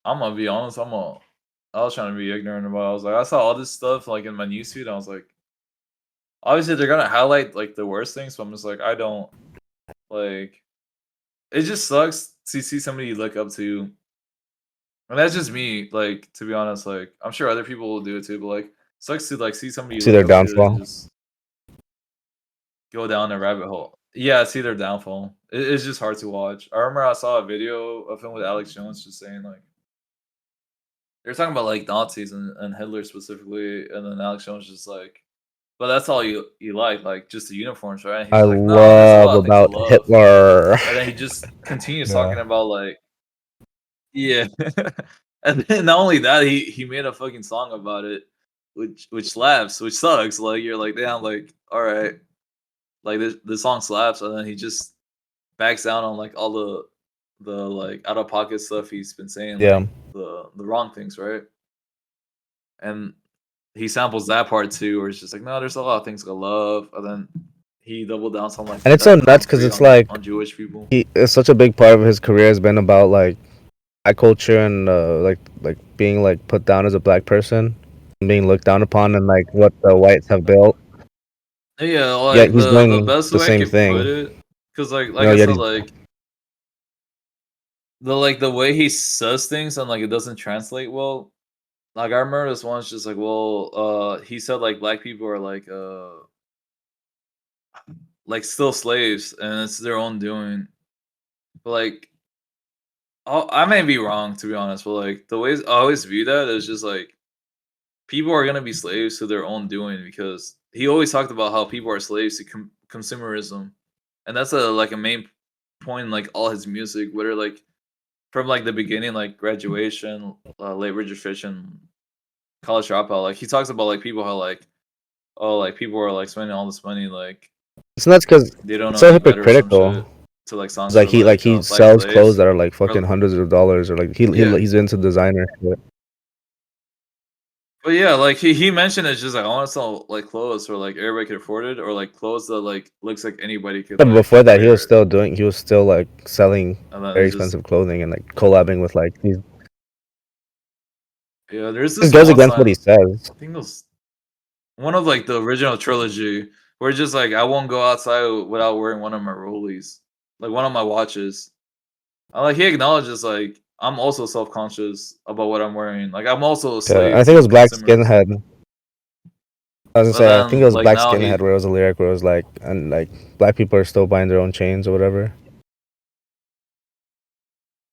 I'm gonna be honest. I was trying to be ignorant about it. I was like, I saw all this stuff like in my newsfeed. I was like, obviously they're gonna highlight like the worst things, but I'm just like, I don't like. It just sucks to see somebody you look up to, and that's just me. Like to be honest, like I'm sure other people will do it too, but like sucks to like see somebody you See look their up to and downfall. just go down a rabbit hole. Yeah, see their downfall. It's just hard to watch. I remember I saw a video of him with Alex Jones just saying like they're talking about like Nazis and Hitler specifically, and then Alex Jones just like, but that's all you like just the uniforms, right? And I he's like, no, there's a love lot of things I about love, Hitler. and then he just continues Yeah. talking about like, yeah, and then not only that, he made a fucking song about it, which slaps, which sucks. Like you're like, damn, like all right, like this song slaps, and then he just backs down on like all the like out of pocket stuff he's been saying, Yeah. like the wrong things, right? And he samples that part too, where it's just like, no, there's a lot of things I love, and then he doubled down on like And it's so that nuts because concrete it's like on Jewish people. it's such a big part of his career has been about like black culture and like being like put down as a black person, and being looked down upon, and like what the whites have built. Yeah, Yet like he's the doing best the way I same could put thing. it, because You like know, I yet said, he's like the way he says things and like it doesn't translate well. Like I remember this once, just like, well, he said like black people are like still slaves and it's their own doing. But like I may be wrong to be honest, but like the ways I always view that is just like people are gonna be slaves to their own doing because he always talked about how people are slaves to consumerism, and that's a like a main point in like all his music, whether like from like the beginning, like graduation, late registration, college dropout. Like he talks about like people how like oh like people are like spending all this money like it's nuts because they don't it's know so any better or some hypocritical. shit to like It's songs like for like he black sells clothes slaves that are like fucking or hundreds of dollars, or like yeah. he's into designer shit. But yeah, like he mentioned it's just like I want to sell like clothes or like everybody could afford it or like clothes that like looks like anybody could But like before that, wear it. he was still like selling And then very it's just expensive clothing and like collabing with like these. yeah, there's It this goes one against what he song says. I think it was one of like the original trilogy where it's just like I won't go outside without wearing one of my rollies. Like one of my watches. And like he acknowledges like I'm also self conscious about what I'm wearing. Like I'm also a I slave think it to was Black consumerism. Skinhead. I was gonna But say I think it then was like Black now Skinhead he where it was a lyric where it was like and like black people are still buying their own chains or whatever.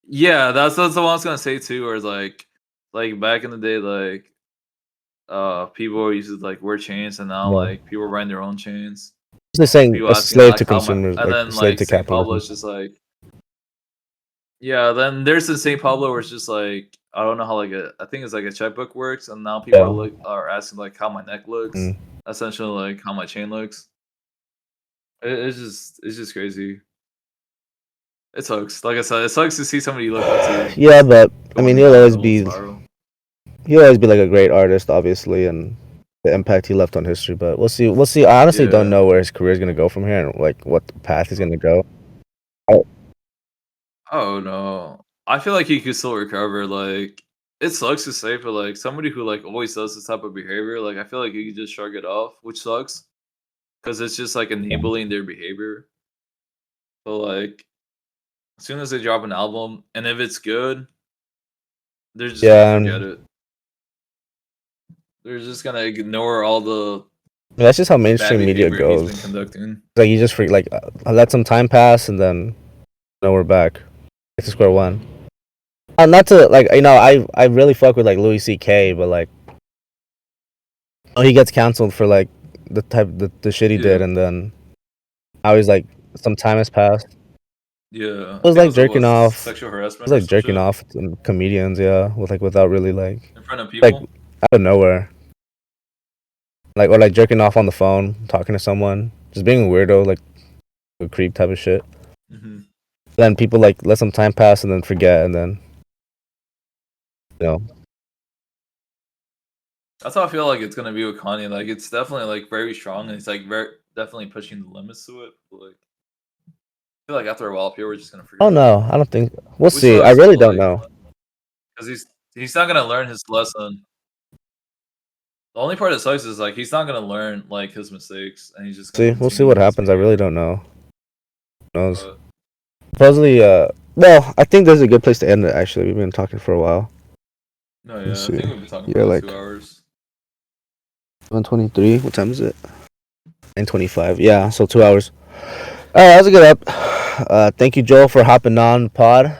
yeah, that's the one I was gonna say too, where it's like back in the day, like people used to like wear chains and now Yeah, like people are buying their own chains. basically saying People a asking slave like to how my consumers, and like then a slave like to St. Pablo capitalism. is just like yeah, then there's the St. Pablo where it's just like I don't know how like I think it's like a checkbook works and now people are Yeah. like are asking like how my neck looks, Mm. essentially like how my chain looks. It's just crazy. It sucks. Like I said, it sucks to see somebody you look up to Yeah, just but I mean going downhill spiral. he'll always be like a great artist, obviously, and the impact he left on history. But we'll see. We'll see. I honestly don't Yeah. know where his career is gonna go from here, and like what path he's gonna go. Oh no. I feel like he could still recover. Like it sucks to say, but like somebody who like always does this type of behavior, like I feel like you could just shrug it off, which sucks because it's just like enabling their behavior. But like as soon as they drop an album, and if it's good, they're just gonna Yeah, forget and it. They're just gonna ignore all the that's just how bad mainstream media behavior he's been goes. conducting. Like you just like let some time pass, and then we're back, back to square one. Not to like I really fuck with like Louis C.K., but like he gets canceled for like the shit he did, Yeah. and then now he's like some time has passed. Yeah. It I was think it like was like jerking what off. sexual It was harassment or like some jerking shit off to comedians, yeah, with like without really like in front of like people. out of nowhere. like jerking off on the phone, talking to someone, just being a weirdo, like a creep type of shit. Mm-hmm. Then people like let some time pass and then forget, and then you know. That's how I feel like it's gonna be with Kanye. Like it's definitely like very strong, and it's like very definitely pushing the limits to it. But, like I feel like after a while, people are just gonna forget Oh about no, it. I don't think we'll Which see. I sucks, really but don't like know. because he's not gonna learn his lesson. The only part that sucks is like he's not gonna learn like his mistakes, and he's just gonna See, we'll see continue what with his happens. I really behavior. don't know. Who knows? But Supposedly, well, I think there's a good place to end it. Actually, we've been talking for a while. no, Let's yeah, I see. think we've been talking for Yeah, like like 2 hours. 1:23. What time is it? 9:25. Yeah, so 2 hours. All right, that was a good up. Thank you, Joel, for hopping on the pod.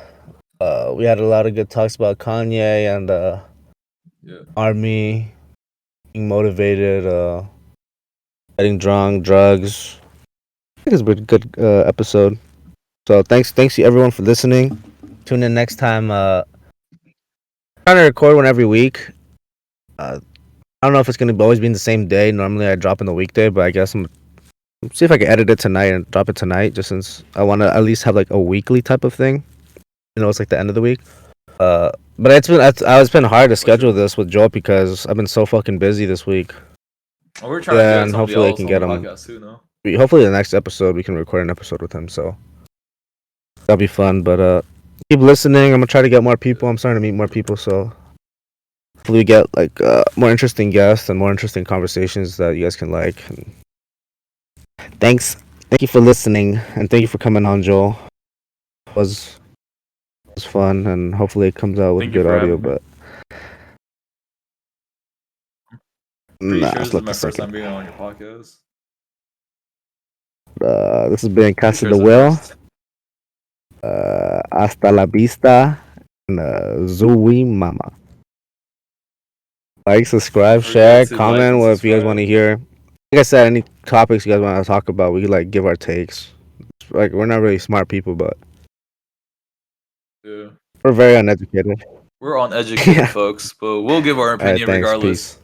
We had a lot of good talks about Kanye and Yeah, army, being motivated, getting drunk, drugs. I think it's been a good episode. So thanks to everyone for listening. Tune in next time. Trying to record one every week. I don't know if it's gonna always be in the same day. Normally I drop in the weekday, but I guess I'm see if I can edit it tonight and drop it tonight. Just since I want to at least have like a weekly type of thing. It's like the end of the week. But it's been hard to for schedule sure. this with Joel because I've been so fucking busy this week. And we're trying to Yeah, get and somebody hopefully I else can on the get him. podcast too. No, Hopefully the next episode we can record an episode with him. So that'll be fun. But keep listening. I'm gonna try to get more people. I'm starting to meet more people. So hopefully we get like more interesting guests and more interesting conversations that you guys can like. And thank you for listening and thank you for coming on, Joel. It was fun and hopefully it comes out with thank you good for audio. having me. But Pretty nah, sure it's this is not the my first second. time being on your podcast. This has been Pretty Casa sure the it's the Will. first. Hasta la vista. And Zooey Mama. Like, subscribe, Don't forget share, to like comment and what if you guys want to subscribe. hear. Like I said, any topics you guys want to talk about, we could like give our takes. Like we're not really smart people, but Yeah, we're very uneducated. we're uneducated Yeah. folks, but we'll give our All right, opinion thanks. regardless. Peace.